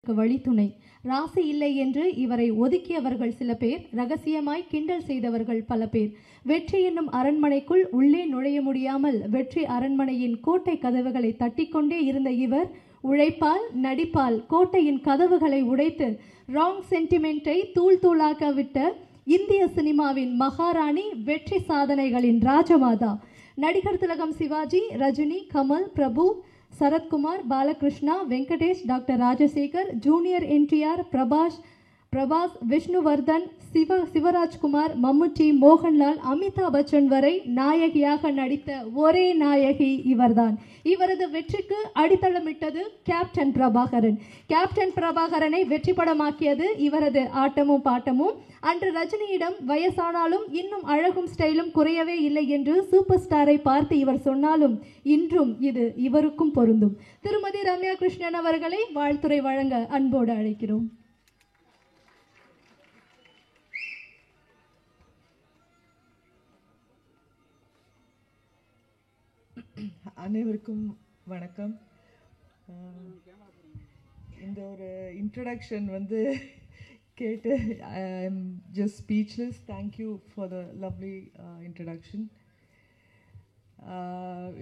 வழித்துணை. ராசி இல்லை என்று இவரை ஒதுக்கியவர்கள் சில பேர், ரகசியமாய் கிண்டல் செய்தவர்கள் பல பேர். வெற்றி என்னும் அரண்மனைக்குள் உள்ளே நுழைய முடியாமல் வெற்றி அரண்மனையின் கோட்டை கதவுகளை தட்டிக்கொண்டே இருந்த இவர் உழைப்பால் நடிப்பால் கோட்டையின் கதவுகளை உடைத்து ராங் சென்டிமெண்ட்டை தூள் தூளாக்க விட்ட இந்திய சினிமாவின் மகாராணி, வெற்றி சாதனைகளின் ராஜமாதா. நடிகர் திலகம் சிவாஜி, ரஜினி, கமல், பிரபு, சரத்குமார், பாலகிருஷ்ணா, வெங்கடேஷ், டாக்டர் ராஜசேகர், ஜூனியர் என்டிஆர், பிரபாஸ், விஷ்ணுவர்தன், சிவராஜ்குமார், மம்முட்டி, மோகன்லால், அமிதாப் பச்சன் வரை நாயகியாக நடித்த ஒரே நாயகி இவர்தான். இவரது வெற்றிக்கு அடித்தளமிட்டது கேப்டன் பிரபாகரன். கேப்டன் பிரபாகரனை வெற்றி படமாக்கியது இவரது ஆட்டமும் பாட்டமும். அன்று ரஜினியிடம் வயசானாலும் இன்னும் அழகும் ஸ்டைலும் குறையவே இல்லை என்று சூப்பர் ஸ்டாரை பார்த்து இவர் சொன்னாலும் இன்றும் இது இவருக்கும் பொருந்தும். திருமதி ரம்யா கிருஷ்ணன் அவர்களை வாழ்த்துரை வழங்க அன்போடு அழைக்கிறோம். அனைவருக்கும் வணக்கம். இந்த ஒரு இன்ட்ரடக்ஷன் கேட்டு I am just speechless. Thank you for the lovely introduction.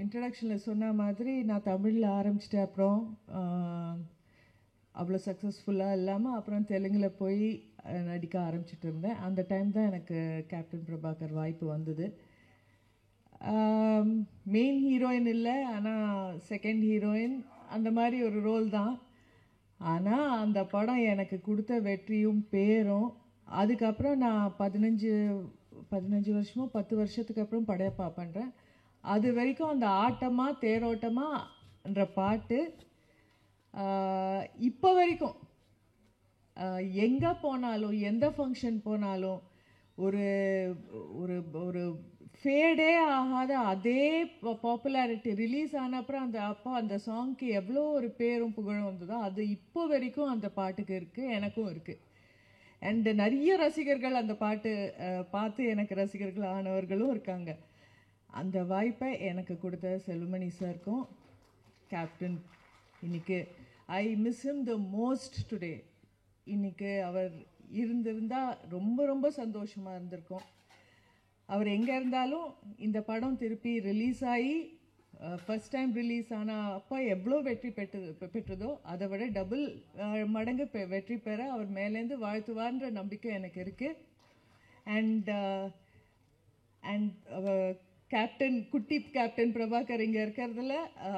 இன்ட்ரடக்ஷனில் சொன்ன மாதிரி நான் தமிழில் ஆரம்பிச்சிட்டேன். அப்புறம் அவ்வளோ சக்ஸஸ்ஃபுல்லாக இல்லாமல் அப்புறம் தெலுங்கில் போய் நடிக்க ஆரம்பிச்சிட்டு இருந்தேன். அந்த டைம் தான் எனக்கு கேப்டன் பிரபாகர் வாய்ப்பு வந்தது. மெயின் ஹீரோயின் இல்லை, ஆனால் செகண்ட் ஹீரோயின் அந்த மாதிரி ஒரு ரோல் தான். ஆனால் அந்த படம் எனக்கு கொடுத்த வெற்றியும் பேரும். அதுக்கப்புறம் நான் 15 வருஷமோ 10 வருஷத்துக்கு அப்புறம் படையப்பா பண்ணுறேன். அது வரைக்கும் அந்த ஆட்டமாக தேரோட்டமான்ற பாட்டு இப்போ வரைக்கும் எங்கே போனாலும் எந்த ஃபங்க்ஷன் போனாலும் ஒரு ஒரு ஒரு ஃபேடே ஆகாத அதே பாப்புலாரிட்டி. ரிலீஸ் ஆன அப்புறம் அந்த சாங்க்கு எவ்வளோ ஒரு பேரும் புகழும் வந்ததோ அது இப்போ வரைக்கும் அந்த பாட்டுக்கு இருக்குது, எனக்கும் இருக்குது. அண்ட் நிறைய ரசிகர்கள் அந்த பாட்டு பார்த்து எனக்கு ரசிகர்கள் ஆனவர்களும் இருக்காங்க. அந்த வாய்ப்பை எனக்கு கொடுத்த செல்வமணி சாருக்கும் கேப்டன் இன்னைக்கு I miss him the most today. இன்னைக்கு அவர் இருந்திருந்தால் ரொம்ப ரொம்ப சந்தோஷமாக இருந்திருக்கும். அவர் எங்கே இருந்தாலும் இந்த படம் திருப்பி ரிலீஸ் ஆகி ஃபஸ்ட் டைம் ரிலீஸ் ஆனால் அப்போ எவ்வளோ வெற்றி பெற்றதோ அதை விட டபுள் மடங்கு வெற்றி பெற அவர் மேலேருந்து வாழ்த்துவார்ன்ற நம்பிக்கை எனக்கு இருக்குது. அண்ட் கேப்டன் குட்டி கேப்டன் பிரபாகர் இங்கே இருக்கிறதுல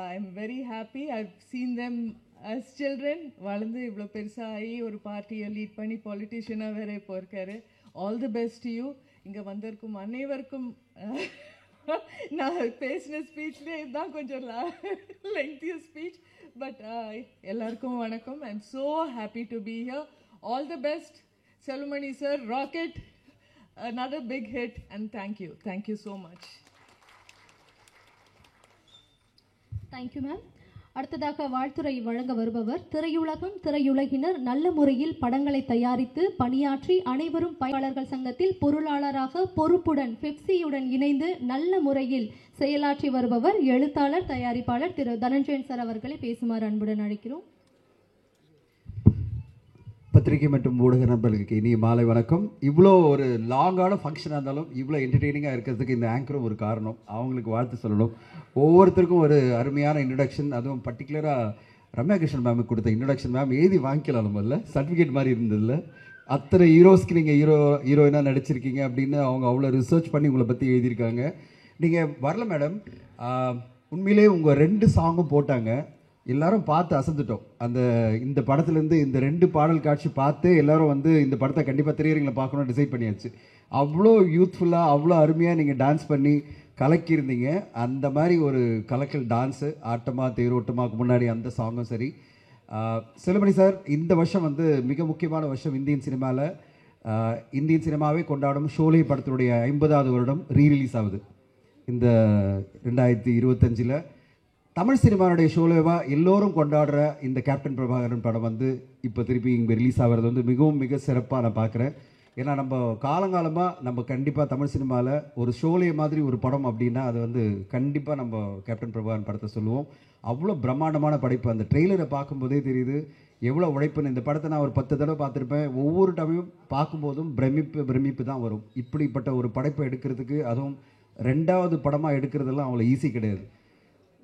I am very happy. I seen them as children. வளர்ந்து இவ்வளோ பெருசாகி ஒரு பார்ட்டியை லீட் பண்ணி பாலிட்டிஷியனாக வேறு இப்போ இருக்காரு. All the best you. இங்கே வந்திருக்கும் அனைவருக்கும் நான் பேசின ஸ்பீச்லேயே இதுதான் கொஞ்சம் லெங்க்திய ஸ்பீச். பட் எல்லாருக்கும் வணக்கம். I am so happy to be here. All the best Selvamani sir. Rocket, another big hit, and thank you so much. Thank you ma'am. அடுத்ததாக வாழ்த்துரை வழங்க வருபவர் திரையுலகம், திரையுலகினர் நல்ல முறையில் படங்களை தயாரித்து பணியாற்றி அனைவரும் பயனாளர்கள் சங்கத்தில் பொருளாளராக பொறுப்புடன் பெப்சியுடன் இணைந்து நல்ல முறையில் செயலாற்றி வருபவர் எழுத்தாளர், தயாரிப்பாளர் திரு தனஞ்சயன் சார் அவர்களை பேசுமாறு அன்புடன் அழைக்கிறோம். பத்திரிகை மற்றும் ஊடக நண்பர்களுக்கு இனிய மாலை வணக்கம். இவ்வளோ ஒரு லாங்கான ஃபங்க்ஷனாக இருந்தாலும் இவ்வளோ என்டர்டெய்னிங்காக இருக்கிறதுக்கு இந்த ஆங்கரும் ஒரு காரணம். அவங்களுக்கு வாழ்த்து சொல்லணும். ஒவ்வொருத்தருக்கும் ஒரு அருமையான இன்ட்ரடக்ஷன். அதுவும் பர்டிகுலராக ரம்யா கிருஷ்ணன் மேமுக்கு கொடுத்த இன்ட்ரடக்ஷன் மேம் எழுதி வாங்கிக்கலாம். நம்மள சர்டிஃபிகேட் மாதிரி இருந்ததில்ல. அத்தனை ஹீரோஸ்க்கு நீங்கள் ஹீரோயினாக நடிச்சிருக்கீங்க அப்படின்னு அவங்க அவ்வளோ ரிசர்ச் பண்ணி உங்களை பற்றி எழுதியிருக்காங்க. நீங்கள் வரல மேடம். உண்மையிலே உங்கள் 2 சாங்கும் போட்டாங்க. எல்லாரும் பார்த்து அசந்துட்டோம். இந்த படத்துலேருந்து இந்த 2 பாடல் காட்சி பார்த்து எல்லாரும் இந்த படத்தை கண்டிப்பாக திரையரங்கில் பார்க்கணும்னு டிசைட் பண்ணியாச்சு. அவ்வளோ யூத்ஃபுல்லாக அவ்வளோ அருமையாக நீங்கள் டான்ஸ் பண்ணி கலக்கியிருந்தீங்க. அந்த மாதிரி ஒரு கலக்கல் டான்ஸு, ஆட்டமாக தேரோட்டமாக முன்னாடி அந்த சாங்கும் சரி. செல்வமணி சார், இந்த வருஷம் மிக முக்கியமான வருஷம் இந்தியன் சினிமாவில். இந்தியன் சினிமாவே கொண்டாடும் ஷோலே படத்தினுடைய 50வது வருடம் ரீரிலீஸ் ஆகுது. இந்த 2025 தமிழ் சினிமாவுடைய ஷோலேவாக எல்லோரும் கொண்டாடுற இந்த கேப்டன் பிரபாகரன் படம் இப்போ திருப்பி இங்கே ரிலீஸ் ஆகிறது மிகவும் மிக சிறப்பாக நான் பார்க்குறேன். ஏன்னா நம்ம காலங்காலமாக நம்ம கண்டிப்பாக தமிழ் சினிமாவில் ஒரு ஷோலே மாதிரி ஒரு படம் அப்படின்னா அது கண்டிப்பாக நம்ம கேப்டன் பிரபாகரன் படத்தை சொல்லுவோம். அவ்வளோ பிரம்மாண்டமான படைப்பு. அந்த ட்ரெய்லரை பார்க்கும்போதே தெரியுது எவ்வளோ உழைப்புன்னு. இந்த படத்தை நான் ஒரு 10 தடவை பார்த்துருப்பேன். ஒவ்வொரு டைமும் பார்க்கும்போதும் பிரமிப்பு தான் வரும். இப்படிப்பட்ட ஒரு படைப்பை எடுக்கிறதுக்கு, அதுவும் 2வது படமாக எடுக்கிறதெல்லாம் அவ்வளோ ஈஸி கிடையாது.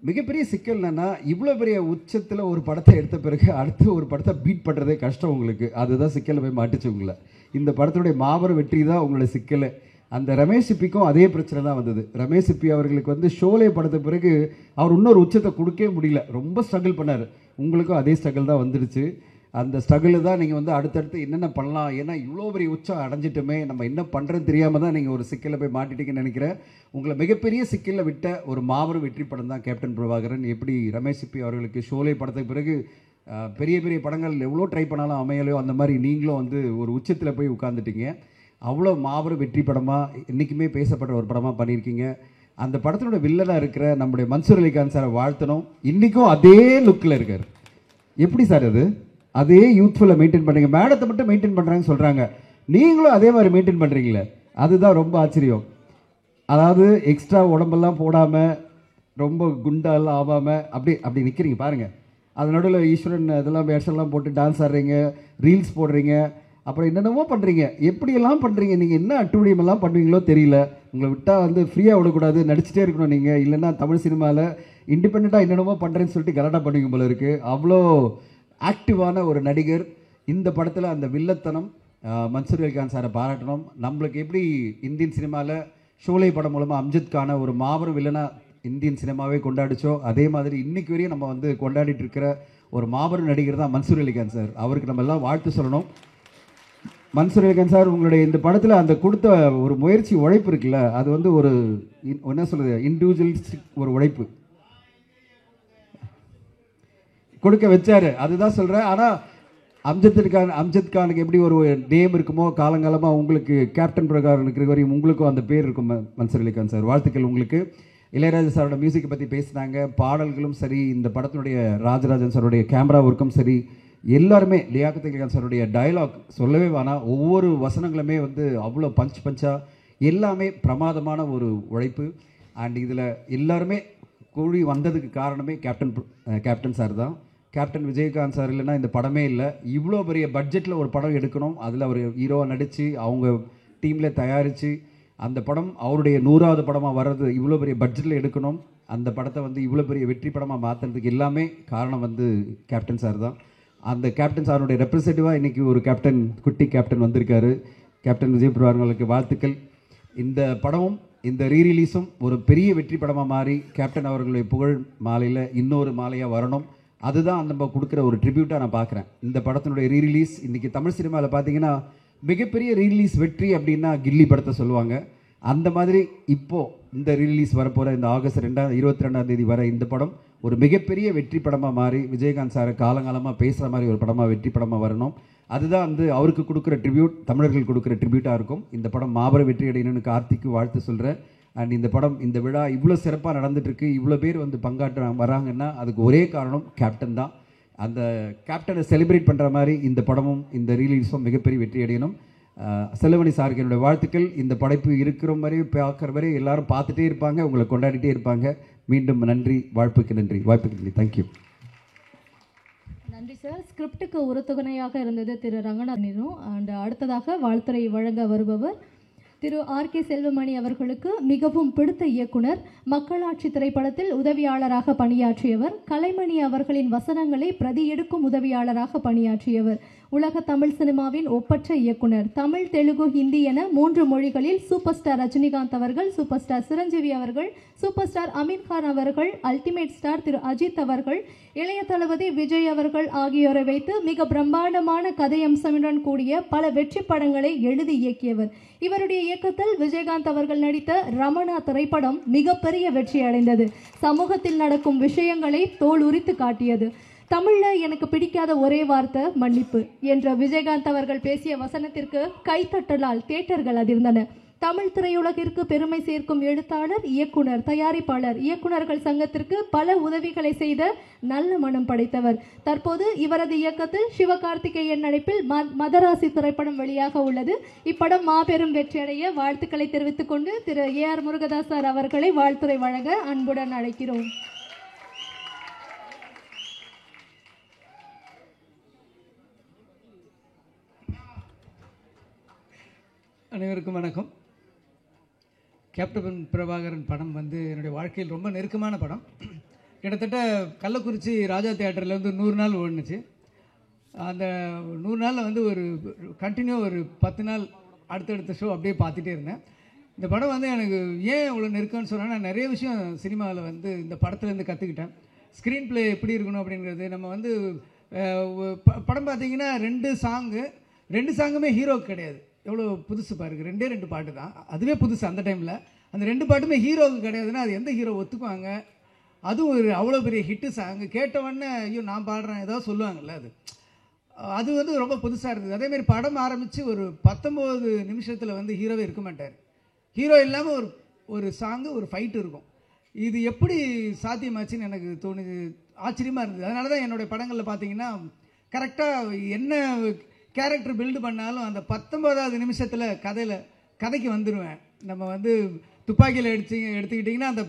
மிகப்பெரிய சிக்கல் என்னென்னா, இவ்வளோ பெரிய உச்சத்தில் ஒரு படத்தை எடுத்த பிறகு அடுத்து ஒரு படத்தை பீட் பண்ணுறதே கஷ்டம் உங்களுக்கு. அதுதான் சிக்கலை போய் மாட்டுச்சு உங்களை. இந்த படத்துடைய மாபெரும் வெற்றி தான் உங்களோட சிக்கலை. அந்த ரமேஷ் சிப்பிக்கும் அதே பிரச்சனை தான் வந்தது. ரமேஷ் சிப்பி அவர்களுக்கு வந்து ஷோலே படத்த பிறகு அவர் இன்னொரு உச்சத்தை கொடுக்கவே முடியல, ரொம்ப ஸ்ட்ரகிள் பண்ணார். உங்களுக்கும் அதே ஸ்ட்ரகிள் தான் வந்துடுச்சு. அந்த ஸ்ட்ரகிள் தான் நீங்கள் வந்து அடுத்தடுத்து என்னென்ன பண்ணலாம், ஏன்னா இவ்வளோ பெரிய உச்சம் அடைஞ்சிட்டுமே நம்ம என்ன பண்ணுறதுன்னு தெரியாமல் தான் நீங்கள் ஒரு சிக்கலில் போய் மாட்டிட்டீங்கன்னு நினைக்கிறேன். உங்களை மிகப்பெரிய சிக்கலில் விட்ட ஒரு மாபெரும் வெற்றி படம் தான் கேப்டன் பிரபாகரன். எப்படி ரமேஷ் சிப்பி அவர்களுக்கு ஷோலே படத்துக்கு பிறகு பெரிய பெரிய படங்கள் எவ்வளோ ட்ரை பண்ணாலும் அமையலையோ, அந்த மாதிரி நீங்களும் வந்து ஒரு உச்சத்தில் போய் உட்காந்துட்டீங்க. அவ்வளோ மாபெரும் வெற்றி படமாக இன்றைக்குமே பேசப்படுற ஒரு படமாக பண்ணியிருக்கீங்க. அந்த படத்தினோட வில்லனாக இருக்கிற நம்முடைய மன்சூர் அலிகான் சாரை வாழ்த்தணும். இன்றைக்கும் அதே லுக்கில் இருக்கார். எப்படி சார் அது அதே யூத்ஃபுல்லாக மெயின்டைன் பண்ணுறீங்க? மேடத்தை மட்டும் மெயின்டைன் பண்ணுறாங்கன்னு சொல்கிறாங்க, நீங்களும் அதே மாதிரி மெயின்டைன் பண்ணுறீங்களே, அதுதான் ரொம்ப ஆச்சரியம். அதாவது எக்ஸ்ட்ரா உடம்பெல்லாம் போடாமல், ரொம்ப குண்டாலாம் ஆகாமல் அப்படி நிற்கிறீங்க பாருங்கள். அது நடுவில் ஈஸ்வரன் இதெல்லாம் வேஷம்லாம் போட்டு டான்ஸ் ஆடுறீங்க, ரீல்ஸ் போடுறீங்க, அப்புறம் என்னென்னமோ பண்ணுறீங்க. எப்படியெல்லாம் பண்ணுறீங்க நீங்கள்? என்ன அட்டுழியமெல்லாம் பண்ணுவீங்களோ தெரியல. உங்களை விட்டால் வந்து ஃப்ரீயாக விடக்கூடாது, நடிச்சிட்டே இருக்கணும் நீங்கள். இல்லைன்னா தமிழ் சினிமாவில் இண்டிபெண்ட்டாக என்னென்னமோ பண்ணுறேன்னு சொல்லிட்டு கலாட்டா பண்ணுவீங்க போல இருக்குது. அவ்வளோ ஆக்டிவான ஒரு நடிகர். இந்த படத்தில் அந்த வில்லத்தனம் மன்சூர் அலிகான் சாரை பாராட்டணும். நம்மளுக்கு எப்படி இந்தியன் சினிமாவில் ஷோலை படம் மூலமாக அம்ஜத் கானை ஒரு மாபெரும் வில்லனாக இந்தியன் சினிமாவே கொண்டாடிச்சோ, அதே மாதிரி இன்னைக்கு வரையும் நம்ம வந்து கொண்டாடிட்டு இருக்கிற ஒரு மாபெரும் நடிகர் தான் மன்சூர் அலிகான் சார். அவருக்கு நம்ம எல்லாம் வாழ்த்து சொல்லணும். மன்சூர் அலிகான் சார், உங்களுடைய இந்த படத்தில் அந்த கொடுத்த ஒரு முயற்சி, உழைப்பு இருக்குல்ல, அது வந்து ஒரு என்ன சொல்கிறது, இண்டிவிஜுவலிஸ்டிக் ஒரு உழைப்பு கொடுக்க வச்சாரு. அதுதான் சொல்கிறேன். ஆனால் அம்ஜத் கானுக்கு எப்படி ஒரு நேம் இருக்குமோ, காலங்காலமாக உங்களுக்கு கேப்டன் பிரகாரம் இருக்கிற வரையும் உங்களுக்கும் அந்த பேர் இருக்கும். மன்சூர் அலிகான் சார், வாழ்த்துக்கள் உங்களுக்கு. இளையராஜா சாரோட மியூசிக்கை பற்றி பேசினாங்க. பாடல்களும் சரி, இந்த படத்தினுடைய ராஜராஜன் சாருடைய கேமரா ஒர்க்கும் சரி, எல்லாருமே லியாக்கத் அலி கான் சாருடைய டயலாக் சொல்லவே வேணாம். ஒவ்வொரு வசனங்களுமே வந்து அவ்வளோ பஞ்சாக எல்லாமே பிரமாதமான ஒரு உழைப்பு. அண்ட் இதில் எல்லாருமே கூடி வந்ததுக்கு காரணமே கேப்டன் சார் தான். கேப்டன் விஜயகாந்த் சார் இல்லைன்னா இந்த படமே இல்லை. இவ்வளோ பெரிய பட்ஜெட்டில் ஒரு படம் எடுக்கணும், அதில் அவர் ஹீரோவாக நடித்து அவங்க டீமில் தயாரித்து அந்த படம் அவருடைய 100வது படமாக வர்றது, இவ்வளோ பெரிய பட்ஜெட்டில் எடுக்கணும், அந்த படத்தை வந்து இவ்வளோ பெரிய வெற்றி படமாக மாற்றுறதுக்கு எல்லாமே காரணம் வந்து கேப்டன் சார் தான். அந்த கேப்டன் சாருடைய ரெப்ரசன்டேட்டிவாக இன்றைக்கி ஒரு கேப்டன், குட்டி கேப்டன் வந்திருக்காரு. கேப்டன் விஜய் பிரபாகரனுக்கு வாழ்த்துக்கள். இந்த படமும் இந்த ரீரிலீஸும் ஒரு பெரிய வெற்றி படமாக மாறி கேப்டன் அவர்களுடைய புகழ் மாலையில் இன்னொரு மாலையாக வரணும். அதுதான் நம்ம கொடுக்குற ஒரு ட்ரிபியூட்டாக நான் பார்க்குறேன். இந்த படத்தினுடைய ரீரிலீஸ் இன்றைக்கி தமிழ் சினிமாவில் பார்த்தீங்கன்னா மிகப்பெரிய ரீரிலீஸ் வெற்றி அப்படின்னா கில்லி படத்தை சொல்லுவாங்க. அந்த மாதிரி இப்போது இந்த ரீரிலீஸ் வரப்போகிற இந்த ஆகஸ்ட் 22ஆம் தேதி வர இந்த படம் ஒரு மிகப்பெரிய வெற்றி படமாக மாறி விஜயகாந்த் சாரை காலங்காலமாக பேசுகிற மாதிரி ஒரு படமாக, வெற்றி படமாக வரணும். அதுதான் வந்து அவருக்கு கொடுக்குற ட்ரிபியூட், தமிழர்கள் கொடுக்குற ட்ரிபியூட்டாக இருக்கும். இந்த படம் மாபெரும் வெற்றி அடையணும்னு கார்த்திக்கு வாழ்த்து சொல்கிறேன். அண்ட் இந்த படம், இந்த விழா இவ்வளோ சிறப்பாக நடந்துட்டுருக்கு, இவ்வளோ பேர் வந்து வராங்கன்னா அதுக்கு ஒரே காரணம் கேப்டன் தான். அந்த கேப்டனை செலிப்ரேட் பண்ணுற மாதிரி இந்த படமும் இந்த ரீலீஸும் மிகப்பெரிய வெற்றி அடையணும். செல்வமணி சாருக்கு என்னுடைய வாழ்த்துக்கள். இந்த படைப்பு இருக்கிற மாதிரி பார்க்குற மாதிரி எல்லாரும் பார்த்துட்டே இருப்பாங்க, உங்களை கொண்டாடிட்டே இருப்பாங்க. மீண்டும் நன்றி, வாய்ப்புக்கு நன்றி. தேங்க்யூ. நன்றி சார். ஸ்கிரிப்டுக்கு உறுதுணையாக இருந்தது திரு ரங்கநாதனும். அண்ட் அடுத்ததாக வாழ்த்துறை வழங்க வருபவர் திரு ஆர்.கே. செல்வமணி அவர்களுக்கு மிகவும் பிடித்த இயக்குனர், மக்களாட்சி திரைப்படத்தில் உதவியாளராக பணியாற்றியவர், கலைமணி அவர்களின் வசனங்களை பிரதி எடுக்கும் உதவியாளராக பணியாற்றியவர், உலக தமிழ் சினிமாவின் ஒப்பற்ற இயக்குனர், தமிழ், தெலுங்கு, ஹிந்தி என 3 மொழிகளில் சூப்பர் ஸ்டார் ரஜினிகாந்த் அவர்கள், சூப்பர் ஸ்டார் சிரஞ்சீவி அவர்கள், சூப்பர் ஸ்டார் அமீர் கான் அவர்கள், அல்டிமேட் ஸ்டார் திரு அஜித் அவர்கள், இளைய தளபதி விஜய் அவர்கள் ஆகியோரை வைத்து மிக பிரம்மாண்டமான கதையம்சமுடன் கூடிய பல வெற்றி படங்களை எழுதி இயக்கியவர். இவருடைய இயக்கத்தில் விஜயகாந்த் அவர்கள் நடித்த ரமணா திரைப்படம் மிகப்பெரிய வெற்றி அடைந்தது. சமூகத்தில் நடக்கும் விஷயங்களை தோல் உரித்து காட்டியது. தமிழ்ல எனக்கு பிடிக்காத ஒரே வார்த்தை மன்னிப்பு என்ற விஜயகாந்த் அவர்கள் பேசிய வசனத்திற்கு கைத்தட்டலால் தியேட்டர்கள் அதிர்ந்தன. தமிழ் திரையுலகிற்கு பெருமை சேர்க்கும் எழுத்தாளர், இயக்குனர், தயாரிப்பாளர், இயக்குனர்கள் சங்கத்திற்கு பல உதவிகளை செய்த நல்ல மனம் படைத்தவர். தற்போது இவரது இயக்கத்தில் சிவகார்த்திகேயன் நடிப்பில் மதராசி திரைப்படம் வெளியாக உள்ளது. இப்படம் மாபெரும் வெற்றியடைய வாழ்த்துக்களை தெரிவித்துக் கொண்டு திரு ஏ.ஆர். முருகதாஸ் சார் அவர்களை வாழ்த்துரை வழங்க அன்புடன் அழைக்கிறோம். அனைவருக்கும் வணக்கம். கேப்டன் பிரபாகரன் படம் வந்து என்னுடைய வாழ்க்கையில் ரொம்ப நெருக்கமான படம். கிட்டத்தட்ட கள்ளக்குறிச்சி ராஜா தியேட்டரில் வந்து 100 நாள் ஓடுனுச்சு. அந்த 100 நாளில் வந்து ஒரு கண்டினியூ ஒரு 10 நாள் அடுத்தடுத்த ஷோ அப்படியே பார்த்துட்டே இருந்தேன். இந்த படம் வந்து எனக்கு ஏன் இவ்வளோ நெருக்கம்னு சொன்னால், நான் நிறைய விஷயம் சினிமாவில் வந்து இந்த படத்துலேருந்து கற்றுக்கிட்டேன். ஸ்க்ரீன் ப்ளே எப்படி இருக்கணும் அப்படிங்கிறது. நம்ம வந்து படம் பார்த்தீங்கன்னா 2 சாங்குமே ஹீரோக்கு கிடையாது. எவ்வளோ புதுசு பாருங்க, 2 பாட்டு தான், அதுவே புதுசு அந்த டைமில். அந்த 2 பாட்டுமே ஹீரோவுக்கு கிடையாதுன்னா அது எந்த ஹீரோ ஒத்துக்குவாங்க? அதுவும் ஒரு அவ்வளோ பெரிய ஹிட்டு சாங். கேட்டவொடனே ஐயோ நான் பாடுறேன் ஏதாவது சொல்லுவாங்கல்ல, அது வந்து ரொம்ப புதுசாக இருந்தது. அதேமாதிரி படம் ஆரம்பித்து ஒரு 19 நிமிஷத்தில் வந்து ஹீரோவே இருக்க மாட்டார். ஹீரோ இல்லாமல் ஒரு சாங்கு ஒரு ஃபைட்டு இருக்கும். இது எப்படி சாத்தியமாச்சுன்னு எனக்கு தோணுது, ஆச்சரியமாக இருந்தது. அதனால தான் என்னுடைய படங்களில் பார்த்தீங்கன்னா கரெக்டாக என்ன கேரக்டர் பில்டு பண்ணாலும் அந்த 19வது நிமிஷத்தில் கதைக்கு வந்துடுவேன். நம்ம வந்து துப்பாக்கியில் எடுத்துக்கிட்டிங்கன்னா அந்த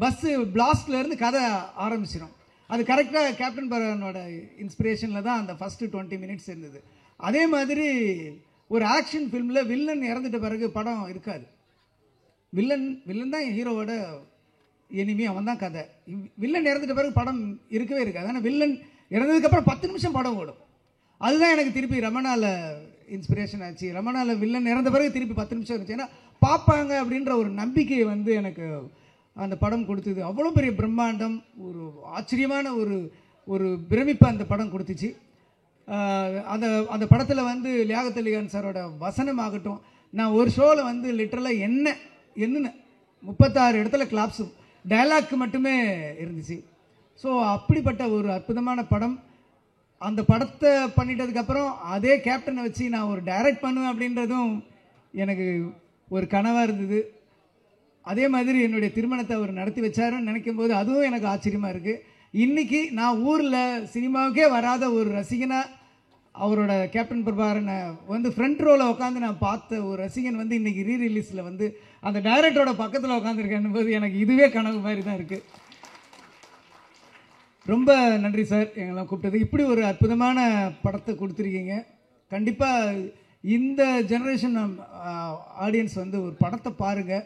பஸ்ஸு பிளாஸ்ட்லேருந்து கதை ஆரம்பிச்சிடும். அது கரெக்டாக கேப்டன் பிரபாகரனோட இன்ஸ்பிரேஷனில் தான் அந்த ஃபஸ்ட்டு 20 மினிட்ஸ் இருந்தது. அதே மாதிரி ஒரு ஆக்ஷன் ஃபில்மில் வில்லன் இறந்துட்ட பிறகு படம் இருக்காது. வில்லன் தான் ஹீரோவோட எனிமி, அவன் தான் கதை. வில்லன் இறந்துட்ட பிறகு படம் இருக்கவே இருக்காது. ஆனால் வில்லன் இறந்ததுக்கப்புறம் 10 நிமிஷம் படம் ஓடும். அதுதான் எனக்கு திருப்பி ரமணாவில் இன்ஸ்பிரேஷன் ஆச்சு. ரமணாவில் வில்லன் இறந்த பிறகு திருப்பி 10 நிமிஷம் இருந்துச்சு. ஏன்னா பார்ப்பாங்க அப்படின்ற ஒரு நம்பிக்கையை வந்து எனக்கு அந்த படம் கொடுத்தது. அவ்வளோ பெரிய பிரம்மாண்டம், ஒரு ஆச்சரியமான ஒரு பிரமிப்பை அந்த படம் கொடுத்துச்சு. அந்த படத்தில் வந்து லியாகத் அலி கான் சாரோட வசனம் ஆகட்டும், நான் ஒரு ஷோவில் வந்து லிட்டரலாக என்னன்னு 36 இடத்துல கிளாப்ஸு டயலாக்கு மட்டுமே இருந்துச்சு. ஸோ அப்படிப்பட்ட ஒரு அற்புதமான படம். அந்த படத்தை பண்ணிட்டதுக்கப்புறம் அதே கேப்டனை வச்சு நான் ஒரு டைரக்ட் பண்ணுவேன் அப்படின்றதும் எனக்கு ஒரு கனவாக இருந்தது. அதே மாதிரி என்னுடைய திருமணத்தை அவர் நடத்தி வச்சாருன்னு நினைக்கும் போது அதுவும் எனக்கு ஆச்சரியமாக இருக்குது. இன்றைக்கி நான் ஊரில் சினிமாவுக்கே வராத ஒரு ரசிகனாக அவரோட கேப்டன் பிரபாகரனை வந்து ஃப்ரண்ட் ரோவில் உட்காந்து நான் பார்த்த ஒரு ரசிகன் வந்து இன்றைக்கி ரீரிலீஸில் வந்து அந்த டைரக்டரோட பக்கத்தில் உட்காந்துருக்கேன் போது எனக்கு இதுவே கனவு மாதிரி தான் இருக்குது. ரொம்ப நன்றி சார் எங்கெல்லாம் கூப்பிட்டது. இப்படி ஒரு அற்புதமான படத்தை கொடுத்துருக்கீங்க. கண்டிப்பாக இந்த ஜெனரேஷன் ஆடியன்ஸ் வந்து ஒரு படத்தை பாருங்கள்,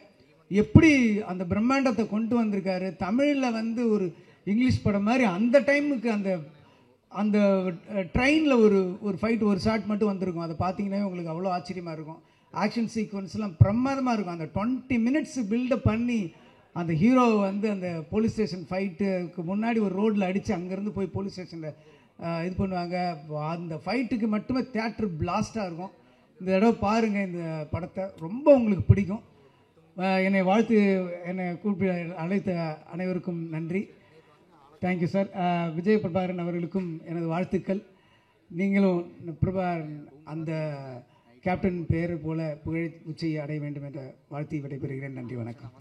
எப்படி அந்த பிரம்மாண்டத்தை கொண்டு வந்திருக்காரு. தமிழில் வந்து ஒரு இங்கிலீஷ் படம் மாதிரி அந்த டைமுக்கு அந்த ட்ரெயினில் ஒரு ஃபைட் ஒரு ஷாட் மட்டும் வந்திருக்கும். அதை பார்த்தீங்கன்னா உங்களுக்கு அவ்வளோ ஆச்சரியமாக இருக்கும். ஆக்ஷன் சீக்வன்ஸ்லாம் பிரமாதமாக இருக்கும். அந்த 20 மினிட்ஸ் பில்டப் பண்ணி அந்த ஹீரோ வந்து அந்த போலீஸ் ஸ்டேஷன் ஃபைட்டுக்கு முன்னாடி ஒரு ரோட்டில் அடித்து அங்கேருந்து போய் போலீஸ் ஸ்டேஷனில் இது பண்ணுவாங்க. அந்த ஃபைட்டுக்கு மட்டுமே தியேட்டர் பிளாஸ்டாக இருக்கும். இந்த தடவை பாருங்கள் இந்த படத்தை, ரொம்ப உங்களுக்கு பிடிக்கும். என்னை கூப்பிட்டு அழைத்த அனைவருக்கும் நன்றி. Thank you sir. விஜய் பிரபாகரன் அவர்களுக்கும் எனது வாழ்த்துக்கள். நீங்களும் பிரபாகரன் அந்த கேப்டன் பெயர் போல புகழ் உச்சியை அடைய வேண்டும் என்ற வாழ்த்தி விடைபெறுகிறேன். நன்றி, வணக்கம்.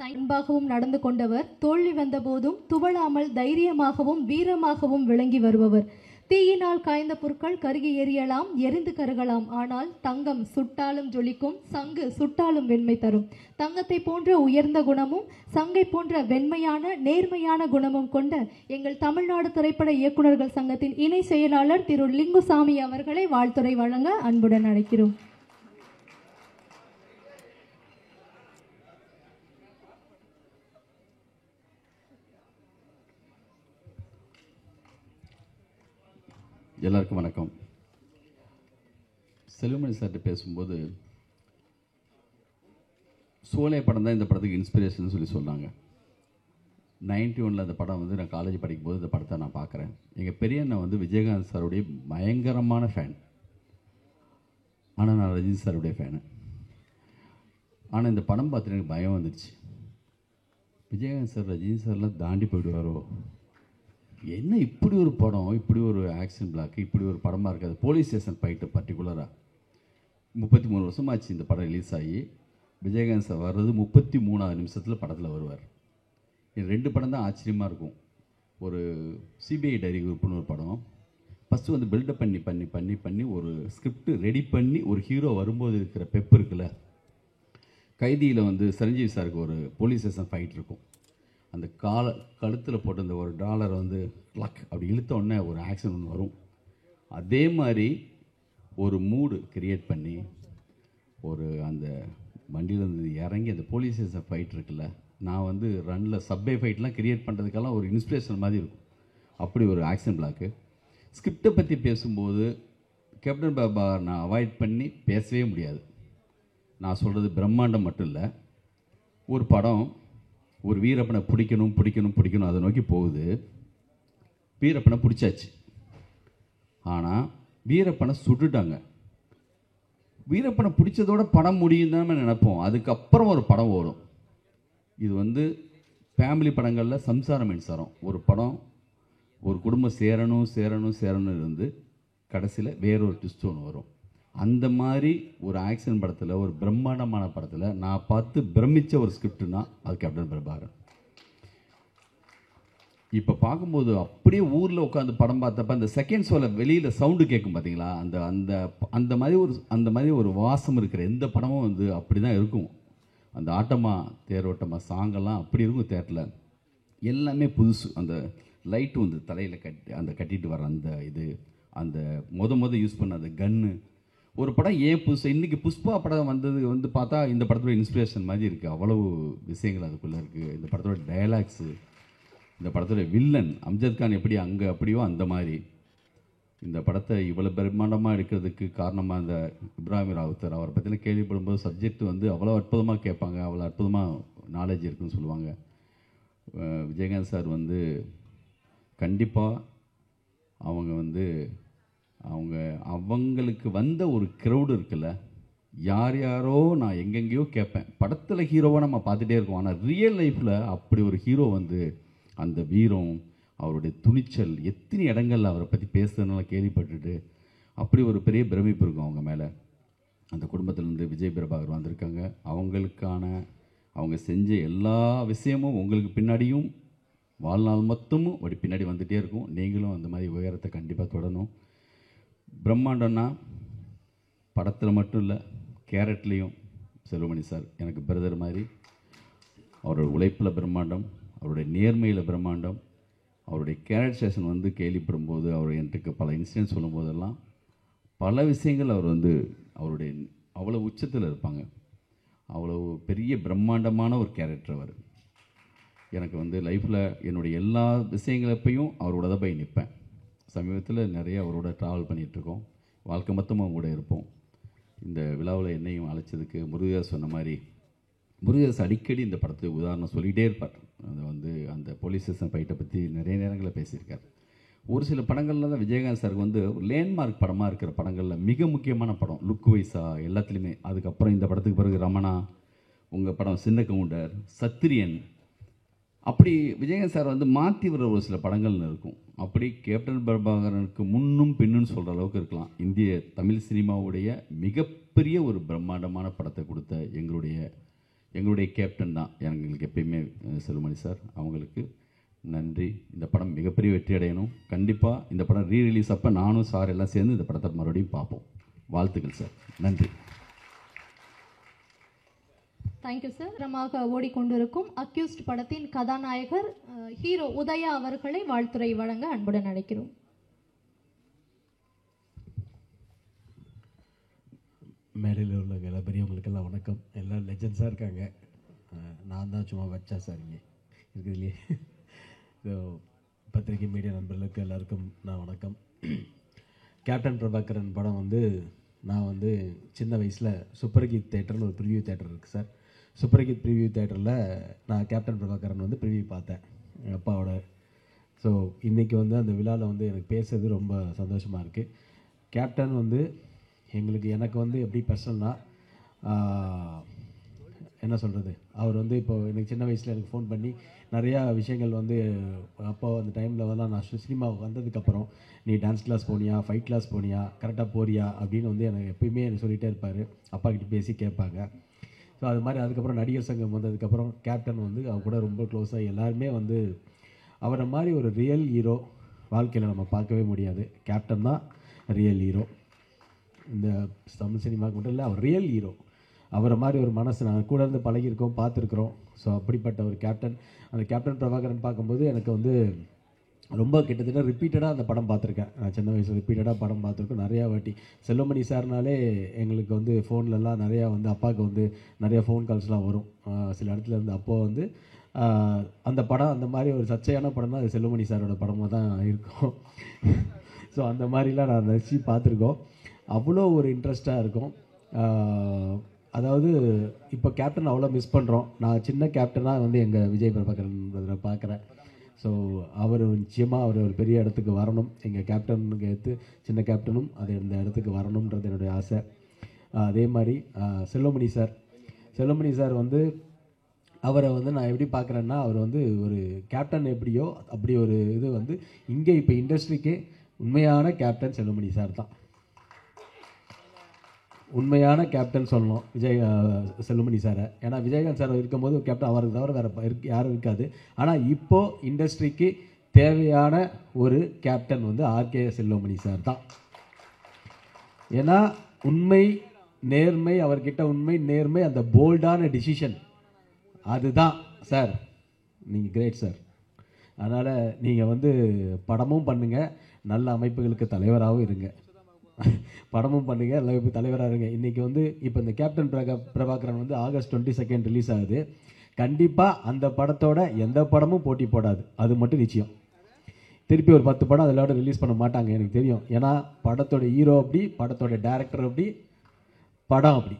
அன்பாகவும் நடந்து கொண்டவர், தோல்வி வந்த போதும் துவளாமல் தைரியமாகவும் வீரமாகவும் விளங்கி வருபவர். தீயினால் காய்ந்த புற்கள் கருகி எரியலாம், எரிந்து கருகலாம், ஆனால் தங்கம் சுட்டாலும் ஜொலிக்கும், சங்கு சுட்டாலும் வெண்மை தரும். தங்கத்தை போன்ற உயர்ந்த குணமும் சங்கை போன்ற வெண்மையான நேர்மையான குணமும் கொண்ட எங்கள் தமிழ்நாடு திரைப்பட இயக்குநர்கள் சங்கத்தின் இணை செயலாளர் திரு லிங்குசாமி அவர்களை வாழ்த்துரை வழங்க அன்புடன் அழைக்கிறோம். எல்லாருக்கும் வணக்கம். செல்வமணி சார்கிட்ட பேசும்போது சோலை படம் தான் இந்த படத்துக்கு இன்ஸ்பிரேஷன் சொல்லி சொன்னாங்க. 91 அந்த படம் வந்து நான் காலேஜ் படிக்கும்போது இந்த படத்தை நான் பார்க்குறேன். எங்கள் பெரிய அண்ணன் வந்து விஜயகாந்த் சாருடைய பயங்கரமான ஃபேன். ஆனால் நான் ரஜினி சாருடைய ஃபேனு. ஆனால் இந்த படம் பார்த்துட்டு எனக்கு பயம் வந்துடுச்சு. விஜயகாந்த் சார் ரஜினி சார்லாம் தாண்டி போயிடுவாரோ, என்ன இப்படி ஒரு படம், இப்படி ஒரு ஆக்ஷன் பிளாக், இப்படி ஒரு படமாக இருக்காது. போலீஸ் ஸ்டேஷன் ஃபைட்டு பர்டிகுலராக 33 வருஷமாச்சு இந்த படம் ரிலீஸ் ஆகி. விஜயகாந்த் சார் வர்றது 33வது நிமிஷத்தில் படத்தில் வருவார். இது 2 படம் தான் ஆச்சரியமாக இருக்கும். ஒரு சிபிஐ டைரி குரூப்னு ஒரு படம், ஃபஸ்ட்டு வந்து பில்டப் பண்ணி பண்ணி பண்ணி பண்ணி ஒரு ஸ்கிரிப்ட் ரெடி பண்ணி ஒரு ஹீரோ வரும்போது இருக்கிற பெப் இருக்குல்ல. கைதியில் வந்து சரஞ்சீவி சாருக்கு ஒரு போலீஸ் ஸ்டேஷன் ஃபைட் இருக்கும். அந்த கழுத்தில் போட்டு அந்த ஒரு டாலரை வந்து லக் அப்படி இழுத்த உடனே ஒரு ஆக்ஷன் ஒன்று வரும். அதே மாதிரி ஒரு மூடு கிரியேட் பண்ணி ஒரு அந்த வண்டியிலேருந்து இறங்கி அந்த போலீஸ் ஸ்டேஷன் ஃபைட் இருக்குல்ல, நான் வந்து ரன்னில் சப்வே ஃபைட்லாம் கிரியேட் பண்ணுறதுக்கெல்லாம் ஒரு இன்ஸ்பிரேஷன் மாதிரி இருக்கும். அப்படி ஒரு ஆக்ஷன் பிளாக்கு. ஸ்கிரிப்டை பற்றி பேசும்போது கேப்டன் பாபா நான் அவாய்ட் பண்ணி பேசவே முடியாது. நான் சொல்கிறது பிரம்மாண்டம் மட்டும் இல்லை, ஒரு படம் ஒரு வீரப்பனை பிடிக்கணும் அதை நோக்கி போகுது. வீரப்பனை பிடிச்சாச்சு, ஆனால் வீரப்பனை சுட்டுட்டாங்க. வீரப்பனை பிடிச்சதோட படம் முடியும் தான் நினைப்போம். அதுக்கப்புறம் ஒரு படம் ஓடும். இது வந்து ஃபேமிலி படங்களில் சம்சார மின்சாரம் ஒரு படம், ஒரு குடும்பம் சேரணும் இருந்து கடைசியில் வேறொரு ட்விஸ்ட் ஒன்று வரும். அந்த மாதிரி ஒரு ஆக்ஷன் படத்தில், ஒரு பிரம்மாண்டமான படத்தில் நான் பார்த்து பிரமித்த ஒரு ஸ்கிரிப்டுனா அது கேப்டன் பிரபாகரன். இப்போ பார்க்கும்போது அப்படியே ஊரில் உட்காந்து படம் பார்த்தப்ப அந்த செகண்ட் ஷோவில் வெளியில் சவுண்டு கேட்கும் பார்த்தீங்களா, அந்த அந்த அந்த மாதிரி ஒரு வாசம் இருக்கிற எந்த படமும் வந்து அப்படி தான் இருக்கும். அந்த ஆட்டமா தேரோட்டமா சாங்கெல்லாம் அப்படி இருக்கும். தேட்டரில் எல்லாமே புதுசு. அந்த லைட்டு வந்து தலையில் கட்டிட்டு வர அந்த இது, அந்த மொத யூஸ் பண்ண அந்த கன்று. ஒரு படம் ஏன் புதுசு, இன்றைக்கி புஷ்பா படம் வந்தது வந்து பார்த்தா இந்த படத்தோட இன்ஸ்பிரேஷன் மாதிரி இருக்குது. அவ்வளவு விஷயங்கள் அதுக்குள்ளே இருக்குது. இந்த படத்தோட டயலாக்ஸு, இந்த படத்தோட வில்லன் அம்ஜத் கான் எப்படி அங்கே அப்படியோ அந்த மாதிரி இந்த படத்தை இவ்வளோ பிரம்மாண்டமாக எடுக்கிறதுக்கு காரணமாக இந்த இப்ராஹிம் ராவுத்தர். அவரை பற்றின கேள்விப்படும்போது சப்ஜெக்ட் வந்து அவ்வளோ அற்புதமாக கேட்பாங்க, அவ்வளோ அற்புதமாக நாலேஜ் இருக்குன்னு சொல்லுவாங்க. விஜயகாந்த் சார் வந்து கண்டிப்பாக அவங்க வந்து அவங்களுக்கு வந்த ஒரு க்ரௌடு இருக்குல்ல, யாரோ நான் எங்கெங்கேயோ கேட்பேன். படத்தில் ஹீரோவாக நம்ம பார்த்துட்டே இருக்கோம், ஆனால் ரியல் லைஃப்பில் அப்படி ஒரு ஹீரோ வந்து அந்த வீரம், அவருடைய துணிச்சல், எத்தனை இடங்களில் அவரை பற்றி பேசுறதுனால கேள்விப்பட்டுட்டு அப்படி ஒரு பெரிய பிரமிப்பு இருக்கும் அவங்க மேலே. அந்த குடும்பத்திலேருந்து விஜய் பிரபாகர் வந்திருக்காங்க. அவங்க செஞ்ச எல்லா விஷயமும் உங்களுக்கு பின்னாடியும் வாழ்நாள் மொத்தமும் அப்படி பின்னாடி வந்துகிட்டே இருக்கும். நீங்களும் அந்த மாதிரி உயரத்தை கண்டிப்பாக தொடரணும். பிரம்மாண்டம்னா படத்தில் மட்டும் இல்லை, கேரட்லேயும் செல்வமணி சார் எனக்கு பிரதர் மாதிரி. அவரோட உழைப்பில் பிரம்மாண்டம், அவருடைய நேர்மையில் பிரம்மாண்டம். அவருடைய கேரக்டரைசேஷன் வந்து கேள்விப்படும்போது, அவர் எனக்கு பல இன்சிடென்ட் சொல்லும் போதெல்லாம் பல விஷயங்கள் அவர் வந்து அவருடைய அவ்வளோ உச்சத்தில் இருப்பாங்க. அவ்வளோ பெரிய பிரம்மாண்டமான ஒரு கேரக்டர் அவர். எனக்கு வந்து லைஃப்பில் என்னுடைய எல்லா விஷயங்களப்பையும் அவரோட தான் போய் நிற்பேன். சமீபத்தில் நிறைய அவரோட ட்ராவல் பண்ணிகிட்ருக்கோம், வாழ்க்கை மொத்தமாக அவங்க கூட இருப்போம். இந்த விழாவில் என்னையும் அழைச்சதுக்கு முருகதாஸ் சொன்ன மாதிரி, முருகதாஸ் அடிக்கடி இந்த படத்துக்கு உதாரணம் சொல்லிகிட்டே இருப்பார். அது வந்து அந்த போலீஸ் ஸ்டேஷன் ஃபைட்டை பற்றி நிறைய நேரங்களில் பேசியிருக்கார். ஒரு சில படங்களில் தான் விஜயகாந்த் சாருக்கு வந்து லேண்ட்மார்க் படமாக இருக்கிற படங்களில் மிக முக்கியமான படம், லுக் வைஸாக எல்லாத்துலேயுமே. அதுக்கப்புறம் இந்த படத்துக்கு பிறகு ரமணா, உங்கள் படம் சின்ன கவுண்டர், சத்திரியன், அப்படி விஜயகாந்த் சார் வந்து மாற்றி வர ஒரு சில படங்கள்னு இருக்கும். அப்படி கேப்டன் பிரபாகரனுக்கு முன்னும் பின்னுன்னு சொல்கிற அளவுக்கு இருக்கலாம். இந்திய தமிழ் சினிமாவுடைய மிகப்பெரிய ஒரு பிரம்மாண்டமான படத்தை கொடுத்த எங்களுடைய கேப்டன் தான் எங்களுக்கு எப்பயுமே செல்வமணி சார். அவங்களுக்கு நன்றி. இந்த படம் மிகப்பெரிய வெற்றி அடையணும். கண்டிப்பாக இந்த படம் ரீரிலீஸ் அப்போ நானும் சார் எல்லாம் சேர்ந்து இந்த படத்தை மறுபடியும் பார்ப்போம். வாழ்த்துக்கள் சார். நன்றி. Thank you sir. ரமாக ஓடிக்கொண்டிருக்கும் அக்யூஸ்ட் படத்தின் கதாநாயகர் ஹீரோ உதயா அவர்களை வாழ்த்துரை வழங்க அன்புடன் அழைக்கிறோம். மேடையில் உள்ள எல்லா பெரியவங்களுக்கெல்லாம் வணக்கம். எல்லாம் லெஜண்ட்ஸாக இருக்காங்க. நான் தான் சும்மா வச்சா சார் இங்கே இருக்குது இல்லையே. ஸோ பத்திரிகை மீடியா நண்பர்களுக்கு எல்லாருக்கும் நான் வணக்கம். கேப்டன் பிரபாகரன் படம் வந்து நான் வந்து சின்ன வயசில் சூப்பர்கீத் தேட்டர்னு ஒரு ப்ரிவியூ தேட்டர் இருக்குது சார். சூப்பர்கீத் ப்ரிவியூ தேட்டரில் நான் கேப்டன் பிரபாகரன் வந்து ப்ரிவியூ பார்த்தேன் எங்கள் அப்பாவோட. ஸோ இன்றைக்கி வந்து அந்த விழாவில் வந்து எனக்கு பேசுறது ரொம்ப சந்தோஷமாக இருக்குது. கேப்டன் வந்து எனக்கு வந்து எப்படி பர்சனல்னால் என்ன சொல்கிறது, அவர் வந்து இப்போ எனக்கு சின்ன வயசில் எனக்கு ஃபோன் பண்ணி நிறையா விஷயங்கள் வந்து அப்போ அந்த டைமில் வந்து நான் சினிமாவுக்கு வந்ததுக்கப்புறம் நீ டான்ஸ் கிளாஸ் போனியா, ஃபைட் கிளாஸ் போனியா, கரெக்டாக போறியா அப்படின்னு வந்து எனக்கு எப்பயுமே எனக்கு சொல்லிகிட்டே இருப்பார். அப்பா கிட்ட பேசி கேட்பாங்க. ஸோ அது மாதிரி அதுக்கப்புறம் நடிகர் சங்கம் வந்ததுக்கப்புறம் கேப்டன் வந்து அவர் கூட ரொம்ப க்ளோஸாக எல்லாருமே வந்து அவரை மாதிரி ஒரு ரியல் ஹீரோ வாழ்க்கையில் நம்ம பார்க்கவே முடியாது. கேப்டன் தான் ரியல் ஹீரோ. இந்த தமிழ் சினிமாவுக்கு மட்டும் இல்லை, அவர் ரியல் ஹீரோ. அவரை மாதிரி ஒரு மனசு நாங்கள் கூட இருந்து பழகியிருக்கோம், பார்த்துருக்குறோம். ஸோ அப்படிப்பட்ட ஒரு கேப்டன், அந்த கேப்டன் பிரபாகரன் பார்க்கும்போது எனக்கு வந்து ரொம்ப கிட்டத்தட்ட ரிப்பீட்டடாக அந்த படம் பார்த்துருக்கேன். நான் சின்ன வயசில் ரிப்பீட்டடாக படம் பார்த்துருக்கேன் நிறையா வாட்டி. செல்வமணி சார்னாலே எங்களுக்கு வந்து ஃபோன்லலாம் நிறையா வந்து அப்பாவுக்கு வந்து நிறையா ஃபோன் கால்ஸ்லாம் வரும் சில இடத்துல இருந்து. அப்போது வந்து அந்த படம் அந்த மாதிரி ஒரு சர்ச்சையான படம்னா அது செல்வமணி சாரோட படமாக தான் இருக்கும். ஸோ அந்த மாதிரிலாம் நான் ரசித்து பார்த்துருக்கோம். அவ்வளோ ஒரு இன்ட்ரெஸ்ட்டாக இருக்கும். அதாவது இப்போ கேப்டன் அவ்வளோ மிஸ் பண்ணுறோம். நான் சின்ன கேப்டனாக வந்து எங்கள் விஜய் பிரபாகரன் பார்க்குறேன். ஸோ அவர் நிச்சயமாக அவர் ஒரு பெரிய இடத்துக்கு வரணும். எங்கள் கேப்டனுக்கு எடுத்து சின்ன கேப்டனும் அது இந்த இடத்துக்கு வரணுன்றது என்னுடைய ஆசை. அதே மாதிரி செல்வமணி சார் வந்து அவரை வந்து நான் எப்படி பார்க்குறேன்னா, அவர் வந்து ஒரு கேப்டன் எப்படியோ அப்படி ஒரு இது வந்து இங்கே இப்போ இண்டஸ்ட்ரிக்கே உண்மையான கேப்டன் செல்வமணி சார் தான். உண்மையான கேப்டன் சொல்லணும் செல்வமணி சாரை. ஏன்னா விஜயகாந்த் சார் இருக்கும்போது கேப்டன் அவருக்கு தவிர வேறு யாரும் இருக்காது. ஆனால் இப்போது இண்டஸ்ட்ரிக்கு தேவையான ஒரு கேப்டன் வந்து ஆர்கே செல்வமணி சார் தான். ஏன்னா உண்மை நேர்மை, அவர்கிட்ட உண்மை நேர்மை, அந்த போல்டான டிசிஷன், அதுதான் சார். நீங்கள் கிரேட் சார். அதனால் நீங்கள் வந்து படமும் பண்ணுங்கள், நல்ல அமைப்புகளுக்கு தலைவராகவும் இருங்க. படமும் பண்ணுங்க, எல்லா தலைவராக இருங்க. இன்றைக்கி வந்து இப்போ இந்த கேப்டன் பிரபாகரன் வந்து August 22 ரிலீஸ் ஆகுது. கண்டிப்பாக அந்த படத்தோட எந்த படமும் போட்டி போடாது, அது மட்டும் நிச்சயம். திருப்பி ஒரு 10 படம் அதோட ரிலீஸ் பண்ண மாட்டாங்க எனக்கு தெரியும். ஏன்னா படத்தோட ஹீரோ அப்படி, படத்தோட டைரக்டர் அப்படி, படம் அப்படி,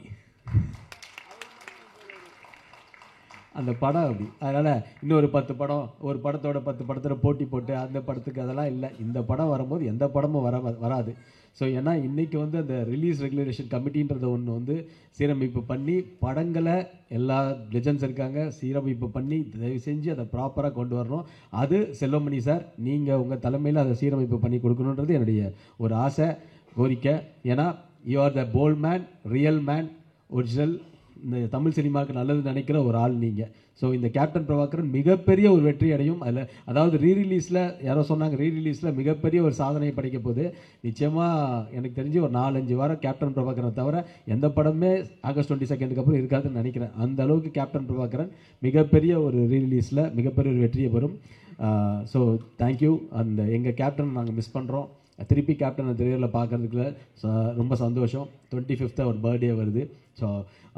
அந்த படம் அப்படி. அதனால் இன்னொரு 10 படம் ஒரு படத்தோட 10 படத்தில் போட்டி போட்டு அந்த படத்துக்கு அதெல்லாம் இல்லை. இந்த படம் வரும்போது எந்த படமும் வராது. ஸோ ஏன்னா இன்றைக்கி வந்து அந்த ரிலீஸ் ரெகுலேஷன் கமிட்டின்றத ஒன்று வந்து சீரமைப்பு பண்ணி படங்களை எல்லா லெஜண்ட்ஸ் இருக்காங்க சீரமைப்பு பண்ணி தயவு செஞ்சு அதை ப்ராப்பராக கொண்டு வரணும். அது செல்வமணி சார் நீங்கள் உங்கள் தலைமையில் அதை சீரமைப்பு பண்ணி கொடுக்கணுன்றது என்னுடைய ஒரு ஆசை, கோரிக்கை. ஏன்னா you are the bold man, real man, original, இந்த தமிழ் சினிமாவுக்கு நல்லது நினைக்கிற ஒரு ஆள் நீங்கள். ஸோ இந்த கேப்டன் பிரபாகரன் மிகப்பெரிய ஒரு வெற்றி அடையும். அதில் அதாவது ரீரிலீஸில் யாரோ சொன்னாங்க, ரீரிலீஸில் மிகப்பெரிய ஒரு சாதனை படைக்க போகுது. நிச்சயமாக எனக்கு தெரிஞ்சு ஒரு 4-5 வாரம் கேப்டன் பிரபாகரனை தவிர எந்த படமே August 22 அப்புறம் இருக்காதுன்னு நினைக்கிறேன். அந்த அளவுக்கு கேப்டன் பிரபாகரன் மிகப்பெரிய ஒரு ரீரிலீஸில் மிகப்பெரிய ஒரு வெற்றியை பெறும். So thank you. அந்த எங்கள் கேப்டன் நாங்கள் மிஸ் பண்ணுறோம். திருப்பி கேப்டன் திரையில் பார்க்கறதுக்குள்ள ரொம்ப சந்தோஷம். 25th அவர் பர்த்டே வருது. ஸோ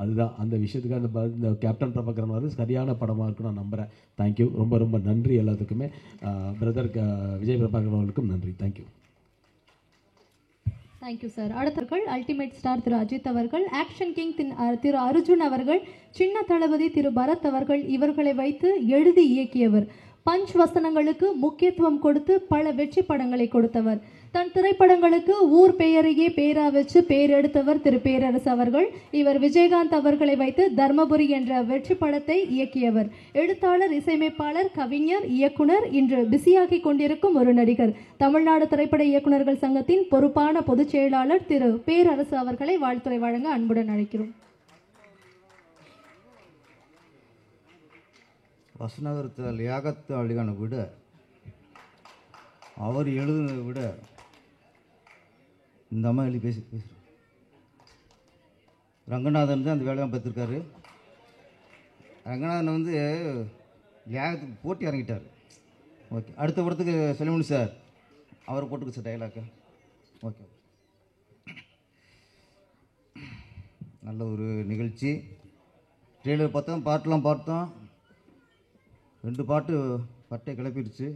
அதுதான் அந்த விஷயத்துக்கு இந்த கேப்டன் பிரபாகரன் வந்து சரியான படமாக இருக்குன்னு நான் நம்புகிறேன். தேங்க்யூ. ரொம்ப ரொம்ப நன்றி எல்லாத்துக்குமே. பிரதர் விஜய் பிரபாகரன் அவர்களுக்கும் நன்றி. தேங்க்யூ. Thank you sir. அடுத்தவர்கள் அல்டிமேட் ஸ்டார் திரு அஜித் அவர்கள், ஆக்ஷன் கிங் திரு அர்ஜுன் அவர்கள், சின்ன தளபதி திரு பரத் அவர்கள், இவர்களை வைத்து எழுதி இயக்கியவர். பஞ்ச் வசனங்களுக்கு முக்கியத்துவம் கொடுத்து பல வெற்றி படங்களை கொடுத்தவர். தன் திரைப்படங்களுக்கு ஊர் பெயரையே பேரா வச்சு பேர் எடுத்தவர் திரு பேரரசு அவர்கள். இவர் விஜயகாந்த் அவர்களை வைத்து தர்மபுரி என்ற வெற்றி படத்தை இயக்கியவர். எழுத்தாளர், இசையமைப்பாளர், கவிஞர், இயக்குனர், இன்று பிஸியாகி கொண்டிருக்கும் ஒரு நடிகர். தமிழ்நாடு திரைப்பட இயக்குநர்கள் சங்கத்தின் பொறுப்பான பொதுச் செயலாளர் திரு பேரரசு அவர்களை வாழ்த்துரை வழங்க அன்புடன் அழைக்கிறோம். வசனகர்த்த லியாகத் அலிகானை விட அவர் எழுதுனதை விட இந்த அம்மா எழுதி பேசுகிறேன். ரங்கநாதன் தான் அந்த வேலையாக பார்த்துருக்காரு. ரங்கநாதன் வந்து லியாகத்துக்கு போட்டி இறங்கிட்டார். ஓகே, அடுத்த படத்துக்கு செல்வமணி சார் அவரை போட்டுக்கு சார் டைலாக்கு. ஓகே, நல்ல ஒரு நிகழ்ச்சி. ட்ரெய்லர் பார்த்தோம், பாட்டெலாம் பார்த்தோம். 2 பாட்டு பட்டை கிளப்பிடுச்சு.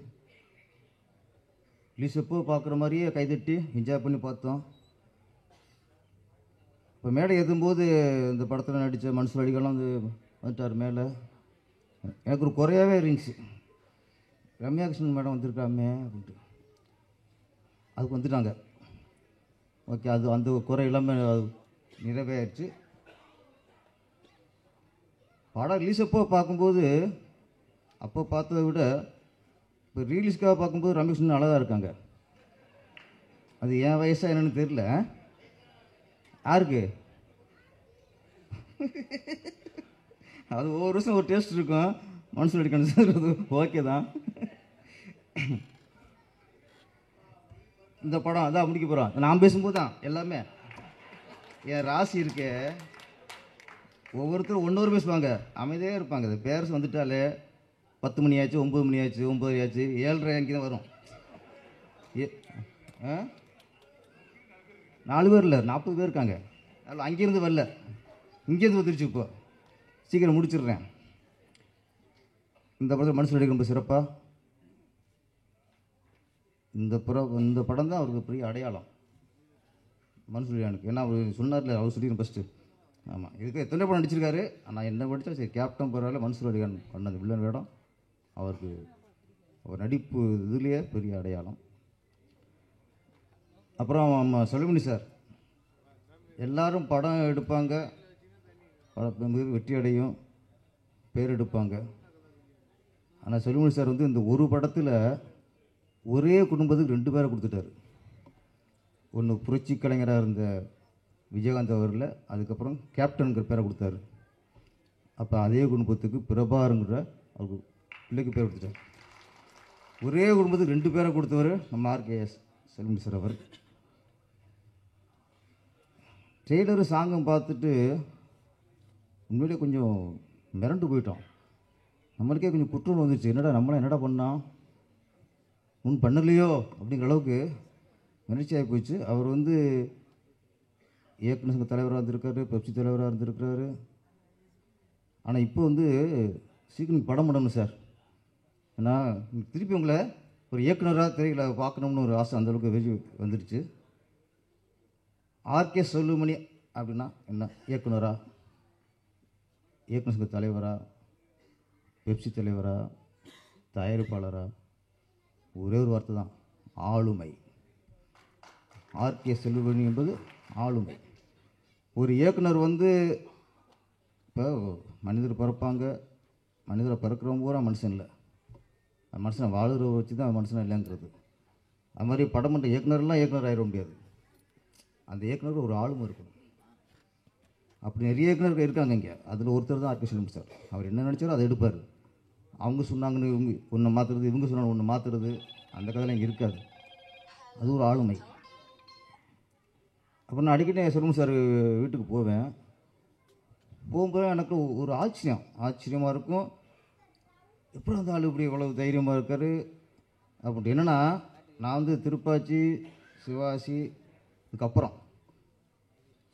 ரிலீஸ் எப்போ பார்க்குற மாதிரியே கைதட்டி என்ஜாய் பண்ணி பார்த்தோம். இப்போ மேடை ஏற்றும்போது இந்த படத்தில் நடித்த மன்சூர் அலிகான்லாம் வந்துட்டார் மேலே. எனக்கு ஒரு குறையாகவே இருந்துச்சு, ரம்யா கிருஷ்ணன் மேடம் வந்திருக்காமே அப்படின்ட்டு. அதுக்கு வந்துட்டாங்க. ஓகே, அது அந்த குறை எல்லாமே நிறைவேறிச்சு. படம் ரிலீஸ் எப்போ பார்க்கும்போது அப்போ பார்த்ததை விட இப்போ ரீலீஸ்க்காக பார்க்கும்போது ரமேஷ்னு அழகாக இருக்காங்க. அது என் வயசாக என்னென்னு தெரியல. யாருக்கு அது ஒவ்வொரு வருஷம் ஒரு டேஸ்ட் இருக்கும். மனசில் அடிக்கணும், ஓகே தான். இந்த படம் அதான் முடிக்க போகிறோம். நான் பேசும்போது தான் எல்லாமே என் ராசி இருக்கே. ஒவ்வொருத்தரும் ஒன்றொரு பேசுவாங்க, அமைதியாக இருப்பாங்க. அது பேரஸ் வந்துட்டாலே 10 மணி ஆச்சு, 9 மணி ஆச்சு, 9 ஆச்சு, 7:30 அங்கே தான் வரும். 4 பேர் இல்லை, 40 பேர் இருக்காங்க. அதில் அங்கேருந்து வரல, இங்கேருந்து வந்துருச்சு. இப்போ சீக்கிரம் முடிச்சிடுறேன். இந்த படத்தில் மனுஷன் நடிகை ரொம்ப சிறப்பாக, இந்த படம் தான் அவருக்கு பெரிய அடையாளம் மனுஷனுக்கு. ஏன்னா அவர் சொன்னார்ல, அவர் சொல்லிடுறேன் ஃபஸ்ட்டு. ஆமாம், இதுக்கு எத்தனை படம் நடிச்சிருக்காரு. ஆனால் என்ன படித்தா சரி, கேப்டன் பரவாயில்ல, மனுஷன் நடிகன் பண்ணது வில்லன் வேடம் அவருக்கு ஒரு நடிப்பு இதுலேயே பெரிய அடையாளம். அப்புறம் செல்வமணி சார், எல்லாரும் படம் எடுப்பாங்க, படம் வெற்றி அடையும், பேர் எடுப்பாங்க. ஆனால் செல்வமணி சார் வந்து இந்த ஒரு படத்தில் ஒரே குடும்பத்துக்கு 2 பேரை கொடுத்துட்டாரு. ஒன்று புரட்சி கலைஞராக இருந்த விஜயகாந்த் அவரில், அதுக்கப்புறம் கேப்டனுங்கிற பேரை கொடுத்தாரு. அப்போ அதே குடும்பத்துக்கு பிரபாருங்கிற அவருக்கு பிள்ளைக்கு பேர் கொடுத்துட்டார். ஒரே குடும்பத்துக்கு 2 பேரை கொடுத்தவர் நம்ம ஆர்கேஎஸ் செல்வமணி சார். அவர் ட்ரெய்லரு சாங்கம் பார்த்துட்டு உண்மையிலே கொஞ்சம் மிரண்டு போயிட்டோம். நம்மளுக்கே கொஞ்சம் குற்றம் வந்துச்சு. என்னடா பண்ணோம், ஒன்றும் பண்ணலையோ அப்படிங்கிற அளவுக்கு மிரட்சியாகி போயிடுச்சு. அவர் வந்து இயக்குனர் சங்க தலைவராக இருந்திருக்காரு, பெப்சி தலைவராக இருந்திருக்கிறாரு. ஆனால் இப்போ வந்து சீக்கிரம் படம் பண்ணணும் சார். ஏன்னா திருப்பி உங்களை ஒரு இயக்குனராக திரையில பார்க்கணும்னு ஒரு ஆசை அந்தளவுக்கு வெறி வந்துடுச்சு. ஆர்கே செல்வமணி அப்படின்னா என்ன, இயக்குனரா, இயக்குனர் சங்க தலைவரா, பெப்சி தலைவரா, தயாரிப்பாளரா, ஒரே ஒரு வார்த்தை தான், ஆளுமை. ஆர்கே செல்வமணி என்பது ஆளுமை. ஒரு இயக்குனர் வந்து இப்போ மனிதர் பிறப்பாங்க, மனிதரை பிறக்கிறவங்க பூரா மனுஷன் இல்லை, மனுஷனை வாழ்கிற வச்சு தான் மனுஷனை இல்லைங்கிறது. அது மாதிரி படம் பண்ணுற இயக்குனர்லாம் இயக்குனர் ஆகிட முடியாது. அந்த இயக்குனருக்கு ஒரு ஆளுமை இருக்கணும். அப்படி நிறைய இயக்குனர்கள் இருக்காங்க இங்கே. அதில் ஒருத்தர் தான் ஆர்கே செல்வமணி சார். அவர் என்ன நினச்சாரோ அதை எடுப்பார். அவங்க சொன்னாங்கன்னு இவங்க ஒன்று மாற்றுறது, இவங்க சொன்னாங்க ஒன்று மாற்றுறது, அந்த கதையில் இங்கே இருக்காது. அது ஒரு ஆளுமை. அப்புறம் நான் அடிக்கடி செல்வமணி சார் வீட்டுக்கு போகும்போது எனக்கு ஒரு ஆச்சரியமாக இருக்கும். எப்படி அந்த ஆள் இப்படி இவ்வளவு தைரியமாக இருக்கார் அப்படின்ட்டு. என்னென்னா, நான் வந்து திருப்பாச்சி, சிவாசி, இதுக்கப்புறம்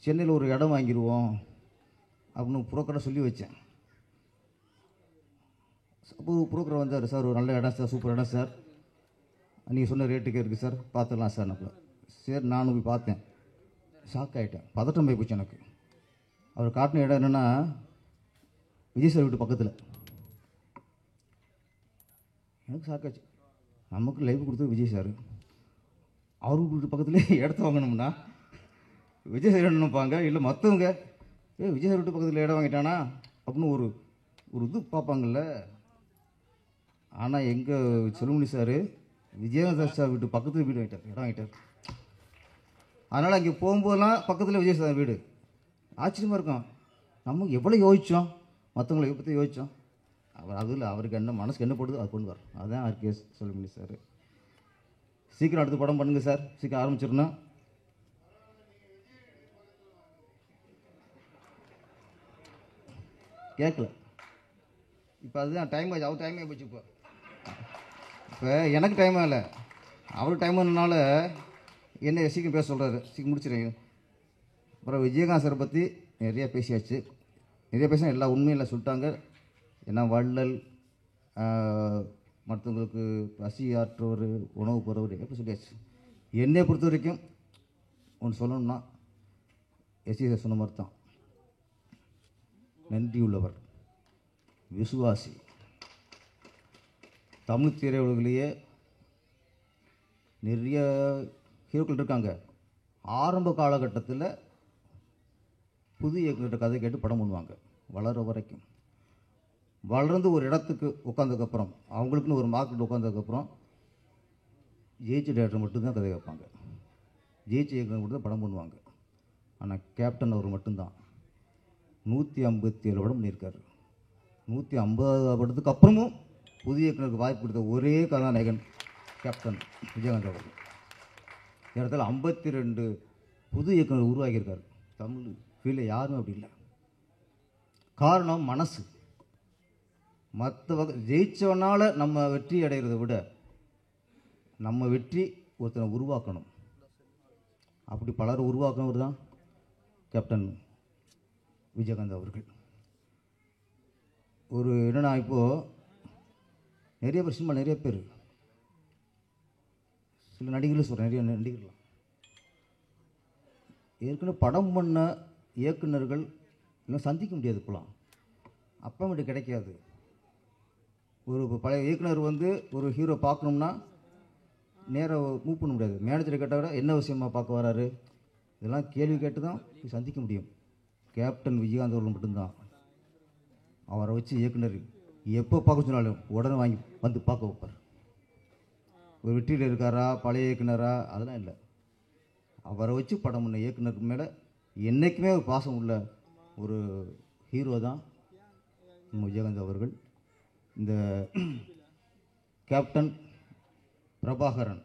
சென்னையில் ஒரு இடம் வாங்கிடுவோம் அப்படின்னு புரோக்கரை சொல்லி வச்சேன். அப்போ புரோக்கர் வந்தார், சார் ஒரு நல்ல இடம் சார், சூப்பர் இடம் சார், நீங்கள் சொன்ன ரேட்டுக்கே இருக்குது சார், பார்த்துடலாம் சார். நான் சரி, நானும் போய் பார்த்தேன். ஷாக் ஆகிட்டேன், பதட்டம் போய் போச்சு எனக்கு. அவர் காட்டின இடம் என்னென்னா, விஜய் சார் வீட்டு பக்கத்தில். எனக்கு ஷாக் ஆச்சு. நமக்கு லைவ் கொடுத்தது விஜய் சார், அவர் வீட்டு பக்கத்துலேயே இடத்த வாங்கணும்னா விஜய் சார் நினைப்பாங்க, இல்லை மற்றவங்க விஜய் சார் வீட்டு பக்கத்தில் இடம் வாங்கிட்டானா அப்படின்னு ஒரு இது பார்ப்பாங்கள்ல. ஆனால் எங்கள் செல்வமணி சார் விஜயகாந்த் சார் வீட்டு பக்கத்தில் வீடு வாங்கிட்டார், இடம் வாங்கிட்டார். அதனால் அங்கே போகும்போதெல்லாம் பக்கத்தில் விஜய் சார் வீடு. ஆச்சரியமாக இருக்கும், நம்ம எவ்வளோ யோசித்தோம், மற்றவங்களை பற்றி யோசித்தோம். அதில் அவருக்கு என்ன மனசுக்கு என்ன போடுது அது கொண்டு வர. அதுதான் ஆர்கே செல்வமணி சார். சீக்கிரம் அடுத்த படம் பண்ணுங்கள் சார், சீக்கிரம் ஆரம்பிச்சிடணும். கேட்கல இப்போ, அதுதான் டைம் ஆச்சு. அவர் டைம் ஆகி போச்சு. இப்போ எனக்கு டைம் ஆகலை, அவருக்கு டைம் ஆனதுனால என்ன சீக்கிரம் பேச சொல்கிறாரு, சீக்கிரம் முடிச்சிடுங்க. அப்புறம் விஜயகாந்த் சாரை பற்றி நிறையா பேசியாச்சு. நிறைய பேசினா எல்லா உண்மையும் எல்லாம் சொல்லிட்டாங்க. ஏன்னா வள்ளல், மற்றவங்களுக்கு பசி ஆற்றுவர், உணவு போகிறவர் எப்படி சொல்லியாச்சு. என்னை பொறுத்த வரைக்கும் ஒன்று சொல்லணும்னா, எஸ்சி சார் சொன்ன மாதிரி தான், நன்றி உள்ளவர், விசுவாசி. தமிழ் திரையுலகிலேயே நிறைய ஹீரோக்கள் இருக்காங்க. ஆரம்ப காலகட்டத்தில் புது இயக்குனர் கதை கேட்டு படம் பண்ணுவாங்க, வளர வரைக்கும். வளர்ந்து ஒரு இடத்துக்கு உட்காந்ததுக்கப்புறம், அவங்களுக்குன்னு ஒரு மார்க்கெட் உட்காந்ததுக்கப்புறம் ஜெயிச்ச டேரக்டர் மட்டும்தான் கதை கேட்பாங்க, ஜெயிச்ச இயக்குனர் மட்டும் தான் படம் பண்ணுவாங்க. ஆனால் கேப்டன் அவர் மட்டும்தான் 157 படம் பண்ணியிருக்காரு. 150 படத்துக்கு அப்புறமும் புதிய இயக்குனருக்கு வாய்ப்பு கொடுத்த ஒரே கதாநாயகன் கேப்டன் விஜயகாந்த் அவர்கள். இடத்துல 52 புது இயக்குனர் உருவாக்கியிருக்காரு. தமிழ் ஃபீல்டில் யாரும் அப்படி இல்லை. காரணம் மனசு. மற்ற வகை ஜெயிச்சவனால் நம்ம வெற்றி அடைகிறத விட நம்ம வெற்றி ஒருத்தனை உருவாக்கணும். அப்படி பலர் உருவாக்குனவர் தான் கேப்டன் விஜயகாந்த் அவர்கள். ஒரு என்னென்னா இப்போது நிறைய பேர் சினிமா நிறைய பேர் சில நடிகர்கள் சொல்கிறேன், நிறைய நடிகர்கள் ஏற்கனவே படம் பண்ண இயக்குநர்கள் இன்னும் சந்திக்க முடியாது. இப்போலாம் அப்பாயின்மெண்ட் கிடைக்காது. ஒரு பழைய இயக்குனர் வந்து ஒரு ஹீரோ பார்க்கணும்னா நேராக மூவ் பண்ண முடியாது. மேனேஜரை கேட்டால் கூட என்ன விஷயமா பார்க்க வராரு, இதெல்லாம் கேள்வி கேட்டு தான் சந்திக்க முடியும். கேப்டன் விஜயகாந்த் அவர்கள் மட்டும்தான். அவரை வச்சு இயக்குனர் எப்போ பார்க்க சொன்னாலும் உடனே வாங்கி வந்து பார்க்க வைப்பார். ஒரு வெற்றியில் இருக்காரா பழைய இயக்குனரா அதெல்லாம் இல்லை. அவரை வச்சு படம் பண்ண இயக்குனருக்கு மேலே என்றைக்குமே ஒரு பாசம் உள்ள ஒரு ஹீரோ தான் நம்ம விஜயகாந்த் அவர்கள். இந்த கேப்டன் பிரபாகரன்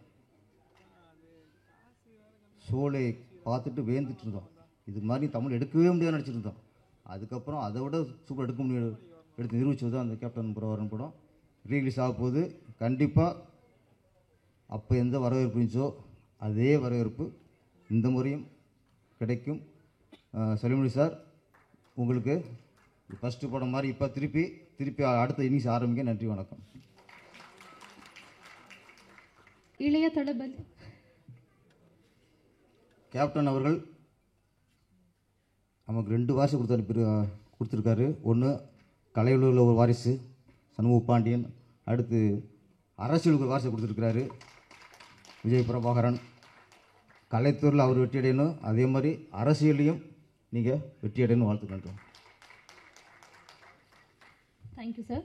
ஷோலை பார்த்துட்டு வேந்துட்டு இருந்தோம். இது மாதிரி தமிழ் எடுக்கவே முடியாது நினச்சிருந்தோம். அதுக்கப்புறம் அதை விட சூப்பர் எடுக்க முடியாது எடுத்து நிரூபிச்சது தான் அந்த கேப்டன் பிரபாகரன் படம். ரீலீஸ் ஆக போகுது. கண்டிப்பாக அப்போ எந்த வரவேற்பு இருந்துச்சோ அதே வரவேற்பு இந்த முறையும் கிடைக்கும். செல்வமணி சார், உங்களுக்கு ஃபஸ்ட்டு படம் மாதிரி இப்போ திருப்பி அடுத்த இன்னிங்ஸ் ஆரம்பிக்க. நன்றி, வணக்கம். இளைய தளபதி கேப்டன் அவர்கள் நமக்கு 2 வாரிசு கொடுத்துருக்காரு. ஒன்று கலையுலகில் ஒரு வாரிசு சண்முக பாண்டியன், அடுத்து அரசியலுக்கு ஒரு வாரிசு கொடுத்துருக்கிறாரு விஜய் பிரபாகரன். கலைத்துறையில் அவர் வெற்றி அடையணும், அதே மாதிரி அரசியலையும் நீங்கள் வெற்றி அடையணும். வாழ்த்துக்கின்றோம். Thank you sir.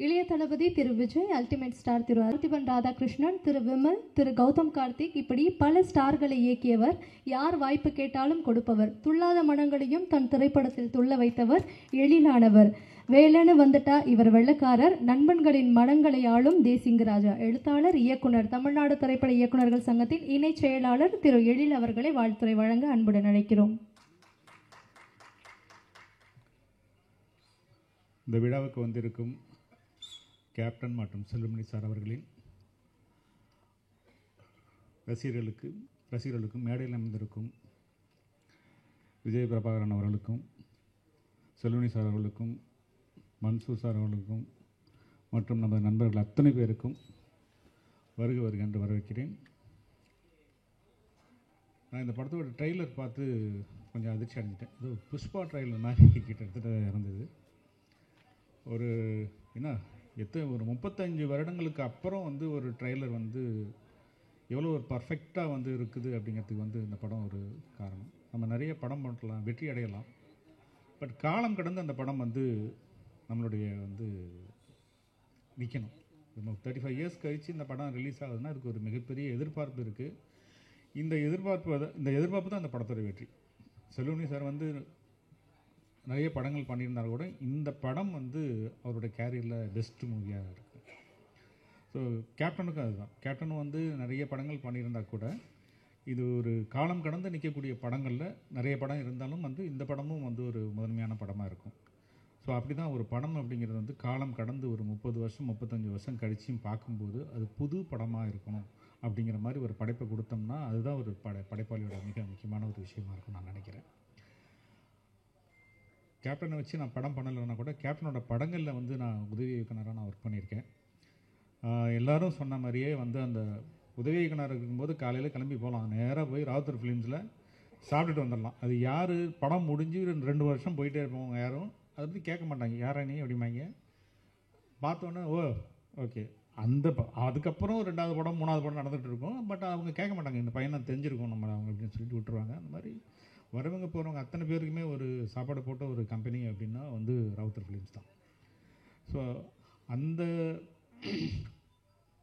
இளைய தளபதி திரு விஜய், அல்டிமேட் ஸ்டார் திரு பார்த்திபன் ராதாகிருஷ்ணன், திரு விமல், திரு கௌதம் கார்த்திக், இப்படி பல ஸ்டார்களை இயக்கியவர். யார் வாய்ப்பு கேட்டாலும் கொடுப்பவர். துள்ளாத மனங்களையும் தன் திரைப்படத்தில் துள்ள வைத்தவர். எழிலானவர். வேலைன்னு வந்துட்டா இவர் வெள்ளக்காரர். நண்பன்களின் மனங்களை ஆளும் தேசிங்கராஜா. எழுத்தாளர், இயக்குனர், தமிழ்நாடு திரைப்பட இயக்குநர்கள் சங்கத்தின் இணை செயலாளர் திரு எழில் அவர்களை வாழ்த்துரை வழங்க அன்புடன் அழைக்கிறோம். இந்த விழாவுக்கு வந்திருக்கும் கேப்டன் மற்றும் செல்வமணி சார் அவர்களின் ரசிகர்களுக்கும் மேடையில் அமர்ந்திருக்கும் விஜய் பிரபாகரன் அவர்களுக்கும் செல்வமணி சார் அவர்களுக்கும் மன்சூர் சார் அவர்களுக்கும் மற்றும் நமது நண்பர்கள் அத்தனை பேருக்கும் வருக என்று வரவேற்கிறேன். நான் இந்த படத்தோட ட்ரெய்லர் பார்த்து கொஞ்சம் அதிர்ச்சி அடைஞ்சிட்டேன். இது புஷ்பா ட்ரெய்லர் மாதிரி கிட்டத்தட்ட இருந்தது. ஒரு ஒரு 35 வருடங்களுக்கு அப்புறம் வந்து ஒரு ட்ரெய்லர் வந்து எவ்வளோ ஒரு பர்ஃபெக்டாக வந்து இருக்குது அப்படிங்கிறதுக்கு வந்து இந்த படம் ஒரு காரணம். நம்ம நிறைய படம் பண்ணலாம், வெற்றி அடையலாம். பட் காலம் கடந்து அந்த படம் வந்து நம்மளுடைய வந்து நிற்கணும். நம்ம 35 இயர்ஸ் கழித்து இந்த படம் ரிலீஸ் ஆகுதுன்னா அதுக்கு ஒரு மிகப்பெரிய எதிர்பார்ப்பு இருக்குது. இந்த எதிர்பார்ப்பு தான் அந்த படத்தோட வெற்றி. செல்வமணி சார் வந்து நிறைய படங்கள் பண்ணியிருந்தாலும் கூட இந்த படம் வந்து அவரோட கேரியரில் பெஸ்ட் மூவியாக இருக்குது. ஸோ கேப்டனுக்கும் அதுதான். கேப்டனும் வந்து நிறைய படங்கள் பண்ணியிருந்தால் கூட இது ஒரு காலம் கடந்து நிற்கக்கூடிய படங்களில் நிறைய படம் இருந்தாலும் வந்து இந்த படமும் வந்து ஒரு முதன்மையான படமாக இருக்கும். ஸோ அப்படி தான் ஒரு படம் அப்படிங்கிறது வந்து காலம் கடந்து ஒரு 30 வருஷம் 35 வருஷம் கழிச்சும் பார்க்கும்போது அது புது படமாக இருக்கணும் அப்படிங்கிற மாதிரி ஒரு படைப்பை கொடுத்தோம்னா அதுதான் ஒரு படைப்பாளியோட மிக முக்கியமான ஒரு விஷயமா இருக்கும் நான் நினைக்கிறேன். கேப்டனை வச்சு நான் படம் பண்ணலைன்னா கூட கேப்டனோட படங்களில் வந்து நான் உதவி இயக்குனராக நான் ஒர்க் பண்ணியிருக்கேன். எல்லோரும் சொன்ன மாதிரியே வந்து அந்த உதவி இயக்குனர் இருக்கும்போது காலையில் கிளம்பி போகலாம், நேராக போய் ராவுத்தர் ஃபிலிம்ஸில் சாப்பிட்டுட்டு வந்துடலாம். அது யார் படம் முடிஞ்சு 2 வருஷம் போயிட்டே இருப்பவங்க யாரும் அதை பற்றி கேட்க மாட்டாங்க. யாரா நீ அப்படிம்பாங்க. பார்த்தோன்னே ஓகே அதுக்கப்புறம் 2வது படம் 3வது படம் நடந்துகிட்டு இருக்கும். பட் அவங்க கேட்க மாட்டாங்க, இந்த பையனை தெரிஞ்சிருக்கும் நம்ம அவங்க அப்படின்னு சொல்லிட்டு விட்டுருவாங்க. அந்த மாதிரி வரவங்க போகிறவங்க அத்தனை பேருக்குமே ஒரு சாப்பாடு போட்ட ஒரு கம்பெனி அப்படின்னா வந்து ராவுத்தர் ஃபிலிம்ஸ் தான். ஸோ அந்த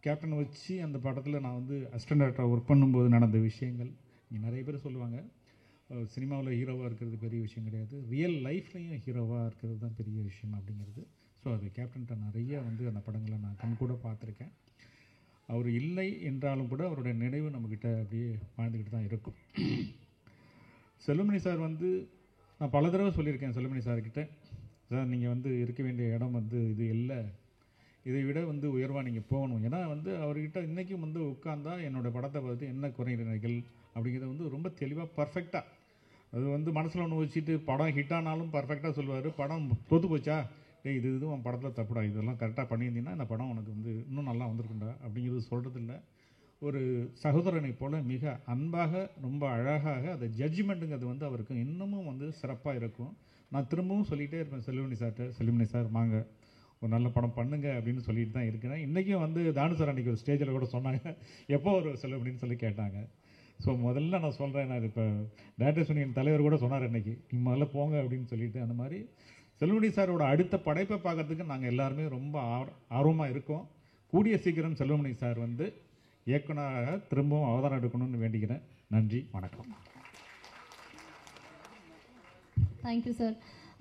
கேப்டனை வச்சு அந்த படத்தில் நான் வந்து அசிஸ்டன்ட் டைரக்டராக ஒர்க் பண்ணும்போது நடந்த விஷயங்கள் இங்கே நிறைய பேர் சொல்லுவாங்க. சினிமாவில் ஹீரோவாக இருக்கிறது பெரிய விஷயம் கிடையாது, ரியல் லைஃப்லேயும் ஹீரோவாக இருக்கிறது தான் பெரிய விஷயம் அப்படிங்கிறது. ஸோ அது கேப்டன்கிட்ட நிறைய வந்து அந்த படங்களை நான் கண் கூட பார்த்துருக்கேன். அவர் இல்லை என்றாலும் கூட அவருடைய நினைவு நம்மக்கிட்ட அப்படியே வாழ்ந்துக்கிட்டு தான் இருக்கும். செல்வமணி சார் வந்து நான் பல தடவை சொல்லியிருக்கேன் செல்வமணி சார்கிட்ட, சார் நீங்கள் வந்து இருக்க வேண்டிய இடம் வந்து இது இல்லை, இதை விட வந்து உயர்வாக நீங்கள் போகணும். ஏன்னா வந்து அவர்கிட்ட இன்றைக்கும் வந்து உட்கார்ந்தா என்னோடய படத்தை பார்த்து என்ன குறைநிலைகள் அப்படிங்கிறத வந்து ரொம்ப தெளிவாக பர்ஃபெக்டாக, அது வந்து மனசில் ஒன்று வச்சுட்டு படம் ஹிட் ஆனாலும் பர்ஃபெக்டாக சொல்லுவார். படம் தோற்று போச்சா, டேய் இது உன் படத்தில் தப்புடா, இதெல்லாம் கரெக்டாக பண்ணியிருந்தீங்கன்னா இந்த படம் உனக்கு வந்து இன்னும் நல்லா வந்திருக்குண்டா அப்படிங்கிறது சொல்கிறது இல்லை. ஒரு சகோதரனை போல் மிக அன்பாக ரொம்ப அழகாக அந்த ஜட்ஜ்மெண்ட்டுங்கிறது வந்து அவருக்கு இன்னமும் வந்து சிறப்பாக இருக்கும். நான் திரும்பவும் சொல்லிகிட்டே இருப்பேன் செல்வமணி சார்கிட்ட, செல்வமணி சார் வாங்க ஒரு நல்ல படம் பண்ணுங்க அப்படின்னு சொல்லிட்டு தான் இருக்கிறேன். இன்றைக்கும் வந்து தானு சார் அன்றைக்கி ஒரு ஸ்டேஜில் கூட சொன்னாங்க, எப்போ ஒரு செல்வமணின்னு சொல்லி கேட்டாங்க. ஸோ முதல்ல நான் சொல்கிறேன், நான் இப்போ டைரக்டர்ஸ் யூனியன் தலைவர் கூட சொன்னார் அன்றைக்கி, நீ முதல்ல போங்க அப்படின்னு சொல்லிட்டு. அந்த மாதிரி செல்வமணி சாரோட அடுத்த படைப்பை பார்க்கறதுக்கு நாங்கள் எல்லாருமே ரொம்ப ஆர்வமாக இருக்கோம். கூடிய சீக்கிரம் செல்வமணி சார் வந்து இயக்குனராக திரும்பவும் அவதாரம் எடுக்கணும்னு வேண்டிக்கிறேன். நன்றி, வணக்கம். Thank you sir.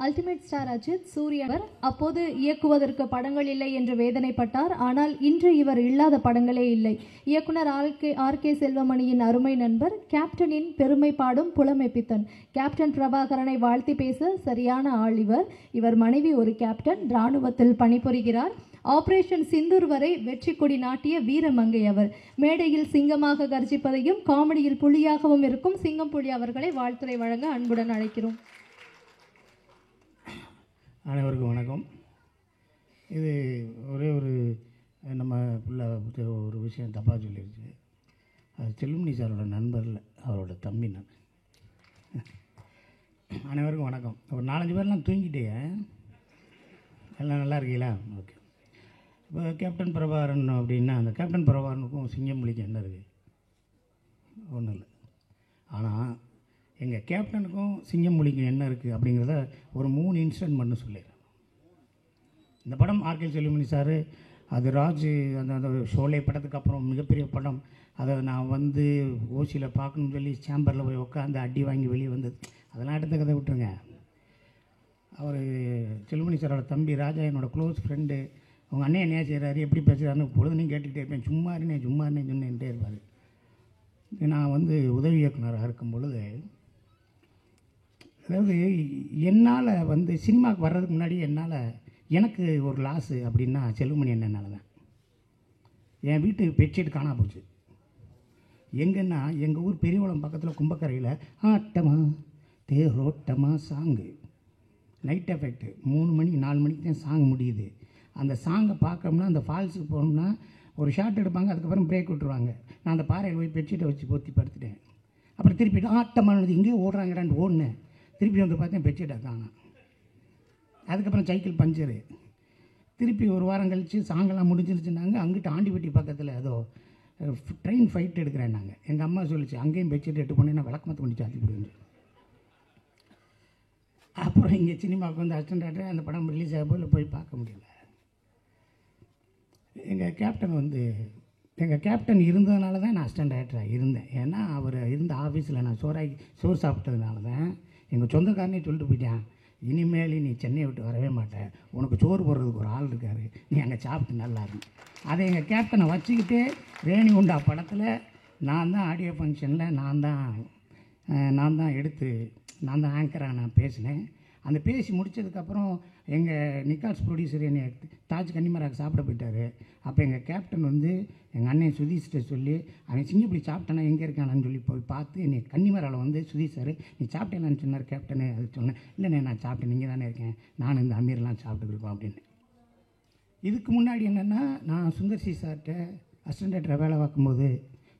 Ultimate star Ajith Suriya அப்போது இயக்குவதற்கு படங்கள் இல்லை என்று வேதனைப்பட்டார். ஆனால் இன்று இவர் இல்லாத படங்களே இல்லை. இயக்குனர் ஆர்.கே. செல்வமணியின் அருமை நண்பர், கேப்டனின் பெருமை பாடும் புலமை பித்தன் கேப்டன் பிரபாகரனை வாழ்த்தி பேச சரியான ஆள் இவர். இவர் மனைவி ஒரு கேப்டன், இராணுவத்தில் பணிபுரிகிறார். ஆபரேஷன் சிந்தூர் வரை வெற்றி கொடி நாட்டிய வீரமங்கை அவர். மேடையில் சிங்கமாக கர்ஜிப்பதையும் காமெடியில் புலியாகவும் இருக்கும் சிங்கம் புலி அவர்களை வாழ்த்துரை வழங்க அன்புடன் அழைக்கிறோம். அனைவருக்கும் வணக்கம். இது ஒரே ஒரு நம்ம பிள்ளை ஒரு விஷயம் தப்பாக சொல்லிடுச்சு. அது செல்வமணி சாரோட நண்பர் இல்லை, அவரோட தம்பி நான். அனைவருக்கும் வணக்கம். ஒரு 4-5 பேர்லாம் தூங்கிட்டே எல்லாம் நல்லா இருக்கீங்களா? ஓகே. இப்போ கேப்டன் பிரபாகரன் அப்படின்னா அந்த கேப்டன் பிரபாகரனுக்கும் சிங்கம்புலிக்கும் என்ன இருக்குது? ஒன்றும் இல்லை. ஆனால் எங்கள் கேப்டனுக்கும் சிங்கம்புலிக்கும் என்ன இருக்குது அப்படிங்கிறத ஒரு 3 இன்சிடென்ட் மட்டும் சொல்லிடுறேன். இந்த படம் ஆர்.கே. செல்வமணி சார், அது ராஜ் அந்த ஷோலே படத்துக்கு அப்புறம் மிகப்பெரிய படம். அதை நான் வந்து ஓசியில் பார்க்கணும்னு சொல்லி சேம்பரில் போய் உட்காந்து அடி வாங்கி வெளியே வந்தது. அதெல்லாம் எடுத்த கதை விட்டுருங்க. அவர் செல்வமணி சாரோட தம்பி ராஜா என்னோடய க்ளோஸ் ஃப்ரெண்டு. உங்கள் அண்ணன் என்ன செய்கிறாரு, எப்படி பேசுகிறாருன்னு பொழுதுனையும் கேட்டுக்கிட்டே இருப்பேன். சும்மா இருந்தேன் சொன்னேன்ட்டே இருப்பார். நான் வந்து உதவி இயக்குனராக இருக்கும் பொழுது, அதாவது என்னால் வந்து சினிமாவுக்கு வர்றதுக்கு முன்னாடி எனக்கு ஒரு லாஸு அப்படின்னா செல்வமணி என்னன்னால தான். என் வீட்டு பெட்ஷீட் காணா போச்சு. எங்கன்னா எங்கள் ஊர் பெரியவளம் பக்கத்தில் கும்பக்கரையில் ஆட்டமா தேரோட்டமா சாங்கு நைட் எஃபெக்ட் 3 மணி 4 மணிக்கு தான் சாங் முடியுது. அந்த சாங்கை பார்க்கணும்னா அந்த ஃபால்ஸுக்கு போனோம்னா ஒரு ஷாட் எடுப்பாங்க, அதுக்கப்புறம் பிரேக் விட்டுருவாங்க. நான் அந்த பாறையில் போய் பெட்ஷீட்டை வச்சு பொத்தி படுத்துட்டேன். அப்புறம் திருப்பி ஆட்டமானது இங்கேயே ஓடுறாங்கடான்னு ஓடினேன். திருப்பி வந்து பார்த்தேன் பெட்ஷீட்டை காணோம். அதுக்கப்புறம் சைக்கிள் பஞ்சரு. திருப்பி ஒரு வாரம் கழித்து சாங்கெல்லாம் முடிஞ்சிருச்சுனாங்க. அங்கிட்டு ஆண்டிப்பட்டி பக்கத்தில் ஏதோ ட்ரெயின் ஃபைட் எடுக்கிறேன் நாங்கள். எங்கள் அம்மா சொல்லிச்சு, அங்கேயும் பெட்ஷீட் எடுத்து போனேன், நான் விளக்கமத்தை கொண்டு சாத்தி போடுவேன். அப்புறம் இங்கே சினிமாவுக்கு வந்து அசிஸ்டன்ட் டைரக்டர் அந்த படம் ரிலீஸ் ஆக போல போய் பார்க்க முடியல. எங்கள் கேப்டன் இருந்ததுனால தான் நான் அசிஸ்டன்ட் டைரக்டராக இருந்தேன். ஏன்னா அவர் இருந்த ஆஃபீஸில் நான் சோறு சாப்பிட்டதுனால தான் எங்கள் சொந்தக்காரனே சொல்லிட்டு போயிட்டேன், இனிமேல் நீ சென்னையை விட்டு வரவே மாட்டேன், உனக்கு சோறு போடுறதுக்கு ஒரு ஆள் இருக்கார், நீ அங்கே சாப்பிட்டு நல்லா இருக்கும். அதை எங்கள் கேப்டனை வச்சுக்கிட்டு ரேணிகுண்டா படத்தில் நான் தான் ஆடியோ ஃபங்க்ஷனில் நான் தான் எடுத்து நான் தான் ஆங்கராக நான் பேசினேன். அந்த பேசி முடித்ததுக்கப்புறம் எங்கள் நிக்காஸ் ப்ரொடியூசர் என்னை தாஜ் கன்னிமராக சாப்பிட போயிட்டார். அப்போ எங்கள் கேப்டன் வந்து எங்கள் அண்ணன் சுதீஷ்கிட்ட சொல்லி, அவன் சிங்கப்பள்ளி சாப்பிட்டானா எங்கே இருக்கானான்னு சொல்லி போய் பார்த்து என்னை கன்னிமராவில் வந்து சுதீஷ் சார் நீ சாப்பிட்டேன்னு சொன்னார் கேப்டனு. அது சொன்னேன், இல்லைண்ணே நான் சாப்பிட்டேன், நீங்கள் தானே இருக்கேன், நான் இந்த அமீர்லாம் சாப்பிட்டுருக்கோம் அப்படின்னு. இதுக்கு முன்னாடி என்னென்னா, நான் சுந்தர்சி சார்கிட்ட அசிஸ்டன்ட் டைரக்டராக வேலை பார்க்கும்போது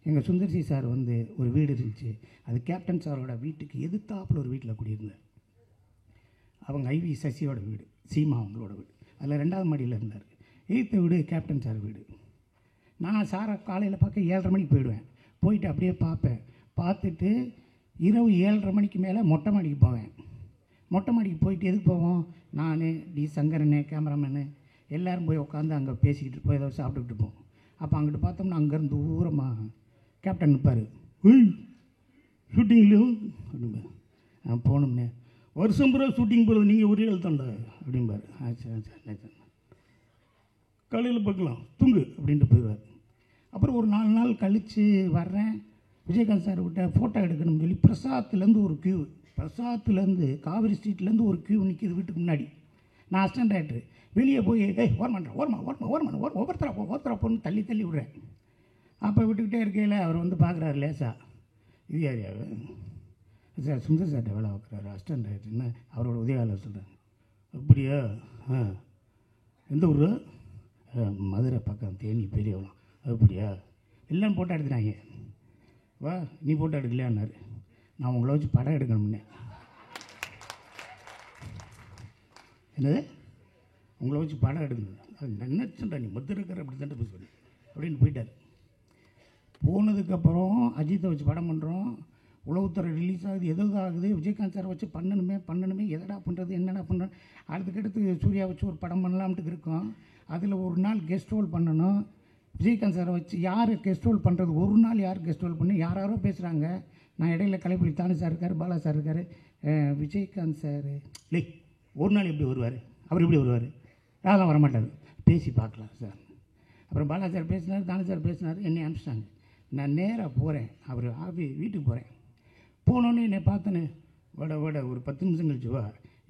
எங்கள் சுந்தர்சி சார் வந்து ஒரு வீடு இருந்துச்சு. அது கேப்டன் சாரோட வீட்டுக்கு எதிர்த்தாப்பில் ஒரு வீட்டில் குடியிருந்தார். அவங்க ஐவி சசியோட வீடு, சீமா அவங்களோட வீடு. அதில் 2வது மாடியில் இருந்தார். 8th வீடு கேப்டன் சார் வீடு. நான் சாரை காலையில் பார்க்க 7:30 மணிக்கு போயிடுவேன். போயிட்டு அப்படியே பார்ப்பேன். பார்த்துட்டு இரவு 7:30 மணிக்கு மேலே மொட்டை மாடிக்கு போவேன். மொட்டை மாடிக்கு போயிட்டு எதுக்கு போவோம், நான் டி சங்கரனு கேமராமேனு எல்லோரும் போய் உட்காந்து அங்கே பேசிக்கிட்டு போய் ஏதாவது சாப்பிட்டுக்கிட்டு இருப்போம். அப்போ அங்கிட்டு பார்த்தோம்னா அங்கேருந்து தூரமாக கேப்டன் நிற்பார். ஷூட்டிங்லையும் அப்படிம்பார். நான் போகணும்னே, வருஷம் பூரா ஷூட்டிங் போகிறது நீங்கள் ஒரே எழுத்தண்டா அப்படிம்பார். சரி காலையில் பார்க்கலாம் தூங்கு அப்படின்ட்டு போயிடுவார். அப்புறம் ஒரு 4 நாள் கழித்து வர்றேன், விஜயகாந்த் சார் விட்ட ஃபோட்டோ எடுக்கணும்னு சொல்லி பிரசாத்துலேருந்து ஒரு க்யூ, பிரசாத்துலேருந்து காவிரி ஸ்ட்ரீட்லேருந்து ஒரு க்யூ நிற்கிது வீட்டுக்கு முன்னாடி. நான் அசிஸ்டன்ட் டைரக்டர் வெளியே போய் ஒவ்வொருத்தரா போன்னு தள்ளி விடுறேன். அப்போ விட்டுக்கிட்டே இருக்கையில் அவர் வந்து பார்க்குறாரு லேசாக, இது யாரையாவது சார் சுந்தர் சார்ட்ட வேலை பார்க்குறாரு அசிஸ்டன்ட் டைரக்டர்னு அவரோட உதவியாளர் சொல்கிறேன். அப்படியா? எந்த ஊர்? மதுரை பக்கம் தேனி பெரியவளம். அப்படியா? எல்லாம் ஃபோட்டோ எடுத்துட்டாங்க. வா நீ ஃபோட்டோ எடுக்கலையான்னாரு. நான் உங்களை வச்சு படம் எடுக்கணும்னே. என்னது உங்களை வச்சு படம் எடுக்கணும்? அது என்ன சொல்கிறா நீ மதுரைக்கார அப்படி தான் பேசுவேன் அப்படின்னு போயிட்டார். போனதுக்கப்புறம் அஜித்தை வச்சு படம் பண்ணுறோம், உளவுத்துறை ரிலீஸ் ஆகுது, எதாவது ஆகுது, விஜயகாந்த் சாரை வச்சு பண்ணணுமே எதடா பண்ணுறது என்னடா பண்ணுறோம். அடுத்துக்கடுத்து சூர்யா வச்சு ஒரு படம் பண்ணலாம்ட்டு இருக்கோம். அதில் ஒரு நாள் கெஸ்ட் ரோல் பண்ணணும். விஜயகாந்த் சாரை வச்சு யார் கெஸ்ட் ரோல் பண்ணுறது, ஒரு நாள் யார் கெஸ்ட் ரோல் பண்ணி யாரோ பேசுகிறாங்க. நான் இடையில கலைப்புலி தானு சார் இருக்கார், பாலா சார் இருக்கார், விஜயகாந்த் சார் இல்லை ஒரு நாள் எப்படி வருவார், அவர் எப்படி வருவார், அதெல்லாம் வரமாட்டார், பேசி பார்க்கலாம் சார். அப்புறம் பாலா சார் பேசினார், தானு சார் பேசினார், என்னை அனுப்பிச்சிட்டாங்க. நான் நேராக போகிறேன், அவர் வீட்டுக்கு போகிறேன். போனோன்னே என்னை பார்த்தேன்னு வட ஒரு 10 நிமிஷம் கழிச்சு வா,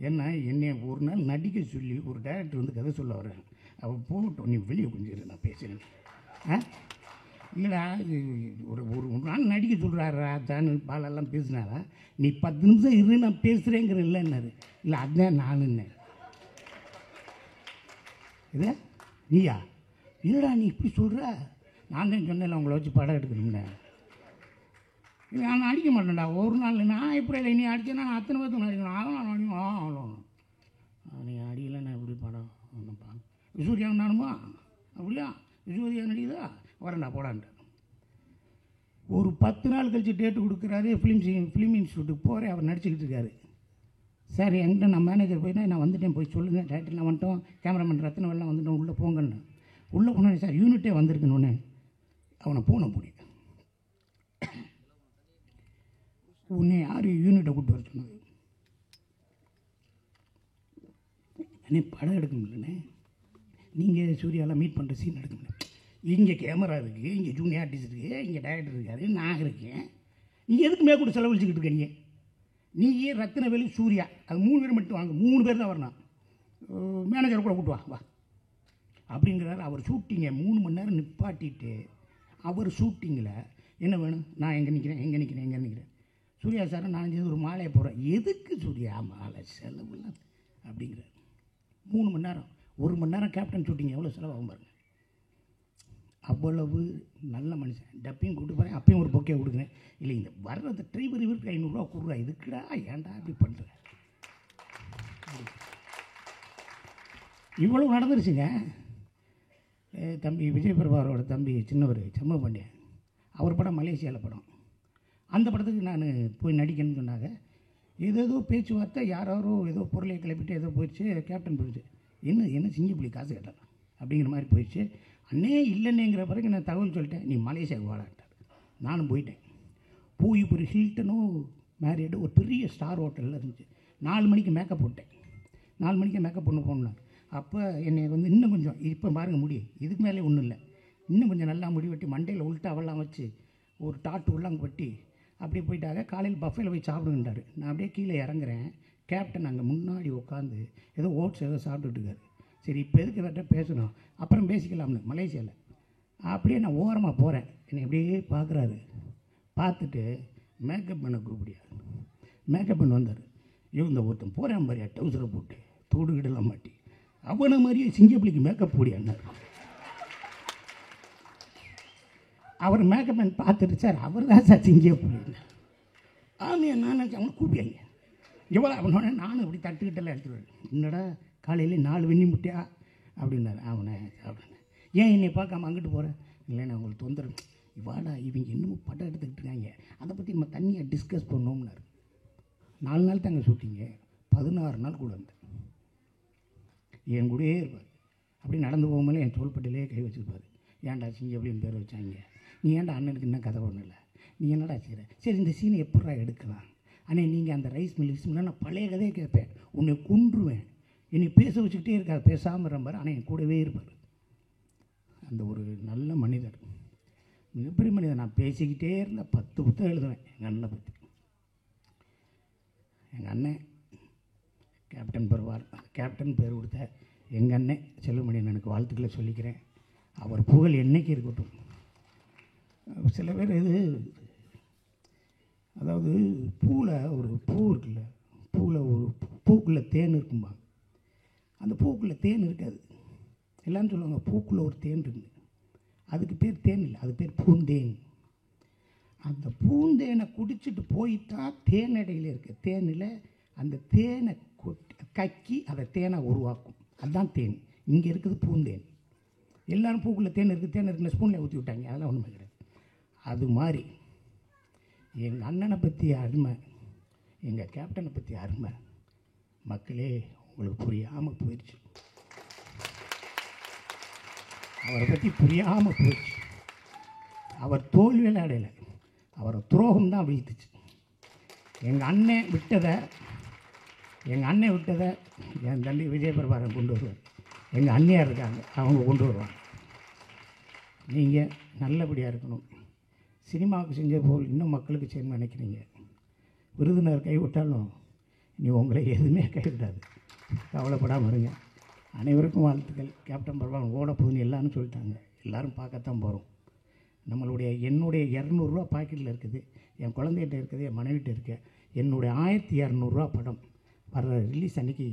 என்னை ஒரு நாள் நடிக்க சொல்லி ஒரு டைரக்டர் வந்து கதை சொல்ல வரேன், அவள் போகட்டும் நீ வெளியே கொஞ்சம் நான் பேசுகிறேன். இல்லைடா இது ஒரு நாள் நடிக்க சொல்கிறாரா தானு பாலெல்லாம் பேசினாரா, நீ 10 நிமிஷம் இரு நான் பேசுகிறேங்கிற இல்லைன்னாரு. இல்லை அதுதான் நானுன்னு. இது நீயா? இல்லைடா நீ இப்படி சொல்கிற, நான் தான் சொன்னேன் உங்களை வச்சு படம் எடுக்கணும்னே. இல்லை நான் அடிக்க மாட்டேன்டா ஒரு நாள். நான் எப்படி இல்லை நீ அடிச்சேன்னா நான் அத்தனை பேர்த்துக்கு நடிக்கணும், அதெல்லாம் நடிக்கணும். அவ்வளோ நீங்கள் அடிக்கலை நான் எப்படி படம் ஒன்றுப்பா விசூரியா நானுமா அப்படியா விசூரியா நடிக்குதா வரேன்டா போடான்ட்டு. ஒரு 10 நாள் கழித்து டேட்டு கொடுக்குறாரு. ஃபிலிம் இன்ஸ்டியூட்டுக்கு போகிறேன், அவர் நடிச்சுக்கிட்டு இருக்காரு. சார் என்கிட்ட நான் மேனேஜர் போயிட்டேன், நான் வந்துட்டேன் போய் சொல்லுங்கள் டேரக்டர் நான் வந்துட்டோம், கேமராமேன் ரத்ன வெள்ளம் வந்துட்டோம் உள்ளே போங்கன்னு. உள்ளே போனேன் சார் யூனிட்டே வந்திருக்குன்னு. அவனை போன முடியும் உன்னை யார் யூனிட்டை கூப்பிட்டு வர சொன்னது? அண்ணே படம் எடுக்க முடியலண்ணே, நீங்கள் சூர்யாவில் மீட் பண்ணுற சீன் எடுக்க முடியல. இங்கே கேமரா இருக்குது, இங்கே ஜூனியர் ஆர்டிஸ்ட் இருக்குது, இங்கே டைரக்டர் இருக்காரு, நான் இருக்கேன். நீங்கள் எதுக்கு மேற்கூட செலவழிச்சிக்கிட்டு இருக்கீங்க? நீங்கள் ரத்னவேலு சூர்யா அது 3 பேர் மட்டும் வாங்க, 3 பேர் தான் வரணும். மேனேஜர் கூட கூப்பிட்டு வா அப்படிங்கிறாரு. அவர் ஷூட்டிங்கை 3 மணி நேரம் நிப்பாட்டிட்டு அவர் ஷூட்டிங்கில் என்ன வேணும், நான் எங்கே நிற்கிறேன் சூர்யா சார் நான் ஒரு மாலையை போகிறேன். எதுக்கு சூர்யா மாலை செலவுலாம் அப்படிங்கிறார். 3 மணி நேரம், 1 மணி நேரம் கேப்டன் ஷூட்டிங் எவ்வளோ செலவாகும் பாருங்க. அவ்வளவு நல்ல மனுஷன். டப்பையும் கூப்பிட்டு போகிறேன், அப்பயும் ஒரு பொக்கையை கொடுக்குறேன். இல்லை இந்த வர்றது டிரைவர் இவருக்கு 500 ரூபா கொடுக்குறா, இதுக்குடா ஏன்டா இப்படி பண்ணுற. இவ்வளவு நடந்துருச்சுங்க. தம்பி விஜய் பிரபாகரோட தம்பி சின்னவர் செம்ம பாண்டியன், அவர் படம் மலேசியாவில் படம். அந்த படத்துக்கு நான் போய் நடிக்கணும்னு சொன்னாங்க. ஏதோ பேச்சுவார்த்தை, யாரோ ஏதோ பொருளை கிளப்பிட்டு ஏதோ போயிடுச்சு. கேப்டன் போயிடுச்சு, என்ன சிங்கப்புலி காசு கேட்டான் அப்படிங்கிற மாதிரி போயிடுச்சு. அண்ணே இல்லைன்னேங்கிற பிறகு நான் தகவல் சொல்லிட்டேன், நீ மலேசியாவுக்கு வாடாட்டார். நானும் போயிட்டேன். போய் ஒரு ஹில்டனோ மேரியடு ஒரு பெரிய ஸ்டார் ஹோட்டலில் இருந்துச்சு. 4 மணிக்கு மேக்கப் போட்டேன். 4 மணிக்கு மேக்கப் பண்ண போனேன். அப்போ என்னை வந்து இன்னும் கொஞ்சம் இப்போ பாருங்கள் முடியும், இதுக்கு மேலே ஒன்றும் இல்லை, இன்னும் கொஞ்சம் நல்லா முடி வெட்டி மண்டையில் உள்ட்டாவெல்லாம் வச்சு ஒரு டாட்டு உள்ளாங்க வெட்டி அப்படியே போயிட்டாங்க. காலையில் பஃபேல போய் சாப்பிடுங்கன்றாரு. நான் அப்படியே கீழே இறங்குறேன். கேப்டன் அங்கே முன்னாடி உட்காந்து ஏதோ ஓட்ஸ் ஏதோ சாப்பிட்டுட்டு இருக்காரு. சரி இப்போ எதுக்கு வேற பேசணும், அப்புறம் பேசிக்கலாம்னு மலேசியாவில். அப்படியே நான் ஓரமாக போகிறேன். என்னை அப்படியே பார்க்குறாரு. பார்த்துட்டு மேக்கப் பண்ண கூப்பிடியா, மேக்கப் பண்ண வந்தார். இந்த ஒருத்தன் போகிறேன் மாதிரியா டவுசரை போட்டு தோடுகிடலாம் மாட்டி அவனை மாதிரியே சிங்கப்பிள்ளைக்கு மேக்கப் போடியான்னார். அவர் மேக்கப் மேன் பார்த்துட்டு சார் அவர் தான் சார் சிங்கப்பிள்ளை. ஆமையா நான் அவனை கூப்பியாங்க எவ்வளோ அவனோட நானும் இப்படி தட்டுக்கிட்டெல்லாம் எடுத்துருவேன். என்னடா காலையில் 4 வெண்ணி முட்டையா அப்படின்னாரு. அவனை அப்படின்னு ஏன் என்னை பார்க்காம அங்கிட்டு போகிறேன். இல்லைண்ணா உங்களுக்கு தொந்தரவு, இவாடா இவங்க இன்னமும் படம் எடுத்துக்கிட்டு இருக்காங்க, அதை பற்றி நம்ம தனியாக டிஸ்கஸ் பண்ணோம்னாரு. 4 நாள் தாங்க ஷூட்டிங்க, 16 நாள் கூட இருந்தேன். என் கூடயே இருப்பார். அப்படி நடந்து போகும்போது என் தோள்பட்டிலே கை வச்சுருப்பார். ஏன்டா சிங்க அப்படின்னு பேர் வச்சாங்க, நீ ஏன்டா அண்ணனுக்கு என்ன கதை ஒன்றும் இல்லை, நீ என்னடா செய்கிற, சரி இந்த சீனை எப்படா எடுக்கலாம். ஆனால் நீங்கள் அந்த ரைஸ் மில் நான் பழைய கதையை கேட்பேன், உன்னை கொன்றுவேன், என்னை பேச வச்சுக்கிட்டே இருக்காது, பேசாமல் இருப்பார். ஆனால் என் கூடவே இருப்பார். அந்த ஒரு நல்ல மனிதர், மிகப்பெரிய மனிதர். நான் பேசிக்கிட்டே இருந்த 10 புத்தகம் எழுதுவேன் எங்கள் அண்ணனை பற்றி. எங்கள் அண்ணன் கேப்டன் பெறுவார், கேப்டன் பேர் கொடுத்த எங்கள் அண்ணன் செல்வமணியன் எனக்கு வாழ்த்துக்களை சொல்லிக்கிறேன். அவர் புகழ் என்றைக்கு இருக்கட்டும். சில பேர் இது அதாவது பூவில் ஒரு பூ இருக்குல்ல, பூவில் ஒரு பூக்குள்ளே தேன் இருக்கும்பா. அந்த பூக்குள்ளே தேன் இருக்காது. எல்லாரும் சொல்லுவாங்க பூக்குள்ளே ஒரு தேன் இருக்குது. அதுக்கு பேர் தேன் இல்லை, அது பேர் பூந்தேன். அந்த பூந்தேனை குடிச்சிட்டு போயிட்டா தேனடையில் இருக்க தேனில் அந்த தேனை கக்கி அதை தேனை உருவாக்கும். அதுதான் தேன். இங்கே இருக்குது பூந்தேன். எல்லோரும் பூக்குள்ளே தேன் இருக்குன்னு ஸ்பூனில் ஊற்றி விட்டாங்க. அதெல்லாம் ஒன்றுமே கிடையாது. அது மாதிரி எங்கள் அண்ணனை பற்றி அருமை, எங்கள் கேப்டனை பற்றி அருமை மக்களே உங்களுக்கு புரியாமல் போயிடுச்சு. அவரை பற்றி புரியாமல் போயிடுச்சு. அவர் தோல்வியில் அடையலை, அவரை துரோகம் தான் வீழ்த்துச்சு. எங்கள் அண்ணன் விட்டதை என் தம்பி விஜயபிரபாரன் கொண்டு வருவார். எங்கள் அண்ணியார் இருக்காங்க, அவங்க கொண்டு வருவாங்க. நீங்கள் நல்லபடியாக இருக்கணும். சினிமாவுக்கு செஞ்ச போல் இன்னும் மக்களுக்கு செய்யணும்னு நினைக்கிறீங்க. விருதுநர் கைவிட்டாலும் நீ உங்களை எதுவுமே கைவிடாது. கவலைப்படாமல் இருங்க. அனைவருக்கும் வாழ்த்துக்கள். கேப்டன் பிரபாகரன் ஓட போகுதுன்னு எல்லாரும் சொல்லிட்டாங்க. எல்லோரும் பார்க்கத்தான் போகிறோம். என்னுடைய 200 ரூபா பாக்கெட்டில் இருக்குது, என் குழந்தைகிட்ட இருக்குது, என் மனைவிட்ட இருக்குது. என்னுடைய 1200 படம் வர்ற ரிலீஸ் அன்றைக்கி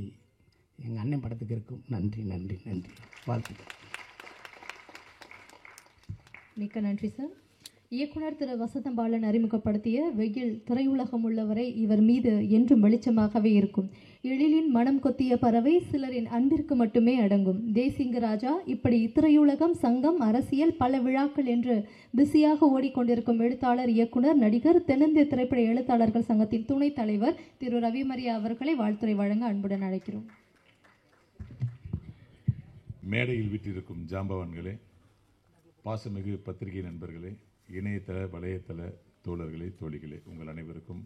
எங்கள் அண்ணன் படத்துக்கு இருக்கும். நன்றி நன்றி நன்றி, வாழ்த்துக்கள். மிக்க நன்றி சார். இயக்குனர் திரு வசந்தபாலன் அறிமுகப்படுத்திய வெயில் திரையுலகம் உள்ளவரை இவர் மீது என்றும் வெளிச்சமாகவே இருக்கும். எழிலின் மனம் கொத்திய பறவை சிலரின் அன்பிற்கு மட்டுமே அடங்கும். தேசிங்க ராஜா, இப்படி திரையுலகம், சங்கம், அரசியல், பல விழாக்கள் என்று பிஸியாக ஓடிக்கொண்டிருக்கும் எழுத்தாளர், இயக்குனர், நடிகர், தென்னிந்திய திரைப்பட எழுத்தாளர்கள் சங்கத்தின் துணைத் தலைவர் திரு ரவிமரியா அவர்களை வாழ்த்துரை வழங்க அன்புடன் அழைக்கிறோம். மேடையில் வீட்டிருக்கும் ஜாம்பவான்களே, பாசமிகு பத்திரிகை நண்பர்களே, இணையதள வலையத்தள தோழர்களே, தோழிகளே, உங்கள் அனைவருக்கும்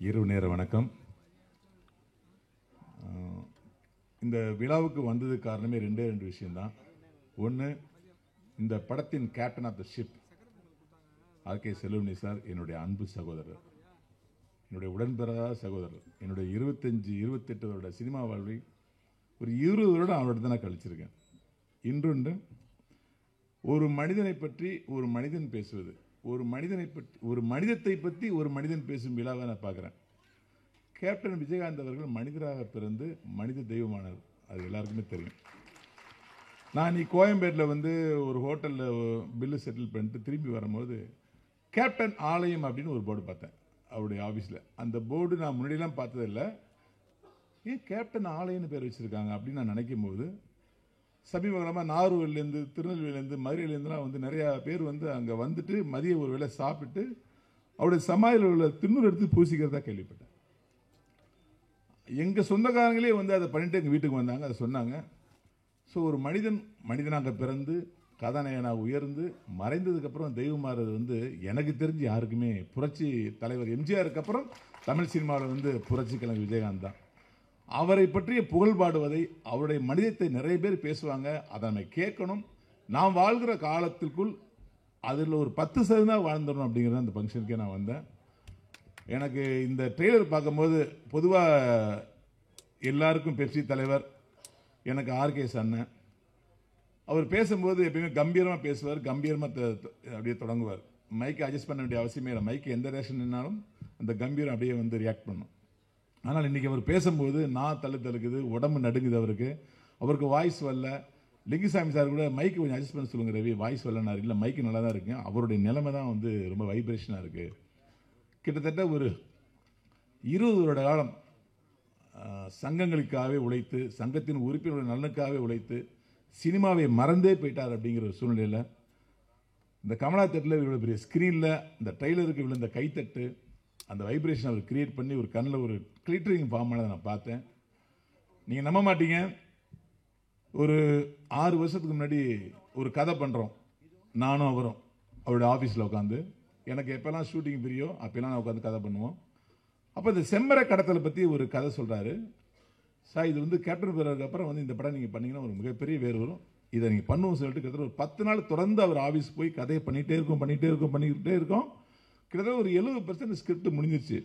இரவு நேர வணக்கம். இந்த விழாவுக்கு வந்தது காரணமே ரெண்டு விஷயம்தான். ஒன்று, இந்த படத்தின் captain of the ship R K. Selvamani sir என்னுடைய அன்பு சகோதரர், என்னுடைய உடன்பிறந்த சகோதரர். என்னுடைய 25-28 வருட சினிமா வாழ்வை ஒரு 20 வருடம் அவரோட தான் நான் கழிச்சிருக்கேன். இன்றொன்று, ஒரு மனிதனை பற்றி ஒரு மனிதன் பேசுவது, ஒரு மனிதத்தை பற்றி ஒரு மனிதன் பேசும் விழாவை நான் பார்க்குறேன். கேப்டன் விஜயகாந்த் அவர்கள் மனிதராக பிறந்து மனித தெய்வமானார். அது எல்லாருக்குமே தெரியும். நான் நீ கோயம்பேட்டில் ஒரு ஹோட்டலில் பில்லு செட்டில் பண்ணிட்டு திரும்பி வரும்போது கேப்டன் ஆலயம் அப்படின்னு ஒரு போர்டு பார்த்தேன் அவருடைய ஆஃபீஸில். அந்த போர்டு நான் முன்னாடியெல்லாம் பார்த்ததில்லை. ஏன் கேப்டன் ஆலயம்னு பேர் வச்சுருக்காங்க அப்படின்னு நான் நினைக்கும் போது, சமீப காலமாக நாகர்கோவிலேருந்து, திருநெல்வேலியிலேருந்து, மதுரையிலேருந்துலாம் நிறையா பேர் அங்கே வந்துட்டு மதிய ஒரு வேளை சாப்பிட்டு அவருடைய சமாதியில் உள்ள திண்ணூறு எடுத்து பூசிக்கிறதா கேள்விப்பட்டேன். எங்கள் சொந்தக்காரங்களே அதை பண்ணிட்டு எங்கள் வீட்டுக்கு வந்தாங்க, அதை சொன்னாங்க. ஸோ ஒரு மனிதனாக பிறந்து கதாநாயகனாக உயர்ந்து மறைந்ததுக்கப்புறம் தெய்வமாறது எனக்கு தெரிஞ்சு யாருக்குமே புரட்சி தலைவர் எம்ஜிஆருக்கு அப்புறம் தமிழ் சினிமாவில் புரட்சி கலைஞர் விஜயகாந்த் தான். அவரை பற்றிய புகழ் பாடுவதை, அவருடைய மனிதத்தை நிறைய பேர் பேசுவாங்க. அதை நம்ம கேட்கணும். நாம் வாழ்கிற காலத்திற்குள் அதில் ஒரு 10% வாழ்ந்துடணும் அப்படிங்கிறது அந்த ஃபங்க்ஷனுக்கே நான் வந்தேன். எனக்கு இந்த ட்ரெய்லர் பார்க்கும்போது பொதுவாக எல்லாருக்கும் பெப்சி தலைவர் எனக்கு ஆர்.கே. அண்ணன். அவர் பேசும்போது எப்பயுமே கம்பீரமாக பேசுவார், கம்பீரமாக அப்படியே தொடங்குவார். மைக்கை அட்ஜஸ்ட் பண்ண வேண்டிய அவசியமே இல்லை. மைக்கு எந்த ரேஷன் நின்னாலும் அந்த கம்பீரம் அப்படியே ரியாக்ட் பண்ணும். ஆனால் இன்றைக்கி அவர் பேசும்போது நான் தள்ளுக்குது, உடம்பு நடுங்குது. அவருக்கு வாய்ஸ் வரல. லிங்குசாமி சார் கூட மைக்கு கொஞ்சம் அட்ஜஸ்ட் பண்ண சொல்லுங்க ரவி, வாய்ஸ் வரலனார். இல்லை, மைக்கு நல்லா தான் இருக்கு, அவருடைய நிலைமை தான் ரொம்ப வைப்ரேஷனாக இருக்குது. கிட்டத்தட்ட ஒரு 20 வருட காலம் சங்கங்களுக்காகவே உழைத்து, சங்கத்தின் உறுப்பினர்கள் நலனுக்காகவே உழைத்து சினிமாவை மறந்தே போயிட்டார். அப்படிங்கிற ஒரு சூழ்நிலையில் இந்த கமலா தேட்டரில் இவ்வளோ பெரிய ஸ்க்ரீனில் இந்த ட்ரெய்லருக்கு விழுந்த கைத்தட்டு, அந்த வைப்ரேஷன் அவர் கிரியேட் பண்ணி ஒரு கண்ணில் ஒரு கிளிட்டரிங் ஃபார்ம் ஆனதை நான் பார்த்தேன். நீங்கள் நம்ப மாட்டீங்க, ஒரு 6 வருஷத்துக்கு முன்னாடி ஒரு கதை பண்ணுறோம் நானும் அவரும் அவருடைய ஆஃபீஸில் உட்காந்து. எனக்கு எப்போல்லாம் ஷூட்டிங் பிரியோ அப்போல்லாம் நான் உட்காந்து கதை பண்ணுவோம். அப்போ இந்த செம்மரை கடத்தலை பற்றி ஒரு கதை சொல்கிறாரு சார். இது கேப்டன் பேருக்கு அப்புறம் இந்த படம் நீங்கள் பண்ணிங்கன்னா ஒரு மிகப்பெரிய வேறு வரும், இதை நீங்கள் பண்ணுவோம் சொல்லிட்டு கிட்டத்தட்ட ஒரு 10 நாள் தொடர்ந்து அவர் ஆஃபீஸ் போய் கதையை பண்ணிகிட்டே இருக்கோம். கிட்டத்தட்ட ஒரு 70% ஸ்கிரிப்ட் முடிஞ்சிருச்சு.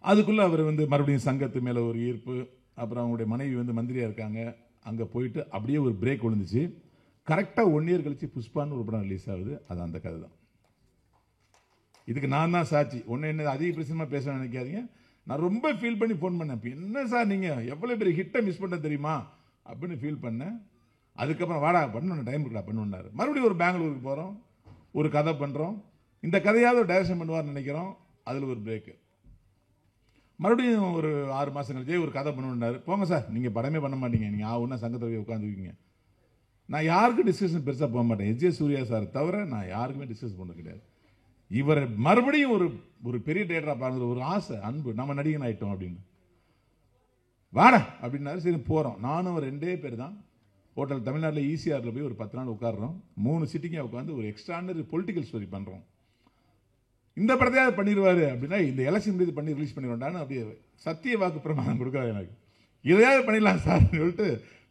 அதுக்குள்ளே அவர் மறுபடியும் சங்கத்து மேலே ஒரு ஈர்ப்பு, அப்புறம் அவங்களுடைய மனைவி மந்திரியாக இருக்காங்க, அங்கே போயிட்டு அப்படியே ஒரு பிரேக் விழுந்துச்சு. கரெக்டாக 1 இயர் கழிச்சு புஷ்பான்னு ஒரு படம் ரிலீஸ் ஆகுது. அது அந்த கதை தான். இதுக்கு நான் தான் சாட்சி. ஒன்று என்ன அதிக பிரச்சனை பேச நினைக்காதீங்க. நான் ரொம்ப ஃபீல் பண்ணி ஃபோன் பண்ணேன். இப்போ என்ன சார் நீங்கள் எவ்வளோ பெரிய ஹிட்டை மிஸ் பண்ண தெரியுமா அப்படின்னு ஃபீல் பண்ணேன். அதுக்கப்புறம் வாடா பண்ணணும், டைம் இருக்கா பண்ணுன்னாரு. மறுபடியும் ஒரு பெங்களூருக்கு போகிறோம், ஒரு கதை பண்ணுறோம். இந்த கதையாவது ஒரு டைரக்ஷன் பண்ணுவார்னு நினைக்கிறோம். அதில் ஒரு பிரேக்கு. மறுபடியும் ஒரு 6 மாதம் கழிச்சு ஒரு கதை பண்ணுவார். போங்க சார், நீங்கள் படமே பண்ண மாட்டீங்க, நீங்கள் ஆகுன்னா சங்கத்தில் போய் உட்காந்துருக்கீங்க. நான் யாருக்கும் டிஸ்கஷன் பெருசாக போக மாட்டேன். எஸ்.ஜே. சூர்யா சார் தவிர நான் யாருக்குமே டிஸ்கஸ் பண்ண கிடையாது. இவர் மறுபடியும் ஒரு பெரிய டேரக்டராக பாருங்கிற ஒரு ஆசை, அன்பு, நம்ம நடிகன் ஆகிட்டோம் அப்படின்னு. வாடா அப்படின்னாரு. சரி போகிறோம். நானும் ஒரு 2 பேர் தான் ஹோட்டல் தமிழ்நாட்டில் ஈசிஆரில் போய் ஒரு 10 நாள் உட்காடுறோம். 3 சிட்டிங்காக உட்காந்து ஒரு எக்ஸ்ட்ரானரி பொலிட்டிக்கல் ஸ்டோரி பண்ணுறோம். இந்த படத்தையாவது பண்ணிடுவார் அப்படின்னா இந்த எலெக்ஷன் இது பண்ணி ரிலீஸ் பண்ணிடுவான்னு அப்படியே சத்திய வாக்கு பிரமாணம் கொடுக்குறாரு எனக்கு. இதையாவது பண்ணிடலாம் சார் சொல்லிட்டு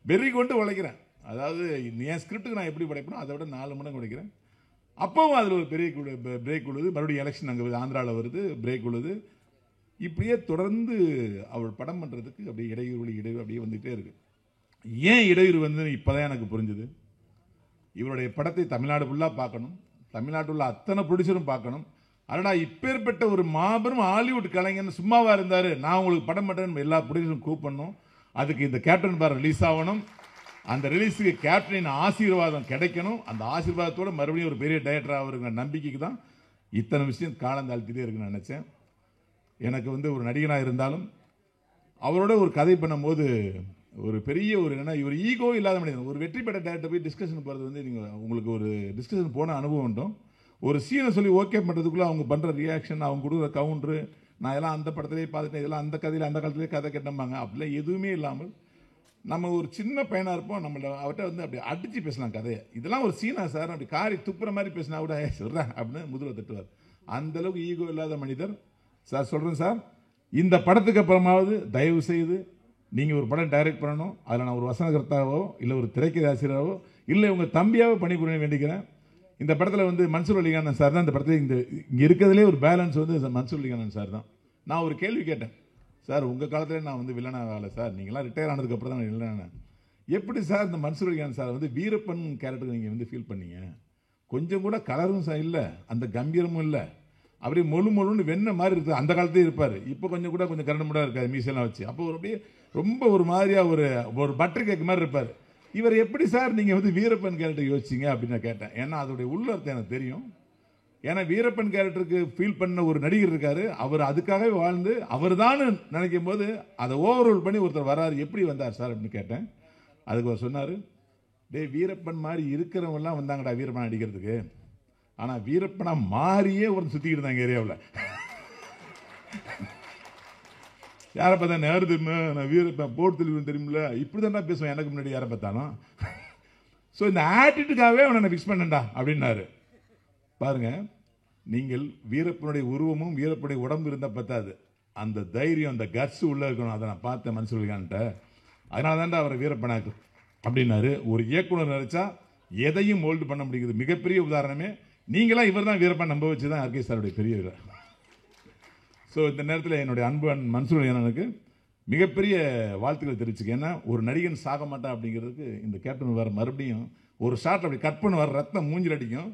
வெறி கொண்டு உழைக்கிறேன். அதாவது என் ஸ்கிரிப்டுக்கு நான் எப்படி படைப்பணும் அதை விட 4 மடங்கு உடைக்கிறேன். அப்பவும் அதில் ஒரு பெரிய பிரேக் விழுது. மறுபடியும் எலெக்ஷன் அங்கே ஆந்திராவில் வருது, பிரேக் விழுது. இப்படியே தொடர்ந்து அவள் படம் பண்ணுறதுக்கு அப்படியே இடையூறு அப்படியே வந்துகிட்டே இருக்கு. ஏன் இடையூறு வந்து இப்போதான் எனக்கு புரிஞ்சுது. இவருடைய படத்தை தமிழ்நாடு ஃபுல்லாக பார்க்கணும், தமிழ்நாட்டில் உள்ள அத்தனை ப்ரொடியூசரும் பார்க்கணும். ஆனால் இப்பேற்பட்ட ஒரு மாபெரும் ஹாலிவுட் கலைஞன் சும்மாவா இருந்தார். நான் உங்களுக்கு படம் பண்ணுறேன், எல்லா ப்ரொடியூசரும் கூப்பிடணும். அதுக்கு இந்த கேப்டன் பார் ரிலீஸ் ஆகணும். அந்த ரிலீஸுக்கு கேப்டனின் ஆசீர்வாதம் கிடைக்கணும். அந்த ஆசீர்வாதத்தோடு மறுபடியும் ஒரு பெரிய டைரக்டர் அவருங்க நம்பிக்கைக்கு தான் இத்தனை விஷயம் காலம் தாழ்த்திட்டே இருக்குன்னு நினச்சேன். எனக்கு வந்து ஒரு நடிகனாக இருந்தாலும் அவரோட ஒரு கதை பண்ணும்போது ஒரு பெரிய ஒரு என்னன்னா இவர் ஈகோ இல்லாத மனிதன். ஒரு வெற்றி பெற்ற டேரக்டர் போய் டிஸ்கஷன் போகிறது வந்து நீங்கள் உங்களுக்கு ஒரு டிஸ்கஷன் போன அனுபவம் உண்டும். ஒரு சீனை சொல்லி ஓகே பண்ணுறதுக்குள்ளே அவங்க பண்ணுற ரியாக்ஷன், அவங்க கொடுக்குற கவுண்டரு, நான் எல்லாம் அந்த படத்துலேயே பார்த்துட்டேன், இதெல்லாம் அந்த கதையில் அந்த காலத்துலேயே கதை கேட்டம்பாங்க. அப்படிலாம் எதுவுமே இல்லாமல் நம்ம ஒரு சின்ன பையனாக இருப்போம். நம்மள அவர்கிட்ட வந்து அப்படி அடித்து பேசலாம் கதையை. இதெல்லாம் ஒரு சீனா சார், அப்படி காரி துப்புற மாதிரி பேசினா கூட சொல்கிறேன் அப்படின்னு முதுலை தட்டுவார். அந்தளவுக்கு ஈகோ இல்லாத மனிதர் சார். சொல்கிறேன் சார், இந்த படத்துக்கு அப்புறமாவது தயவு செய்து நீங்கள் ஒரு படம் டைரக்ட் பண்ணணும். அதில் நான் ஒரு வசனகர்த்தாவோ இல்லை ஒரு திரைக்கதை ஆசிரியராவோ இல்லை உங்கள் தம்பியாவோ பணிபுரிய வேண்டிக்கிறேன். இந்த படத்தில் வந்து மன்சூர் அலிகானன் சார் தான் இந்த படத்தில் இங்கே இருக்கிறதுலே ஒரு பேலன்ஸ் வந்து மன்சூர் அலிகானன் சார் தான். நான் ஒரு கேள்வி கேட்டேன், சார் உங்கள் காலத்தில் நான் வந்து வில்லனாக வேலை சார், நீங்களாம் ரிட்டையர் ஆனதுக்கப்புறம் தான் நான் வில்லனானேன். எப்படி சார் இந்த மன்சூர் அலிகான் சார் வந்து வீரப்பன் கேரக்டருக்கு நீங்கள் வந்து ஃபீல் பண்ணீங்க? கொஞ்சம் கூட கலரும் இல்லை, அந்த கம்பீரமும் இல்லை, அப்படியே மொழுன்னு வெண்ண மாதிரி இருக்குது. அந்த காலத்தையும் இருப்பார். இப்போ கொஞ்சம் கரண்டு முடாக இருக்காது மீசெல்லாம் வச்சு. அப்போ ஒரு அப்படியே ரொம்ப ஒரு மாதிரியாக ஒரு பட்டர் கேக் மாதிரி இருப்பார். இவர் எப்படி சார் நீங்கள் வந்து வீரப்பன் கேரக்டர் யோசிச்சிங்க அப்படின்னு நான் கேட்டேன். ஏன்னா அதோடைய உள்ளர்த்தம் எனக்கு தெரியும். ஏன்னா வீரப்பன் கேரக்டருக்கு ஃபீல் பண்ண ஒரு நடிகர் இருக்காரு, அவர் அதுக்காகவே வாழ்ந்து அவர் தான் நினைக்கும் போது அதை ஓவர்ரோல் பண்ணி ஒருத்தர் வராரு, எப்படி வந்தார் சார் அப்படின்னு கேட்டேன். அதுக்கு அவர் சொன்னார், வீரப்பன் மாதிரி இருக்கிறவங்கலாம் வந்தாங்கடா வீரப்பன் அடிக்கிறதுக்கு, ஆனால் வீரப்பனா மாறியே ஒரு சுற்றிக்கிட்டு இருந்தாங்க ஏரியாவில். யாரை பார்த்தா நேரு தெரியுமா, நான் வீரப்பன் போட்டு தெரியும் தெரியுமில்ல, இப்படி தான் பேசுவேன் எனக்கு முன்னாடி யாரை பார்த்தாலும். ஸோ இந்த ஆட்டிடியூடுக்காகவே அவனை நான் ஃபிக்ஸ் பண்ணேன்டா அப்படின்னாரு. பாருங்க, நீங்கள் வீரப்பனுடைய உருவமும் வீரப்பனுடைய உடம்பு இருந்தால் பத்தாது, அந்த தைரியம் அந்த கட்ஸ் உள்ள இருக்கணும். அதை நான் பார்த்தேன் மன்சூர் அலிகான்ட்ட. அதனால தான்டா அவரை வீரப்பனாக்கு அப்படின்னாரு. ஒரு இயக்குனர் நினைச்சா எதையும் மோல்டு பண்ண முடியுது. மிகப்பெரிய உதாரணமே நீங்களாம் இவர் தான் வீரப்பன் நம்ப வச்சு தான் ஆர்கே சாருடைய பெரிய இவர். ஸோ இந்த நேரத்தில் என்னுடைய அன்பு மன்சூர் அலிகானுக்கு மிகப்பெரிய வாழ்த்துக்களை தெரிவிச்சுக்க. ஏன்னா ஒரு நடிகன் சாக மாட்டான் அப்படிங்கிறதுக்கு இந்த கேப்டன் வர மறுபடியும் ஒரு ஷாட் அப்படி கட் பண்ண வர ரத்தம் மூஞ்சில் அடிக்கும்.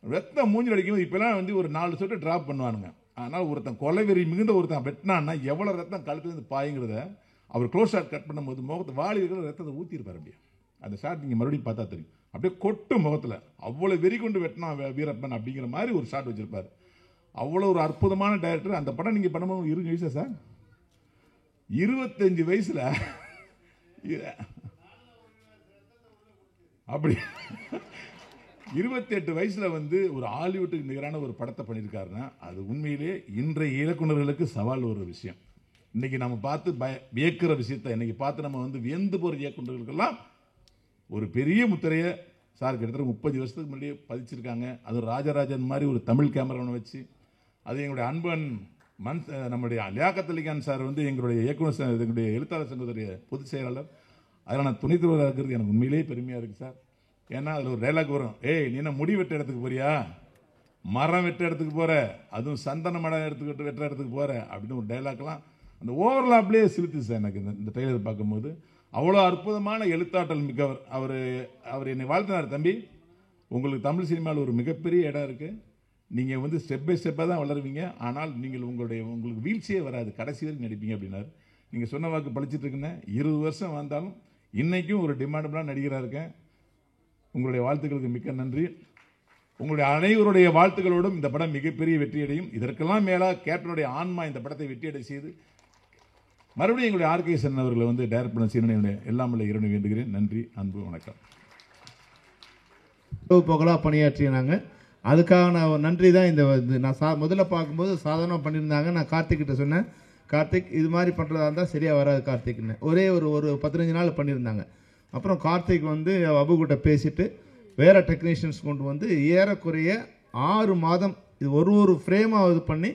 ரத்தம் மூஞ்சில் அடிக்கும். இப்போலாம் வந்து ஒரு 4 சொட்டு ட்ராப் பண்ணுவானுங்க. ஆனால் ஒருத்தன் கொலைவெறி மிகுந்த ஒருத்தன் வெட்டினான்னா எவ்வளோ ரத்தம் கழுத்துலேருந்து பாயுங்கிறத அவர் க்ளோஸ் ஷாட் கட் பண்ணும்போது முகத்தை வாளி இருக்கிற ரத்தத்தை ஊற்றிருப்பார். அப்படியே அந்த ஷாட் நீங்கள் மறுபடியும் பார்த்தா தெரியும். அப்படியே கொட்டு முகத்தில் அவ்வளோ வெறி கொண்டு வெட்டினா வீரப்பன் அப்படிங்கிற மாதிரி ஒரு ஷாட் வச்சிருப்பார். அவ்வளோ ஒரு அற்புதமான டைரக்டர். அந்த படம் நீங்கள் பண்ணும்போது 20 வயசா சார்? 25 வயசுல அப்படி 28 வயசுல வந்து ஒரு ஹாலிவுட்டுக்கு நிகரான ஒரு படத்தை பண்ணியிருக்காருன்னா அது உண்மையிலே இன்றைய இயக்குநர்களுக்கு சவால் ஒரு விஷயம். இன்னைக்கு நம்ம பார்த்து வியக்கிற விஷயத்தை இன்னைக்கு பார்த்து நம்ம வந்து வியந்து போகிற இயக்குநர்களுக்கெல்லாம் ஒரு பெரிய முத்திரையை சார் கிட்டத்தட்ட 30 வருஷத்துக்கு முன்னாடியே பதிச்சிருக்காங்க. அது ராஜராஜன் மாதிரி ஒரு தமிழ் கேமராவை வச்சு. அது எங்களுடைய அன்பன் நம்முடைய லியாக்கத் அலிகான் சார் வந்து எங்களுடைய இயக்குனர் எங்களுடைய எழுத்தாளர் சங்கத்துடைய பொதுச் செயலாளர். அதில் நான் துணைத் தலைவராக இருக்கிறது எனக்கு உண்மையிலேயே பெருமையாக இருக்குது சார். ஏன்னா அதில் ஒரு டைலாக் வரும், ஏய் நீ என்ன முடி வெட்ட இடத்துக்கு போறியா, மரம் வெட்ட இடத்துக்கு போகிற, அதுவும் சந்தன மரம் எடுத்துக்கிட்டு வெட்டுற இடத்துக்கு போகிற அப்படின்னு ஒரு டைலாக்லாம் அந்த ஓவர்லாப்லேயே சிலுத்து சார் எனக்கு இந்த ட்ரெய்லர் பார்க்கும்போது. அவ்வளோ அற்புதமான எழுத்தாற்றல் மிக்கவர் அவர். என்னை வாழ்த்தினார், தம்பி உங்களுக்கு தமிழ் சினிமாவில் ஒரு மிகப்பெரிய இடம் இருக்குது, நீங்கள் வந்து ஸ்டெப் பை ஸ்டெப்பாக தான் வளருவீங்க, ஆனால் நீங்கள் உங்களுக்கு வீழ்ச்சியே வராது, கடைசி வரைக்கும் நடிப்பீங்க அப்படின்னாரு. நீங்கள் சொன்ன வாக்கு பழிச்சிட்டு இருக்குன்னு 20 வருஷம் வந்தாலும் இன்றைக்கும் ஒரு டிமாண்டபிளாக நடிகராக இருக்கேன். உங்களுடைய வாழ்த்துக்களுக்கு மிக்க நன்றி. உங்களுடைய அனைவருடைய வாழ்த்துக்களோடும் இந்த படம் மிகப்பெரிய வெற்றியடையும். இதற்கெல்லாம் மேலாக கேப்டனுடைய ஆன்மா இந்த படத்தை வெற்றியடை செய்து மறுபடியும் எங்களுடைய ஆர்கே சன் அவர்களை வந்து டைரக்ட் பண்ண செய்யணும் எல்லாம் உள்ள இறைவனை வேண்டுகிறேன். நன்றி, அன்பு, வணக்கம். புகழாக பணியாற்றிய நாங்கள் அதுக்காக நான் நன்றி தான். இந்த நான் முதல்ல பார்க்கும்போது சாதாரணமாக பண்ணியிருந்தாங்க. நான் கார்த்திக்கிட்ட சொன்னேன், கார்த்திக் இது மாதிரி பண்ணுறதா இருந்தால் சரியாக வராது கார்த்திக்னு. ஒரே ஒரு 15 நாள் பண்ணியிருந்தாங்க. அப்புறம் கார்த்திக் வந்து அபுகிட்ட பேசிட்டு வேறு டெக்னீஷியன்ஸ் கொண்டு வந்து ஏறக்குறைய 6 மாதம் இது ஒரு ஃப்ரேமாக இது பண்ணி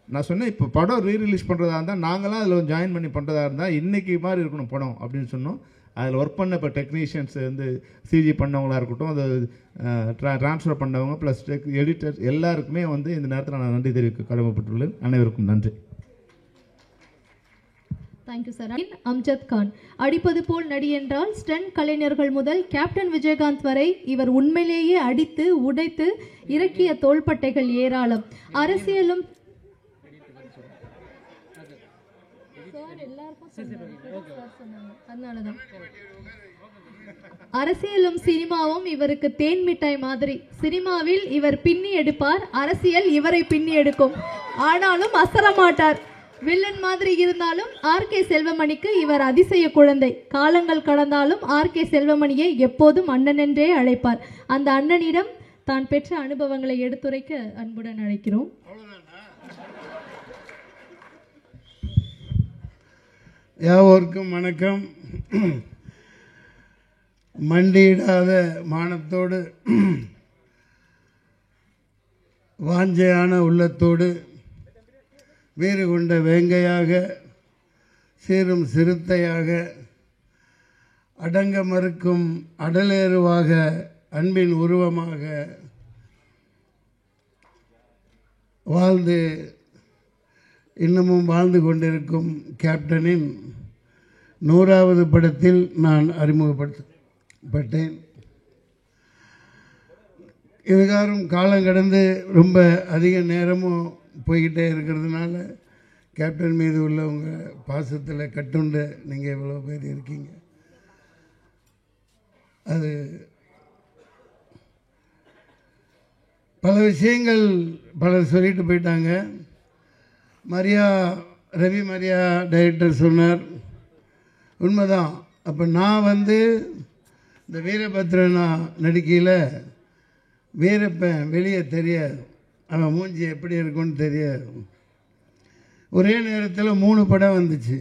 நான் சொன்னேன், இப்போ படம் ரீரிலீஸ் பண்ணுறதா இருந்தால் நாங்களாம் அதில் ஜாயின் பண்ணி பண்ணுறதா இருந்தால் இன்றைக்கி மாதிரி இருக்கணும் படம் அப்படின்னு சொன்னோம். அதில் ஒர்க் பண்ண இப்போ டெக்னீஷியன்ஸ் வந்து சிஜி பண்ணவங்களாக இருக்கட்டும், அது ட்ரான்ஸ்ஃபர் பண்ணவங்க ப்ளஸ் எடிட்டர் எல்லாருக்குமே வந்து இந்த நேரத்தில் நான் நன்றி தெரிவிக்க கடமைப்பட்டுள்ளேன். அனைவருக்கும் நன்றி. Thank you sir. அம்ஜத் கான் அடிப்பது போல் நடி என்றால் ஸ்டண்ட் கலைஞர்கள் முதல் கேப்டன் விஜயகாந்த் வரை இவர் உண்மையிலேயே அடித்து உடைத்து இறக்கிய தோள்பட்டைகள் ஏராளம். அரசியலும் அரசியலும் சினிமாவும் இவருக்கு தேன் மிட்டாய் மாதிரி. சினிமாவில் இவர் பின்னி எடுப்பார், அரசியல் இவரை பின்னி எடுக்கும். ஆனாலும் அசர மாட்டார். வில்லன் மாதிரி இருந்தாலும் ஆர்கே செல்வமணிக்கு இவர் அதிசய குழந்தை. காலங்கள் கடந்தாலும் ஆர்கே செல்வமணியை எப்போதும் அண்ணன் என்றே அழைப்பார். அந்த அண்ணனிடம் தான் பெற்ற அனுபவங்களை எடுத்துரைக்க அன்புடன் அழைக்கிறோம். யாவருக்கும் வணக்கம். மண்டியிடாத மானத்தோடு வாஞ்சையான உள்ளத்தோடு வீறு கொண்ட வேங்கையாக சீரும் சிறுத்தையாக அடங்க மறுக்கும் அடலேறுவாக அன்பின் உருவமாக வாழ்ந்து இன்னமும் வாழ்ந்து கொண்டிருக்கும் கேப்டனின் 100வது படத்தில் நான் அறிமுகப்படுத்தப்பட்டேன். இதுகாரும் காலம் கடந்து ரொம்ப அதிக நேரமும் போய்கிட்டே இருக்கிறதுனால கேப்டன் மீது உள்ள உங்கள் பாசத்தில் கட்டுண்டு நீங்கள் எவ்வளோ பேர் இருக்கீங்க. அது பல விஷயங்கள் பலர் சொல்லிட்டு போயிட்டாங்க. ரவி மரியா டைரக்டர் சொன்னார், உண்மைதான். அப்போ நான் வந்து இந்த வீரபத்ரனா நடிக்கையில் வீரப்பன் வெளியே தெரியாது, அவன் மூஞ்சி எப்படி இருக்குன்னு தெரியாது. ஒரே நேரத்தில் 3 படம் வந்துச்சு.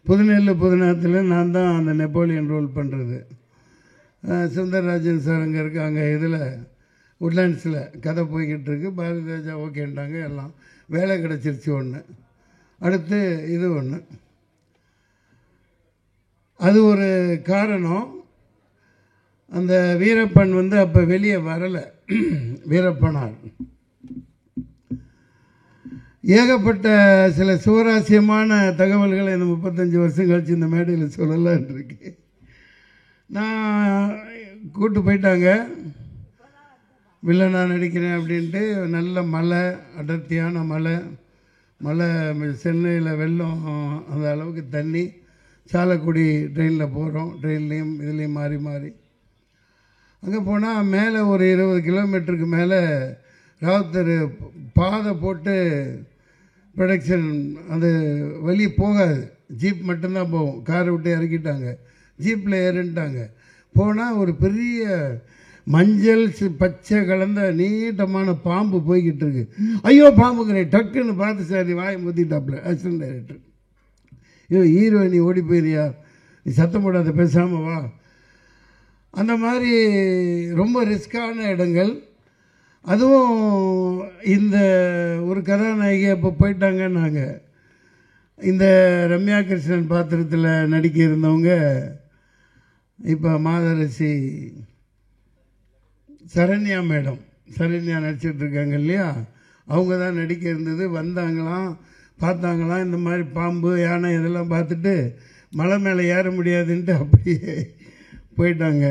புதுநெல்லு புதுநேரத்தில் நான் தான் அந்த நெப்போலியன் ரோல் பண்ணுறது. சுந்தரராஜன் சார் அங்கே இருக்காங்க, இதில் உட்லாண்ட்ஸில் கதை போய்கிட்டு இருக்கு. பாரதி ராஜா ஓகேன்ட்டாங்க, எல்லாம் வேலை கிடச்சிருச்சு. ஒன்று அடுத்து இது ஒன்று. அது ஒரு காரணம். அந்த வீரப்பன் வந்து அப்போ வெளியே வரலை. வீரப்பனார் ஏகப்பட்ட சில சுவாரஸ்யமான தகவல்களை இந்த 35 வருஷம் கழிச்சு இந்த மேடையில் சொல்லலான் இருக்கேன். நான் கூப்பிட்டு போயிட்டாங்க, வில்லனா நடிக்கிறேன் அப்படின்ட்டு. நல்ல மழை, அடர்த்தியான மழை. சென்னையில் வெள்ளம், அந்த அளவுக்கு தண்ணி. சாலக்குடி ட்ரெயினில் போகிறோம், ட்ரெயின்லேயும் இதுலேயும் மாறி மாறி. அங்கே போனால் மேலே ஒரு 20 கிலோமீட்டருக்கு மேலே ராவுத்தர் பாதை போட்டு ப்ரொடக்ஷன் அது வெளியே போகாது, ஜீப் மட்டும்தான் போகும். காரை விட்டு இறக்கிட்டாங்க, ஜீப்பில் ஏறிட்டாங்க. போனால் ஒரு பெரிய மஞ்சள் பச்சை கலந்த நீட்டமான பாம்பு போய்கிட்டு இருக்கு. ஐயோ பாம்புங்கிறேன், டக்குன்னு பார்த்து சார் வாயை முத்திட்டாப்புல அசிஸ்டன்ட் டைரக்டர். ஐயோ ஹீரோயினி ஓடி போயிரியா, நீ சத்தம் போடாத பேசாமல் வா. அந்த மாதிரி ரொம்ப ரிஸ்கான இடங்கள். அதுவும் இந்த ஒரு கதாநாயகி அப்போ போயிட்டாங்கன்னாங்க. இந்த ரம்யா கிருஷ்ணன் பாத்திரத்தில் நடிக்க இருந்தவங்க இப்போ மாதரசி சரண்யா மேடம், சரண்யா நடிச்சிட்ருக்காங்க இல்லையா, அவங்க தான் நடிக்க இருந்தது. வந்தாங்களாம், பார்த்தாங்களாம் இந்த மாதிரி பாம்பு யானை இதெல்லாம் பார்த்துட்டு மலை மேலே ஏற முடியாதுன்ட்டு அப்படியே போயிட்டாங்க.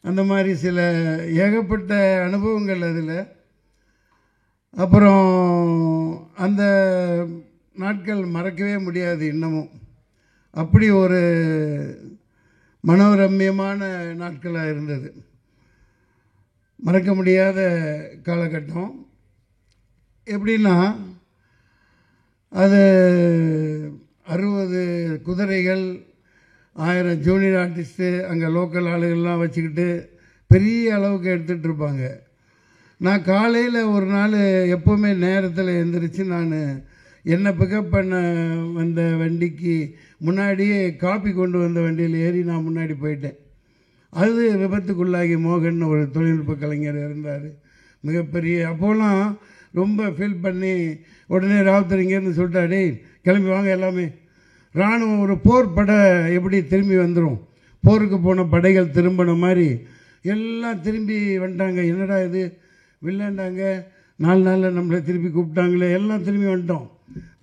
அந்த மாதிரி சில ஏகப்பட்ட அனுபவங்கள். அதில் அப்புறம் அந்த நாட்கள் மறக்கவே முடியாது இன்னமும். அப்படி ஒரு மனோரம்யமான நாட்களாக இருந்தது, மறக்க முடியாத காலகட்டம். எப்படின்னா அது 60 குதிரைகள், 1000 ஜூனியர் ஆர்டிஸ்ட்டு, அங்கே லோக்கல் ஆளுகள்லாம் வச்சுக்கிட்டு பெரிய அளவுக்கு எடுத்துகிட்டு இருப்பாங்க. நான் காலையில் ஒரு நாள் எப்போவுமே நேரத்தில் எழுந்திரிச்சு நான் என்னை பிக்கப் பண்ண வந்த வண்டிக்கு முன்னாடியே காப்பி கொண்டு வந்த வண்டியில் ஏறி நான் முன்னாடி போயிட்டேன். அது விபத்துக்குள்ளாகி மோகன் ஒரு தொழில்நுட்ப கலைஞர் இருந்தார், மிகப்பெரிய. அப்போலாம் ரொம்ப ஃபீல் பண்ணி உடனே ராவுத்தர் இங்கேருந்து சொல்லிட்டாடே கிளம்பி வாங்க எல்லாமே. இராணுவம் ஒரு போர் படை எப்படி திரும்பி வந்துடும், போருக்கு போன படைகள் திரும்பின மாதிரி எல்லாம் திரும்பி வந்துட்டாங்க. என்னடா இது வில்லண்டாங்க, 4 நாளில் நம்மளை திருப்பி கூப்பிட்டாங்களே, எல்லாம் திரும்பி வந்துட்டோம்.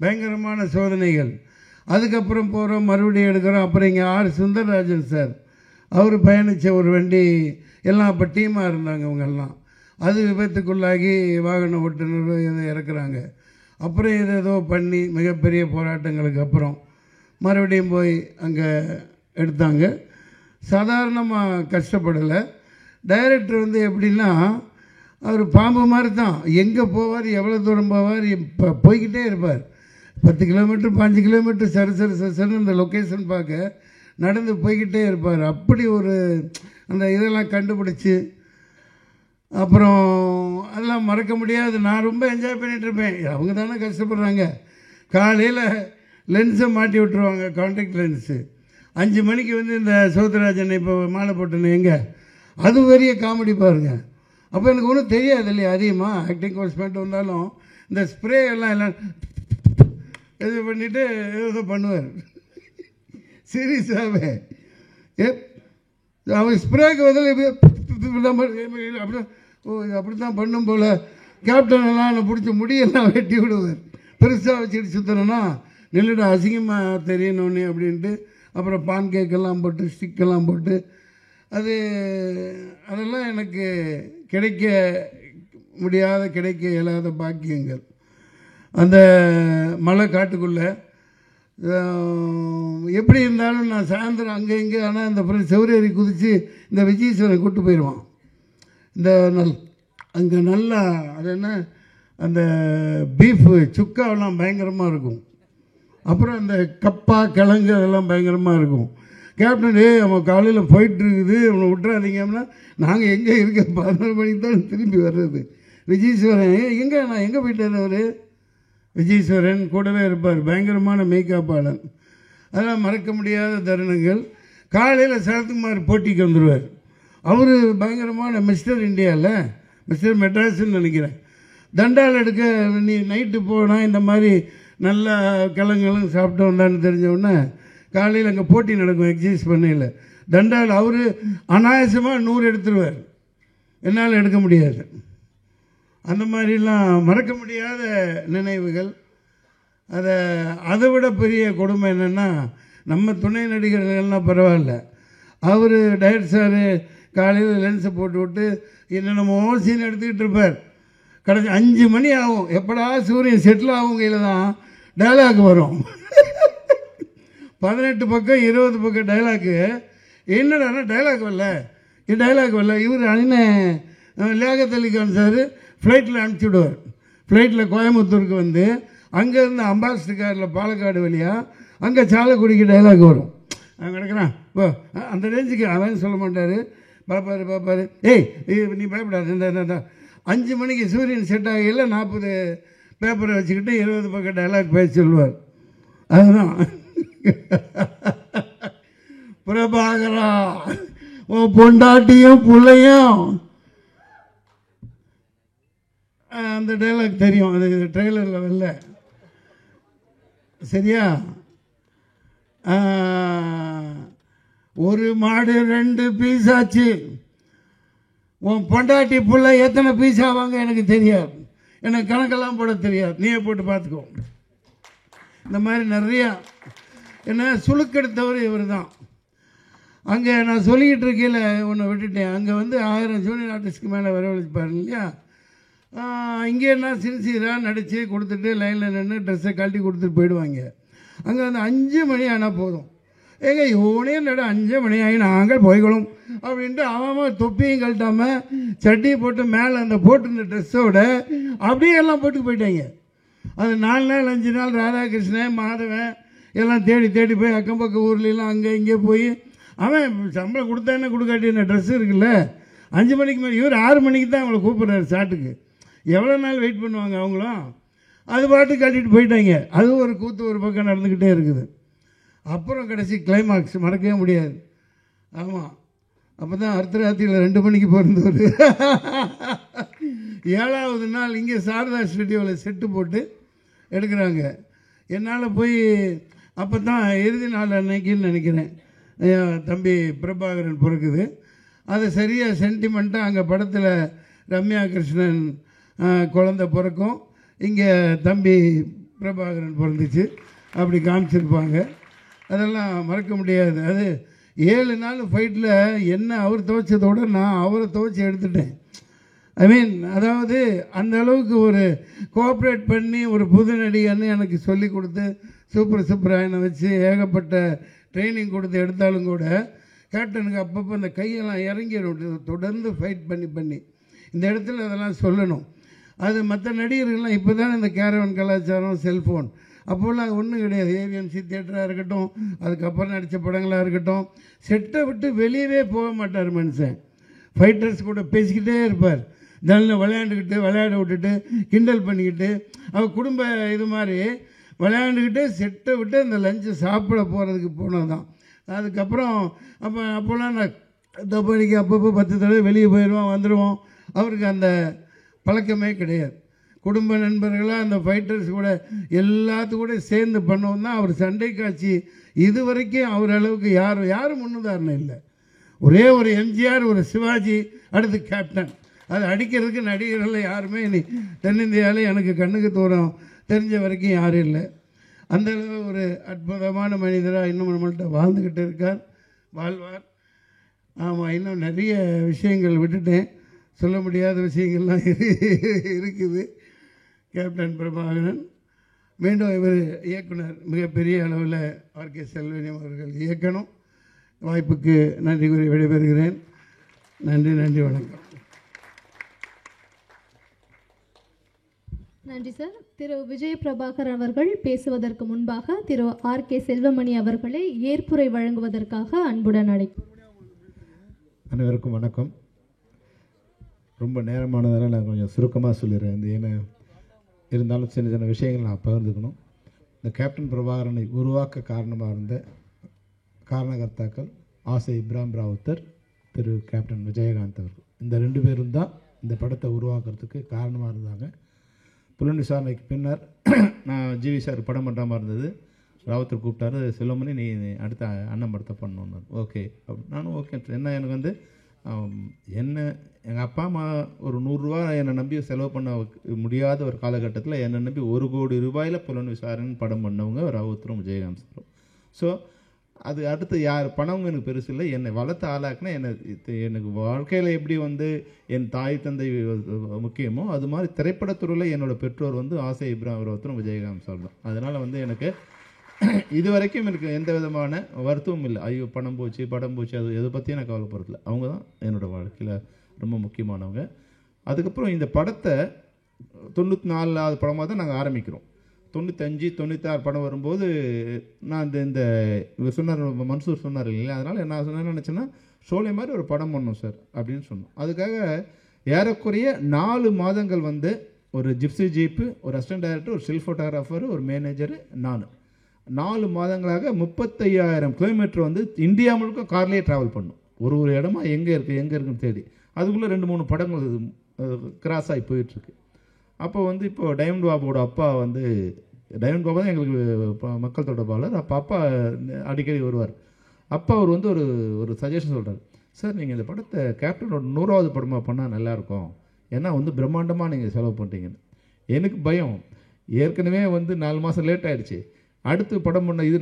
பயங்கரமான சோதனைகள். அதுக்கப்புறம் போகிறோம், மறுபடியும் எடுக்கிறோம். அப்புறம் இங்கே சுந்தரராஜன் சார் அவர் பயணித்த ஒரு வண்டி எல்லாம் அப்போ டீமாக இருந்தாங்க இவங்கெல்லாம். அது விபத்துக்குள்ளாகி வாகன ஓட்டுநர் இதை இறக்குறாங்க. அப்புறம் ஏதோ பண்ணி மிகப்பெரிய போராட்டங்களுக்கு அப்புறம் மறுபடியும் போய் அங்கே எடுத்தாங்க. சாதாரணமாக கஷ்டப்படலை. டைரக்டர் வந்து எப்படின்னா அவர் பாம்பு மாதிரி தான், எங்கே போவார், எவ்வளோ தூரம் போவார், இப்போ போய்கிட்டே இருப்பார். 10 கிலோமீட்டர் 5 கிலோமீட்டர் சருன்னு இந்த லொக்கேஷன் பார்க்க நடந்து போய்கிட்டே இருப்பார். அப்படி ஒரு அந்த இதெல்லாம் கண்டுபிடிச்சி அப்புறம் அதெல்லாம் மறக்க முடியாது. நான் ரொம்ப என்ஜாய் பண்ணிகிட்ருப்பேன். அவங்க தானே கஷ்டப்படுறாங்க. காலையில் லென்ஸை மாட்டி விட்டுருவாங்க, கான்டாக்ட் லென்ஸு. 5 மணிக்கு வந்து இந்த சௌத்ராஜன் இப்போ மாலை போட்டேன்னு எங்கே, அது பெரிய காமெடி பாருங்கள். அப்போ எனக்கு ஒன்றும் தெரியாது இல்லையா, அதிகமாக ஆக்டிங் கோர்ஸ் பண்ணிட்டு வந்தாலும் இந்த ஸ்ப்ரே எல்லாம் இது பண்ணிவிட்டு ஏதோ பண்ணுவார் சீரியஸாகவே. அவர் ஸ்ப்ரேக்கு பதில் அப்படி தான் பண்ணும் போல் கேப்டன் எல்லாம் என்னை பிடிச்சி முடியெல்லாம் வெட்டி விடுவார். பெருசாக வச்சுட்டு சுற்றணுன்னா நெல்லிட அசிங்கமாக தெரியணுன்னு அப்படின்ட்டு அப்புறம் பான் கேக்கெல்லாம் போட்டு ஸ்டிக்கெல்லாம் போட்டு அதெல்லாம் எனக்கு கிடைக்க முடியாத, கிடைக்க இயலாத பாக்கியங்கள். அந்த மலை காட்டுக்குள்ளே எப்படி இருந்தாலும் நான் சாயந்தரம் அங்கே இங்கே, ஆனால் இந்த செவ்வரேறி குதித்து இந்த விஜயீஸ்வரன் கூப்பிட்டு போயிடுவான். இந்த அங்கே நல்லா அது என்ன அந்த பீஃபு சுக்காவெல்லாம் பயங்கரமாக இருக்கும். அப்புறம் அந்த கப்பா கிழங்கு அதெல்லாம் பயங்கரமாக இருக்கும். கேப்டன் அவன் காலையில் போயிட்டுருக்குது, அவனை விட்டுறாதீங்கன்னா நாங்கள் எங்கே இருக்க 11 மணிக்கு தான் திரும்பி வர்றது. விஜயீஸ்வரன் எங்கே, நான் எங்கே போயிட்டார் அவர், விஜயீஸ்வரன் கூடவே இருப்பார், பயங்கரமான மேக்கப்பாளன். அதெல்லாம் மறக்க முடியாத தருணங்கள். காலையில் சரத்குமார் போட்டிக்கு வந்துடுவார். அவர் பயங்கரமான மிஸ்டர் இந்தியாவில், மிஸ்டர் மெட்ராஸ்ன்னு நினைக்கிறேன். தண்டால் எடுக்க நீ நைட்டு போனால் இந்த மாதிரி நல்ல கிழங்குகளும் சாப்பிட்டு வந்தான்னு தெரிஞ்சவுடனே காலையில் அங்கே போட்டி நடக்கும் எக்ஸசைஸ் பண்ணையில். தண்டால் அவர் அனாயாசமாக 100 எடுத்துருவார், என்னால் எடுக்க முடியாது. அந்த மாதிரிலாம் மறக்க முடியாத நினைவுகள். அதை விட பெரிய கொடுமை என்னென்னா, நம்ம துணை நடிகர்கள்லாம் பரவாயில்ல, அவர் டைரக்டர் சார் காலையில் லென்ஸை போட்டு விட்டு என்னென்னமோ சீன் எடுத்துக்கிட்டு இருப்பார். கடைசி 5 மணி ஆகும், எப்படா சூரியன் செட்டில் ஆகும் கையில் தான் டைலாக் வரும். 18 பக்கம் 20 பக்கம் டைலாக்கு. என்னடானா டைலாக் வரல, டைலாக் வரல. இவர் அண்ணன் லியாகத் அலி கான் சார் ஃப்ளைட்டில் அனுப்பிச்சி விடுவார். ஃப்ளைட்டில் கோயம்புத்தூருக்கு வந்து அங்கேருந்து அம்பாசிடர் காரில் பாலக்காடு வழியாக அங்கே சாலக்குடிக்கு டைலாக் வரும். அவன் கிடக்கிறான் இப்போ அந்த ரேஞ்சுக்கு அவன் சொல்ல மாட்டார். பார்ப்பார், ஏய் நீ பயப்படாது, இந்த 5 மணிக்கு சூரியன் செட் ஆகையில் 40 பேப்பரை வச்சுக்கிட்டு 20 பக்கம் டைலாக் பேச சொல்லுவார். அதுதான் பிரபாகரா உன் பொண்டாட்டியும் பிள்ளையும். அந்த டைலாக் தெரியும், அது ட்ரெய்லரில் வரல சரியா. ஒரு மாடு 2 பீஸ் ஆச்சு, உன் பொண்டாட்டி பிள்ளை எத்தனை பீஸ் ஆவாங்க எனக்கு தெரியாது, எனக்கு கணக்கெல்லாம் போட தெரியாது, நீயே போட்டு பார்த்துக்கோ. இந்த மாதிரி நிறையா என்ன சுழுக்கெடுத்தவர் இவர் தான். அங்கே நான் சொல்லிக்கிட்டு இருக்கையில் ஒன்று விட்டுட்டேன். அங்கே வந்து 1000 ஜூனியர் ஆர்டிஸ்ட்க்கு மேலே வரவழைப்பார் இல்லையா. இங்கேன்னா சின்சியராக நடித்து கொடுத்துட்டு லைனில் நின்று ட்ரெஸ்ஸை கழட்டி கொடுத்துட்டு போயிடுவாங்க. அங்கே வந்து 5 மணி ஆனால் போதும், ஏங்க இவனே நட 5 மணி ஆகி நாங்கள் போய்களும் அப்படின்ட்டு அவன் தொப்பியும் கழட்டாமல் சட்டியை போட்டு மேலே அந்த போட்டிருந்த ட்ரெஸ்ஸோட அப்படியே எல்லாம் போட்டு போயிட்டாங்க. அது 4 நாள் 5 நாள் ராதாகிருஷ்ணன் மாதவன் எல்லாம் தேடி தேடி போய் அக்கம் பக்கம் ஊர்லாம் அங்கே இங்கே போய் அவன் சம்பளம் கொடுத்தானே கொடுக்காட்டி என்ன ட்ரெஸ் இருக்குல்ல 5 மணிக்கு மேலே இவர் 6 மணிக்கு தான் அவங்கள கூப்பிட்றாரு ஷாட்டுக்கு. எவ்வளோ நாள் வெயிட் பண்ணுவாங்க அவங்களும்? அது பாட்டு கட்டிட்டு போயிட்டாங்க. அது ஒரு கூத்து ஒரு பக்கம் நடந்துக்கிட்டே இருக்குது. அப்புறம் கடைசி கிளைமாக்ஸ் மறக்கவே முடியாது. ஆமாம், அப்போ தான் அர்த்தராத்திரியில் 2 மணிக்கு பிறந்தவர் 7வது நாள் இங்கே சாரதா ஸ்டுடியோவில் செட்டு போட்டு எடுக்கிறாங்க. என்னால் போய் அப்போ தான் இறுதி நாள் அன்னைக்குன்னு நினைக்கிறேன் தம்பி பிரபாகரன் பிறக்குது. அது சரியாக சென்டிமெண்ட்டாக அங்கே படத்தில் ரம்யா கிருஷ்ணன் குழந்தை பிறக்கும், இங்கே தம்பி பிரபாகரன் பிறந்துச்சு, அப்படி காமிச்சிருப்பாங்க. அதெல்லாம் மறக்க முடியாது. அது 7 நாள் ஃபைட்டில் என்ன அவர் துவைச்சதோடு நான் அவரை துவைச்சி எடுத்துட்டேன். ஐ மீன் அதாவது அந்த அளவுக்கு ஒரு கோஆப்ரேட் பண்ணி ஒரு புது நடிகன்னு எனக்கு சொல்லி கொடுத்து சூப்பர் சுப்பராயனை வச்சு ஏகப்பட்ட ட்ரைனிங் கொடுத்து எடுத்தாலும் கூட கேப்டனுக்கு அப்பப்போ அந்த கையெல்லாம் இறங்கிடும். தொடர்ந்து ஃபைட் பண்ணி இந்த இடத்துல அதெல்லாம் சொல்லணும். அது மற்ற நடிகர்கள்லாம் இப்போ தான் இந்த கேரவன் கலாச்சாரம் செல்ஃபோன் அப்போல்லாம் ஒன்றும் கிடையாது. ஏவிஎம்சி தியேட்டராக இருக்கட்டும், அதுக்கப்புறம் நடித்த படங்களாக இருக்கட்டும், செட்டை விட்டு வெளியவே போக மாட்டார் மனுஷன். ஃபைட்டர்ஸ் கூட பேசிக்கிட்டே இருப்பார். ஜல்ல விளையாட விட்டுட்டு கிண்டல் பண்ணிக்கிட்டு அவர் குடும்ப இது மாதிரி விளையாண்டுக்கிட்டு செட்டை விட்டு அந்த லஞ்சு சாப்பிட போகிறதுக்கு போனது தான். அதுக்கப்புறம் அப்போல்லாம் நான் தப்படிக்கு அப்பப்போ 10 தடவை வெளியே போயிடுவோம் வந்துடுவோம். அவருக்கு அந்த பழக்கமே கிடையாது. குடும்ப நண்பர்களாக அந்த ஃபைட்டர்ஸ் கூட எல்லாத்து கூட சேர்ந்து பண்ணவும் தான் அவர் சண்டை காட்சி இது வரைக்கும் அவர் அளவுக்கு யாரும் முன்னுதாரணம் இல்லை. ஒரே ஒரு எம்ஜிஆர், ஒரு சிவாஜி, அடுத்து கேப்டன். அது அடிக்கிறதுக்கு நடிகர்கள் யாருமே இனி தென்னிந்தியாவில் எனக்கு கண்ணுக்கு தூரம் தெரிஞ்ச வரைக்கும் யாரும் இல்லை. அந்தளவு ஒரு அற்புதமான மனிதராக இன்னும் நம்மள்கிட்ட வாழ்ந்துக்கிட்டு இருக்கார், வாழ்வார். ஆமாம், இன்னும் நிறைய விஷயங்கள் விட்டுட்டேன், சொல்ல முடியாத விஷயங்கள்லாம் இருக்குது. கேப்டன் பிரபாகரன் மீண்டும் இவர் இயக்குனர் மிகப்பெரிய அளவில் ஆர்கே செல்வனியம் அவர்கள் இயக்கணும். வாய்ப்புக்கு நன்றி கூறி விடைபெறுகிறேன். நன்றி, வணக்கம். நன்றி சார். திரு விஜய பிரபாகர் அவர்கள் பேசுவதற்கு முன்பாக திரு ஆர்கே செல்வமணி அவர்களை ஏற்புரை வழங்குவதற்காக அன்புடன் அழைக்கிறேன். அனைவருக்கும் வணக்கம். ரொம்ப நேரமானதால் நான் கொஞ்சம் சுருக்கமாக சொல்லிடுறேன். ஏன்னா இருந்தாலும் சின்ன சின்ன விஷயங்கள் நான் பகிர்ந்துக்கணும். இந்த கேப்டன் பிரபாகரனை உருவாக்க காரணமாக இருந்த காரணகர்த்தாக்கள் ஆசை இப்ராஹிம் ராவுத்தர், திரு கேப்டன் விஜயகாந்த் அவர்கள். இந்த 2 பேரும் தான் இந்த படத்தை உருவாக்குறதுக்கு காரணமாக இருந்தாங்க. புலன் விசாரணைக்கு பின்னர் நான் ஜிவி சார் படம் பண்ணுறாமல் இருந்தது. ராவுத்தர் கூப்பிட்டாரு, செல்வமணி நீ அடுத்த அண்ணன் படத்தை பண்ணணுன்னு. ஓகே, நானும் ஓகே. என்ன எனக்கு வந்து எங்கள் அப்பா அம்மா ஒரு 100 ரூபா என்னை நம்பி செலவு பண்ண முடியாத ஒரு காலகட்டத்தில் என்னை நம்பி 1 கோடி ரூபாயில் புலன் விசாரணை படம் பண்ணவங்க ராவுத்தரும் விஜயகாந்த் சாரும். ஸோ அது அடுத்து யார் பணம் எனக்கு பெருசு இல்லை. என்னை வளர்த்து ஆளாக்குனா எனக்கு வாழ்க்கையில் எப்படி வந்து என் தாய் தந்தை முக்கியமோ அது மாதிரி திரைப்படத்துறையில் என்னோடய பெற்றோர் வந்து ஆசை இப்ராஹிம் ராவுத்தரும் விஜயகாந்த் சார் தான். அதனால் வந்து எனக்கு இது வரைக்கும் எனக்கு எந்த விதமான வருத்தமும் இல்லை. ஐயோ பணம் போச்சு படம் போச்சு அது எதை பற்றியும் நான் கவலைப்படுறதில்ல. அவங்க தான் என்னோடய வாழ்க்கையில் ரொம்ப முக்கியமானவங்க. அதுக்கப்புறம் இந்த படத்தை 94வது படமாக தான் நாங்கள் ஆரம்பிக்கிறோம். 95, 96 படம் வரும்போது நான் இந்த சொன்னார் மன்சூர் சொன்னார் இல்லையா, அதனால் நான் சொன்ன நினச்சேன்னா ஷோலே மாதிரி ஒரு படம் பண்ணணும் சார் அப்படின்னு சொன்னோம். அதுக்காக ஏறக்குறைய 4 மாதங்கள் வந்து ஒரு ஜிப்சி ஜீப்பு, ஒரு அசிஸ்டன்ட் டைரக்டர், ஒரு ஸ்டில் ஃபோட்டோகிராஃபர், ஒரு மேனேஜர், நான் 4 மாதங்களாக 35,000 கிலோமீட்டர் வந்து இந்தியா முழுக்க கார்லேயே ட்ராவல் பண்ணோம். ஒரு இடமா எங்கே இருக்குன்னு தேடி. அதுக்குள்ளே 2-3 படங்கள் கிராஸ் ஆகி போயிட்டுருக்கு. அப்போ வந்து இப்போது டைமண்ட் பாபுவோட அப்பா வந்து டைமண்ட் பாபா தான் எங்களுக்கு மக்கள் தொடர்பாளர். அப்பா அடிக்கடி வருவார். அப்பா அவர் வந்து ஒரு சஜஷன் சொல்கிறார், சார் நீங்கள் இந்த படத்தை கேப்டனோட 100வது படமாக பண்ணால் நல்லாயிருக்கும், ஏன்னா வந்து பிரம்மாண்டமாக நீங்கள் செலவு பண்ணுறீங்கன்னு. எனக்கு பயம், ஏற்கனவே வந்து 4 மாதம் லேட் ஆகிடுச்சு, அடுத்து படம் பண்ண இது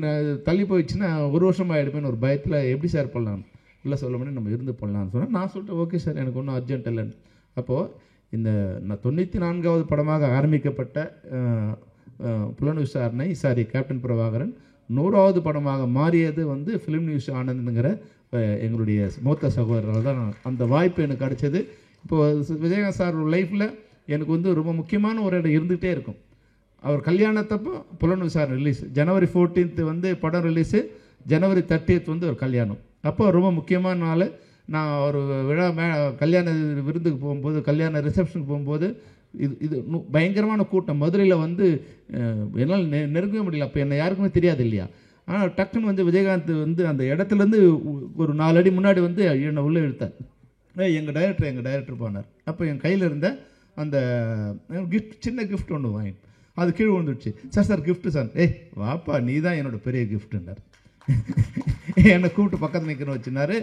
தள்ளி போயிடுச்சுன்னா 1 வருஷம் ஆகிடுமேன்னு ஒரு பயத்தில் எப்படி சார் பண்ணலாம், இல்லை சொல்ல முடியும் நம்ம இருந்து பண்ணலான்னு சொன்னால் நான் சொல்லிட்டு ஓகே சார் எனக்கு ஒன்றும் அர்ஜென்ட் இல்லைன்னு. அப்போது இந்த 94வது படமாக ஆரம்பிக்கப்பட்ட புலன் விசாரணை கேப்டன் பிரபாகரன் 100வது படமாக மாறியது வந்து ஃபிலிம் நியூஸ் ஆனந்த்ங்கிற எங்களுடைய மூத்த சகோதரர்கள் தான். அந்த வாய்ப்பு எனக்கு கிடைச்சது. இப்போது விஜயகாந்த் சார் லைஃப்பில் எனக்கு வந்து ரொம்ப முக்கியமான ஒரு இடம் இருந்துகிட்டே இருக்கும். அவர் கல்யாணத்தப்போ புலன் விசாரணை ரிலீஸ், ஜனவரி 14th வந்து படம் ரிலீஸு, ஜனவரி 30th வந்து ஒரு கல்யாணம். அப்போ ரொம்ப முக்கியமான நாள். நான் ஒரு விழா கல்யாண விருந்துக்கு போகும்போது, கல்யாண ரிசப்ஷனுக்கு போகும்போது இது பயங்கரமான கூட்டம். மதுரையில் வந்து என்னால் நெருங்கவே முடியல. அப்போ என்னை யாருக்குமே தெரியாது இல்லையா. ஆனால் டக்குன்னு வந்து விஜயகாந்த் வந்து அந்த இடத்துலேருந்து ஒரு 4 அடி முன்னாடி வந்து என்னை உள்ளே இழுத்தார். எங்கள் டைரக்டர் போனார். அப்போ என் கையில் இருந்த அந்த சின்ன கிஃப்ட் ஒன்று வாங்கி அது கீழே விழுந்துடுச்சு. Sir gift sir. வாப்பா நீ தான் என்னோட பெரிய கிஃப்ட்டுன்னார். என்னை கூப்பிட்டு பக்கத்தில் நிற்கணும் வச்சுனாரு.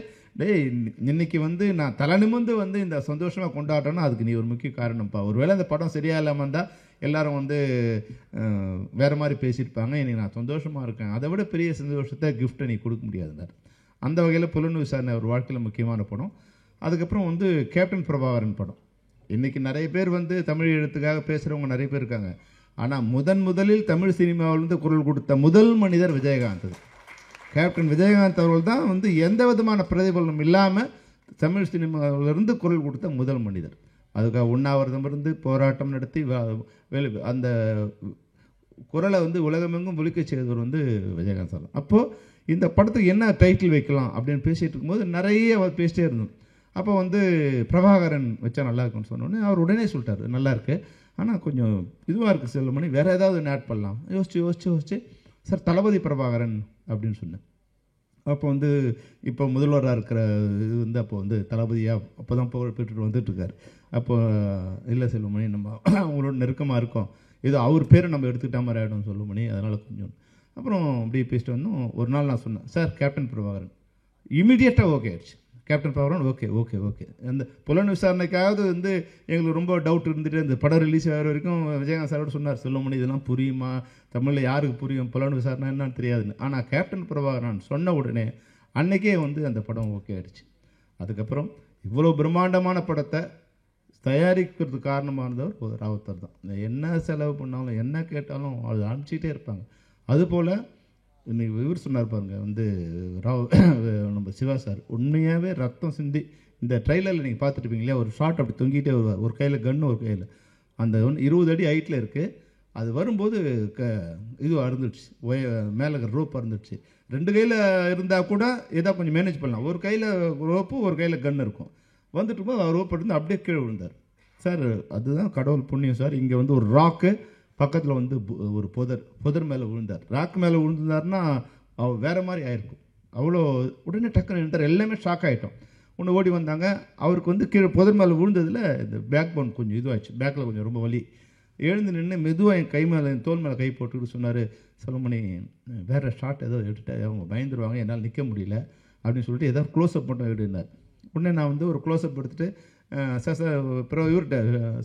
இன்னைக்கு வந்து நான் தலை நிமிர்ந்து வந்து இந்த சந்தோஷமாக கொண்டாடுறேன்னா அதுக்கு நீ ஒரு முக்கிய காரணம்ப்பா. ஒருவேளை அந்த படம் சரியாக இல்லாமல் இருந்தால் எல்லாரும் வந்து வேறு மாதிரி பேசியிருப்பாங்க. இன்னைக்கு நான் சந்தோஷமாக இருக்கேன், அதை விட பெரிய சந்தோஷத்தை கிஃப்ட்டை நீ கொடுக்க முடியாதுன்னார். அந்த வகையில் புலன் விசாரணை ஒரு வாழ்க்கையில் முக்கியமான படம். அதுக்கப்புறம் வந்து கேப்டன் பிரபாகரன் படம். இன்றைக்கி நிறைய பேர் வந்து தமிழ் எழுத்துக்காக பேசுகிறவங்க நிறைய பேர் இருக்காங்க. ஆனால் முதலில் தமிழ் சினிமாவிலிருந்து குரல் கொடுத்த முதல் மனிதர் விஜயகாந்த். கேப்டன் விஜயகாந்த் அவர்கள் தான் வந்து எந்த விதமான பிரதிபலனும் இல்லாமல் தமிழ் சினிமாவிலிருந்து குரல் கொடுத்த முதல் மனிதர். அதுக்காக உண்ணாவிரதம் இருந்து போராட்டம் நடத்தி அந்த குரலை வந்து உலகமெங்கும் ஒலிக்க செய்தவர் வந்து விஜயகாந்த் சார். அப்போது இந்த படத்துக்கு என்ன டைட்டில் வைக்கலாம் அப்படின்னு பேசிகிட்டு இருக்கும்போது நிறைய பேசிட்டே இருந்தோம். அப்போ வந்து பிரபாகரன் வச்சா நல்லா இருக்குன்னு சொன்னோன்னே அவர் உடனே சொல்லிட்டார், நல்லா இருக்கு, ஆனால் கொஞ்சம் இதுவாக இருக்குது செல்லுமணி, வேறு ஏதாவது ஆட் பண்ணலாம். யோசிச்சு சார் தளபதி பிரபாகரன் அப்படின்னு சொன்னேன். அப்போ வந்து இப்போ முதல்வராக இருக்கிற இது வந்து அப்போ வந்து தளபதியாக அப்போ தான் புகழ் பெற்றுட்டு வந்துட்டுருக்கார். அப்போ இல்லை செல்லுமணி, நம்ம அவங்களோட நெருக்கமாக இருக்கோம், ஏதோ அவர் பேரை நம்ம எடுத்துக்கிட்ட மாதிரி ஆகிடும் சொல்லுமணி, அதனால் கொஞ்சம் அப்புறம் அப்படியே பேசிட்டு வந்தோம். ஒரு நாள் நான் சொன்னேன், சார் கேப்டன் பிரபாகரன். இமீடியட்டாக ஓகே ஆயிடுச்சு. Captain Prabhakaran okay. அந்த புலன் விசாரணைக்காவது வந்து எங்களுக்கு ரொம்ப டவுட் இருந்துட்டு இந்த படம் ரிலீஸ் ஆகிற வரைக்கும் விஜயகாந்த் சாரோட சொன்னார், செல்லுமணி இதெல்லாம் புரியுமா, தமிழில் யாருக்கு புரியும், புலன் விசாரணை என்னன்னு தெரியாதுன்னு. ஆனால் கேப்டன் பிரபாகரன் சொன்ன உடனே அன்னைக்கே வந்து அந்த படம் ஓகே ஆயிடுச்சு. அதுக்கப்புறம் இவ்வளோ பிரம்மாண்டமான படத்தை தயாரிக்கிறதுக்கு காரணமானதவர் ஒரு ராவுத்தர் தான். என்ன செலவு பண்ணாலும் என்ன கேட்டாலும் அது அனுப்பிச்சிட்டே இருப்பாங்க. அதுபோல் இன்னைக்கு இவர் சொன்னார் பாருங்க, வந்து நம்ம சிவா சார் உண்மையாகவே ரத்தம் சிந்தி இந்த ட்ரைலரில் நீங்கள் பார்த்துருப்பீங்க இல்லையா, ஒரு ஷார்ட் அப்படி தொங்கிட்டே வருவார், ஒரு கையில் கன்று ஒரு கையில், அந்த 20 அடி ஹைட்டில் இருக்குது. அது வரும்போது இது அறுந்துடுச்சு, மேலே ரோப் அறுந்துடுச்சு. 2 கையில் இருந்தால் கூட ஏதாவது கொஞ்சம் மேனேஜ் பண்ணலாம். ஒரு கையில் ரோப்பு ஒரு கையில் கன்று இருக்கும். வந்துட்டு போது அவர் ரோப் எடுத்து அப்படியே கீழே விழுந்தார். சார் அதுதான் கடவுள் புண்ணியம் சார். இங்கே வந்து ஒரு ராக்கு பக்கத்தில் வந்து ஒரு புதர் மேலே விழுந்தார். ராக்கு மேலே விழுந்தாருன்னா அவர் வேறு மாதிரி ஆயிருக்கும். அவ்வளோ உடனே டக்குன்னு நின்றார். எல்லாமே ஷாக் ஆகிட்டோம். ஒன்று ஓடி வந்தாங்க. அவருக்கு வந்து கீழே புதர் மேலே விழுந்ததில் இந்த பேக் போன் கொஞ்சம் இதுவாகிடுச்சு, பேக்கில் கொஞ்சம் ரொம்ப வலி. எழுந்து நின்று மெதுவாக என் கை மேலே என் தோல் மேலே கை போட்டுக்கிட்டு சொன்னார், செல்லுமணி வேறு ஷார்ட் ஏதோ எடுத்து அவங்க பயந்துருவாங்க, என்னால் நிற்க முடியல அப்படின்னு சொல்லிட்டு ஏதாவது க்ளோஸ்அப் மட்டும் எடுனார். உடனே நான் வந்து ஒரு க்ளோஸ்அப் எடுத்துகிட்டு சார் அப்புறம் இவர்கிட்ட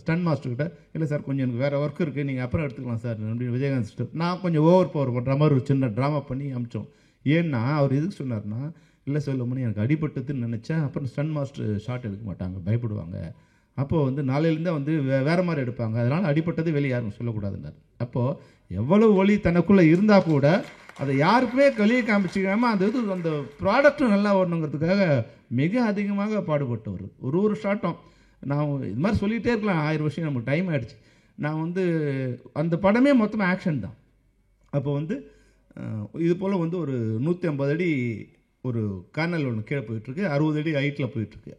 ஸ்டன் மாஸ்டர்கிட்ட, இல்லை சார் கொஞ்சம் எனக்கு வேறு ஒர்க் இருக்குது, நீங்கள் அப்புறம் எடுத்துக்கலாம் சார் அப்படின்னு விஜயகாந்த் சிஸ்டர் நான் கொஞ்சம் ஓவர் பவர் பண்ணுற மாதிரி ஒரு சின்ன ட்ராமா பண்ணி அமிச்சோம். ஏன்னா அவர் எதுக்கு சொன்னார்னா, இல்லை செல்லுமணி எனக்கு அடிபட்டதுன்னு நினச்சா அப்புறம் ஸ்டன் மாஸ்டர் ஷார்ட் எடுக்க மாட்டாங்க, பயப்படுவாங்க, அப்போது வந்து நாளையிலேருந்தே வந்து வேறு மாதிரி எடுப்பாங்க, அதனால் அடிபட்டது வெளியே யாரும் சொல்லக்கூடாதுன்னார். அப்போது எவ்வளோ ஒளி தனக்குள்ளே இருந்தால் கூட அதை யாருக்குமே வெளியே காமிச்சிக்காமல் அந்த ப்ராடக்ட்டும் நல்லா வரணுங்கிறதுக்காக மிக அதிகமாக பாடுபட்டவர். ஒரு ஷார்ட்டும் நான் இது மாதிரி சொல்லிகிட்டே இருக்கலாம், 1000 வருஷம் நமக்கு டைம் ஆகிடுச்சு. நான் வந்து அந்த படமே மொத்தமாக ஆக்ஷன் தான். அப்போ வந்து இது போல் வந்து ஒரு 150 அடி ஒரு கார்னல் ஒன்று கீழே போயிட்டுருக்கு, 60 அடி ஹைட்டில் போயிட்டுருக்கு.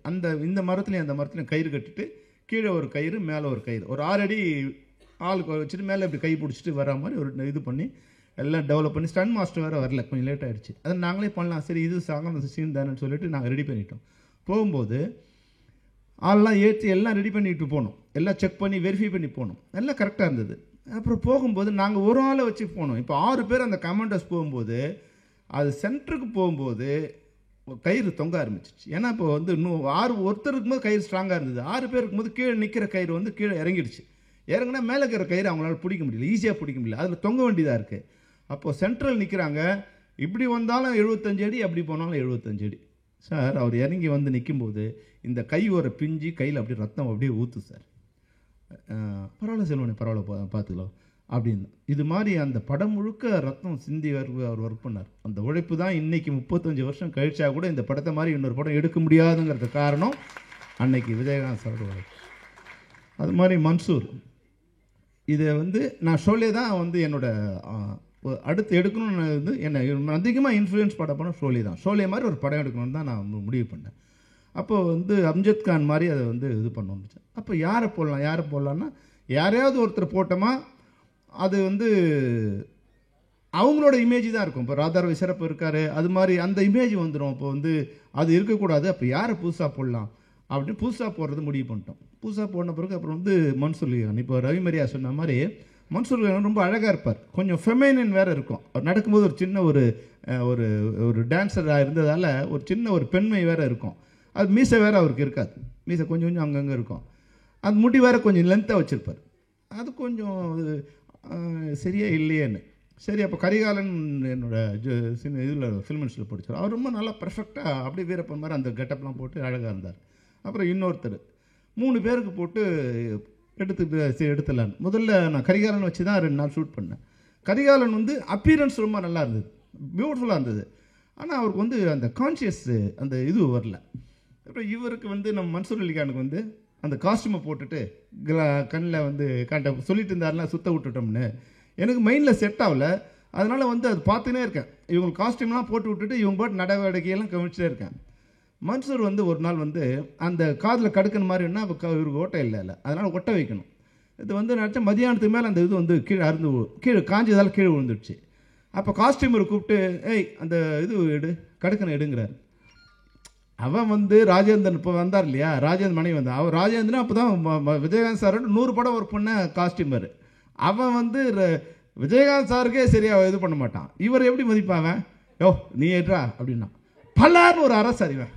இந்த மரத்துலையும் அந்த மரத்துலையும் கயிறு கட்டிட்டு கீழே ஒரு கயிறு மேலே ஒரு கயிறு ஒரு 6 அடி ஆளுக்கு வச்சுட்டு மேலே இப்படி கை பிடிச்சிட்டு வர மாதிரி ஒரு இது பண்ணி எல்லாம் டெவலப் பண்ணி, ஸ்டன் மாஸ்டர் வேறு வரல, கொஞ்சம் லேட் ஆகிடுச்சு. அதை நாங்களே பண்ணலாம், சரி இது சாங்க சீன் தானேன்னு சொல்லிட்டு நாங்கள் ரெடி பண்ணிட்டோம். போகும்போது ஆள்லாம் ஏற்றி எல்லாம் ரெடி பண்ணிட்டு போனோம், எல்லாம் செக் பண்ணி வெரிஃபை பண்ணி போனோம், எல்லாம் கரெக்டாக இருந்தது. அப்புறம் போகும்போது நாங்கள் ஒரு ஆளை வச்சு போனோம். இப்போ 6 பேர் அந்த கமாண்டர்ஸ் போகும்போது அது சென்டருக்கு போகும்போது கயிறு தொங்க ஆரம்பிச்சிச்சு. ஏன்னா இப்போ வந்து இன்னும் 6 ஒருத்தர் இருக்கும்போது கயிறு ஸ்ட்ராங்காக இருந்தது, 6 பேர் இருக்கும்போது கீழே நிற்கிற கயிறு வந்து கீழே இறங்கிடுச்சு. இறங்கினா மேலே இருக்கிற கயிறு அவங்களால பிடிக்க முடியல, ஈஸியாக பிடிக்க முடியல, அதில் தொங்க வேண்டியதாக இருக்குது. அப்போது சென்ட்ரல் நிற்கிறாங்க, இப்படி வந்தாலும் 75 அடி, அப்படி போனாலும் 75 அடி. சார் அவர் இறங்கி வந்து நிற்கும்போது இந்த கை ஒரு பிஞ்சு கையில் அப்படியே ரத்தம் அப்படியே ஊற்று சார். பரவாயில்ல செல்வனே, பரவாயில்ல பார்த்துக்கலாம் அப்படின்னு. இது மாதிரி அந்த படம் முழுக்க ரத்தம் சிந்தி அவர் ஒர்க் பண்ணார். அந்த உழைப்பு தான் இன்றைக்கி 35 வருஷம் கழிச்சா கூட இந்த படத்தை மாதிரி இன்னொரு படம் எடுக்க முடியாதுங்கிறது காரணம் அன்னைக்கு விஜயகாந்த் சாரோட உழைப்பு. அது மாதிரி மன்சூர், இதை வந்து நான் ஷோலே தான் வந்து என்னோட அடுத்து எடுக்கணும்னு வந்து என்னை அதிகமாக இன்ஃப்ளூயன்ஸ் படம் ஷோலே தான். ஷோலே மாதிரி ஒரு படம் எடுக்கணும்னு தான் நான் முடிவு பண்ணேன். அப்போ வந்து அம்ஜத் கான் மாதிரி அதை வந்து இது பண்ண வந்துச்சேன். அப்போ யாரை போடலான்னா யாரையாவது ஒருத்தர் போட்டோமா அது வந்து அவங்களோட இமேஜ் தான் இருக்கும். இப்போ ராதாரவி சிறப்பு இருக்கார், அது மாதிரி அந்த இமேஜ் வந்துடும். இப்போ வந்து அது இருக்கக்கூடாது. அப்போ யாரை புதுசாக போடலாம் அப்படின்னு புதுசாக போடுறது முடிவு பண்ணிட்டோம். புதுசாக போன பிறகு அப்புறம் வந்து மன்சூர் அலிகான். இப்போ ரவி மரியா சொன்ன மாதிரி மன்சூர் அலிகான் ரொம்ப அழகாக இருப்பார். கொஞ்சம் ஃபெமைனின் வேறு இருக்கும். அவர் நடக்கும்போது ஒரு சின்ன ஒரு ஒரு டான்ஸராக இருந்ததால் ஒரு சின்ன ஒரு பெண்மை வேறு இருக்கும். அது மீசை வேறு அவருக்கு இருக்காது. மீசை கொஞ்சம் கொஞ்சம் அங்கங்கே இருக்கும். அது முடி வேறு கொஞ்சம் லென்த்தாக வச்சுருப்பார். அது கொஞ்சம் சரியா இல்லையேன்னு. சரி, அப்போ கரிகாலன் என்னோட சின்ன இதில் ஃபில்ம் இன்ஸ்டியூட்டில் படித்தார். அவர் ரொம்ப நல்லா பர்ஃபெக்டாக அப்படியே வீரப்பன் மாதிரி அந்த கெட்டப்லாம் போட்டு அழகாக இருந்தார். அப்புறம் இன்னொருத்தர் 3 பேருக்கு போட்டு எடுத்துடலான்னு முதல்ல நான் கரிகாலன் வச்சு தான் 2 நாள் ஷூட் பண்ணேன். கரிகாலன் வந்து அப்பியரன்ஸ் ரொம்ப நல்லா இருந்தது, பியூட்டிஃபுல்லாக இருந்தது. ஆனால் அவருக்கு வந்து அந்த கான்ஷியஸ் அந்த இது வரல. அப்புறம் இவருக்கு வந்து நம்ம மன்சூர் அலிகானுக்கு வந்து அந்த காஸ்டியூமை போட்டுட்டு கண்ணில் வந்து சொல்லிட்டு இருந்தாருலாம் சுத்த விட்டுட்டோம்னு எனக்கு மைண்டில் செட் ஆகல. அதனால் வந்து அது பார்த்துனே இருக்கேன். இவங்க காஸ்டியூம்லாம் போட்டு விட்டுட்டு இவங்க போட்டு நடவடிக்கையெல்லாம் கவனிச்சுட்டே இருக்கேன். மன்சூர் வந்து ஒரு நாள் வந்து அந்த காதில் கடுக்கணும் மாதிரின்னா இவருக்கு ஓட்டை இல்லை, அதனால் ஒட்ட வைக்கணும். இது வந்து நினச்சா மதியானத்துக்கு மேலே அந்த இது வந்து கீழே காஞ்சதால் கீழே விழுந்துடுச்சு. அப்போ காஸ்டியூமரை கூப்பிட்டு அந்த இது கடுக்கனை எடுங்கிறார். அவன் வந்து ராஜேந்திரன் இப்போ வந்தார் இல்லையா, ராஜேந்திரன் மனைவி வந்தான். அவர் ராஜேந்திரன் அப்போ தான் விஜயகாந்த் சாரோட 100 படம் ஒர்க் பண்ண காஸ்டியூமர். அவன் வந்து விஜயகாந்த் சாருக்கே சரியாக இது பண்ண மாட்டான். இவர் எப்படி மதிப்பாவன்? யோ நீ ஏற்றா அப்படின்னா பல்லார்னு ஒரு அரசு அறிவன்.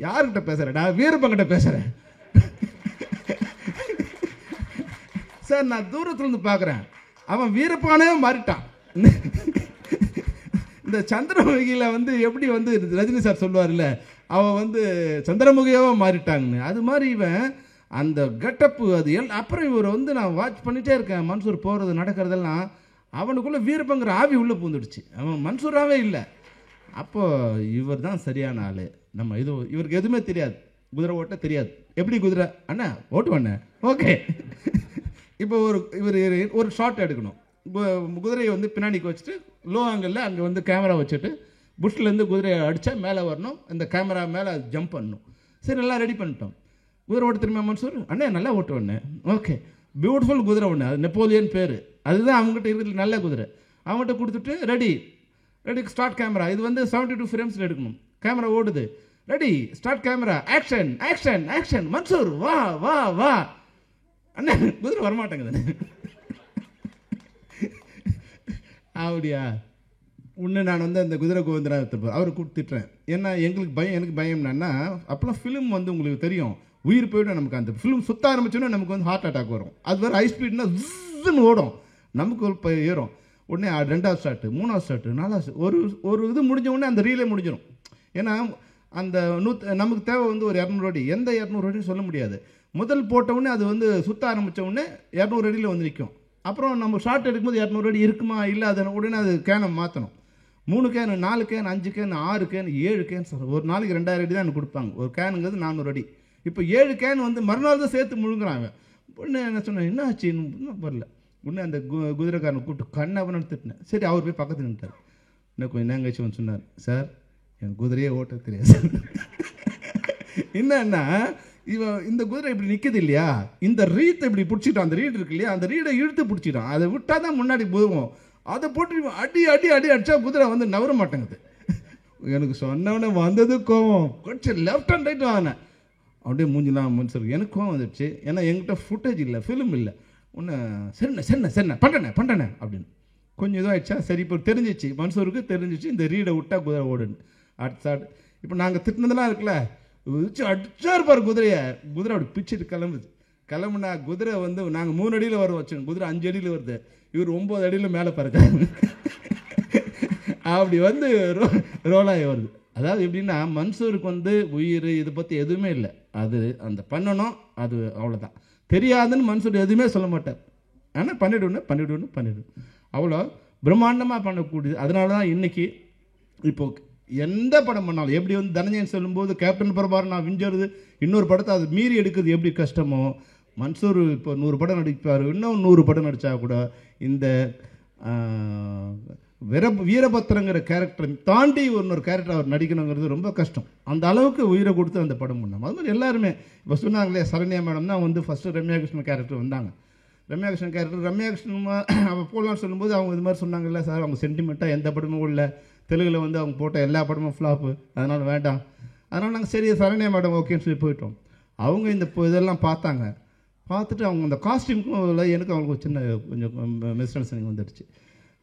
யார்கிட்ட பேசுகிறேன்? நான் வீரப்பங்கிட்ட பேசுகிறேன் சார். நான் தூரத்துலேருந்து பார்க்குறேன், அவன் வீரப்பானே மாறிட்டான். இந்த சந்திரமுகியில் வந்து எப்படி வந்து ரஜினி சார் சொல்லுவார்ல, அவன் வந்து சந்திரமுகியாவாக மாறிட்டாங்கன்னு, அது மாதிரி இவன் அந்த கெட்டப்பு அது அப்புறம் இவர் வந்து நான் வாட்ச் பண்ணிகிட்டே இருக்கேன். மன்சூர் போகிறது நடக்கிறதெல்லாம் அவனுக்குள்ளே வீரப்பங்கிற ஆவி உள்ளே பூந்துடுச்சு. அவன் மன்சூராகவே இல்லை. அப்போது இவர் தான் சரியான ஆள். நம்ம இது இவருக்கு எதுவுமே தெரியாது, குதிரை ஓட்ட தெரியாது. எப்படி குதிரை அண்ணா ஓட்டுவாண்ணே, ஓகே. இப்போ இவர் ஒரு ஷாட் எடுக்கணும். குதிரையை வந்து பின்னாடிக்கு வச்சுட்டு லோ ஆங்கிளில் அங்கே வந்து கேமரா வச்சுட்டு புஷ்லேருந்து குதிரையை அடித்தா மேலே வரணும், இந்த கேமரா மேலே ஜம்ப் பண்ணணும். சரி, நல்லா ரெடி பண்ணிட்டோம். குதிரை ஓட்ட திரும்ப மன்சூர் அண்ணே நல்லா ஓட்டுவண்ணே, ஓகே. பியூட்டிஃபுல் குதிரை ஒன்று, அது நெப்போலியன் பேர், அதுதான் அவங்ககிட்ட இருக்கிற நல்ல குதிரை. அவங்ககிட்ட கொடுத்துட்டு ரெடி ஸ்டார்ட் கேமரா. இது வந்து 72 ஃப்ரேம்ஸில் எடுக்கணும். கேமரா ஓடுது, ready start camera, action action action. Mansoor வா வா வா. அண்ணே குதிரை வரமாட்டேங்குது. அப்படியா உன்னை நான் வந்து அந்த குதிரை கோவிந்தரா அவரை கூப்பிட்டுறேன். ஏன்னா எனக்கு பயம் என்னன்னா, அப்போலாம் ஃபிலிம் வந்து உங்களுக்கு தெரியும் உயிர் போய்டும். நமக்கு அந்த ஃபிலிம் சுத்த ஆரம்பிச்சோன்னா நமக்கு வந்து ஹார்ட் அட்டாக் வரும். அது வேறு ஹை ஸ்பீட்னா ஜின்னு ஓடும், நமக்கு இப்போ ஏறும். உடனே 2வது ஸ்டார்ட்டு 3வது ஸ்டார்ட்டு 4வது ஒரு இது முடிஞ்ச உடனே அந்த ரீலே முடிஞ்சிடும். ஏன்னா அந்த நமக்கு தேவை வந்து ஒரு 200 அடி. எந்த 200 அடின்னு சொல்ல முடியாது. முதல் போட்ட உடனே அது வந்து சுற்ற ஆரம்பித்த உடனே 200 அடியில் வந்து நிற்கும். அப்புறம் நம்ம ஷார்ட் எடுக்கும்போது 200 அடி இருக்குமா இல்லை, அதை உடனே அது கேனை மாற்றணும். 3 can 4 can 5 can 6 can 7 can sir. ஒரு நாளைக்கு 2000 அடி தான் எனக்கு கொடுப்பாங்க. ஒரு கேனுங்கிறது 400 அடி. இப்போ 7 கேன் வந்து மறுநாள் தான் சேர்த்து முழுங்குறாங்க. உடனே என்ன சொன்னேன், என்ன ஆச்சு இன்னும் வரல. உடனே அந்த குதிரைக்காரனை கூப்பிட்டு கண்ணவனை எடுத்துட்டேன். சரி, அவர் போய் பக்கத்தில் நின்ட்டார். இன்னும் கொஞ்சம் நேங்கச்சு வந்து சொன்னார், சார் எனக்கு குதிரையே ஓட்ட தெரியாது சார். என்னன்னா இந்த குதிரை இப்படி நிற்குது இல்லையா, இந்த ரீத்தை இப்படி பிடிச்சிட்டான். அந்த ரீட் இருக்கு இல்லையா, அந்த ரீடை இழுத்து பிடிச்சிட்டான். அதை விட்டால் தான் முன்னாடி போதும். அதை போட்டு அடி அடி அடி அடித்தா குதிரை வந்து நவர மாட்டேங்குது. எனக்கு சொன்னவனே வந்தது கோவம். கொஞ்சம் லெஃப்ட் அண்ட் ரைட் வாங்கினேன். அப்படியே மூஞ்சிலாம் மனுஷர் எனக்கு கோவம் வந்துடுச்சு. ஏன்னா என்கிட்ட ஃபுட்டேஜ் இல்லை, ஃபிலிம் இல்லை. ஒன்று சரிண்ணே பண்ணுறேண்ணே அப்படின்னு கொஞ்சம் இதாகிடுச்சா. சரி, இப்போ தெரிஞ்சிச்சு, மனுஷருக்கு தெரிஞ்சிச்சு இந்த ரீடை விட்டா குதிரை ஓடுன்னு. அடுத்த இப்போ நாங்கள் திட்டினதெல்லாம் இருக்குல்ல, அடிச்சா இருப்பார் குதிரையை. குதிரை அப்படி பிச்சுட்டு கிளம்புனா குதிரை வந்து நாங்கள் 3 அடியில் வர வச்சோம், குதிரை 5 அடியில் வருது. இவர் 9 அடியில் மேலே பறக்க அப்படி வந்து ரோலாகி வருது. அதாவது எப்படின்னா மன்சூருக்கு வந்து உயிர் இதை பற்றி எதுவுமே இல்லை. அது அந்த பண்ணணும், அது அவ்வளோதான். தெரியாதுன்னு மனுஷன் எதுவுமே சொல்ல மாட்டார். ஆனால் பண்ணிவிடுவேன். அவ்வளோ பிரம்மாண்டமாக பண்ணக்கூடியது. அதனால தான் இன்றைக்கி இப்போ எந்த படம் பண்ணாலும் எப்படி வந்து தனஞ்சயன் சொல்லும்போது கேப்டன் பிரபாகரன் நான் விஞ்சறது இன்னொரு படத்தை அது மீறி எடுக்கிறது எப்படி கஷ்டமோ, மன்சூர் இப்போ 100 படம் நடிப்பார், இன்னும் 100 படம் நடித்தா கூட இந்த வீரபத்திரங்கிற கேரக்டரை தாண்டி இன்னொரு கேரக்டர் அவர் நடிக்கணுங்கிறது ரொம்ப கஷ்டம். அந்த அளவுக்கு உயிரை கொடுத்து அந்த படம் பண்ணோம். அது மாதிரி எல்லாருமே இப்போ சொன்னாங்களே, சரண்யா மேடம் தான் வந்து ஃபஸ்ட்டு ரம்யா கிருஷ்ணன் கேரக்டர் வந்தாங்க. ரம்யா கிருஷ்ணன் அவள் போகலான்னு சொல்லும்போது அவங்க இது மாதிரி சொன்னாங்கல்ல சார், அவங்க சென்டிமெண்ட்டாக எந்த படமும் இல்லை, தெலுங்கில் வந்து அவங்க போட்ட எல்லா படமும் ஃப்ளாப்பு, அதனால் வேண்டாம். அதனால் நாங்கள் சரி சரண்யா மேடம் ஓகேன்னு சொல்லி போயிட்டோம். அவங்க இந்த இதெல்லாம் பார்த்துட்டு அவங்க அந்த காஸ்டியூமுக்கும் எனக்கு அவங்களுக்கு சின்ன கொஞ்சம் மிஸ் அண்டர்ஸ்டாண்டிங் வந்துடுச்சு.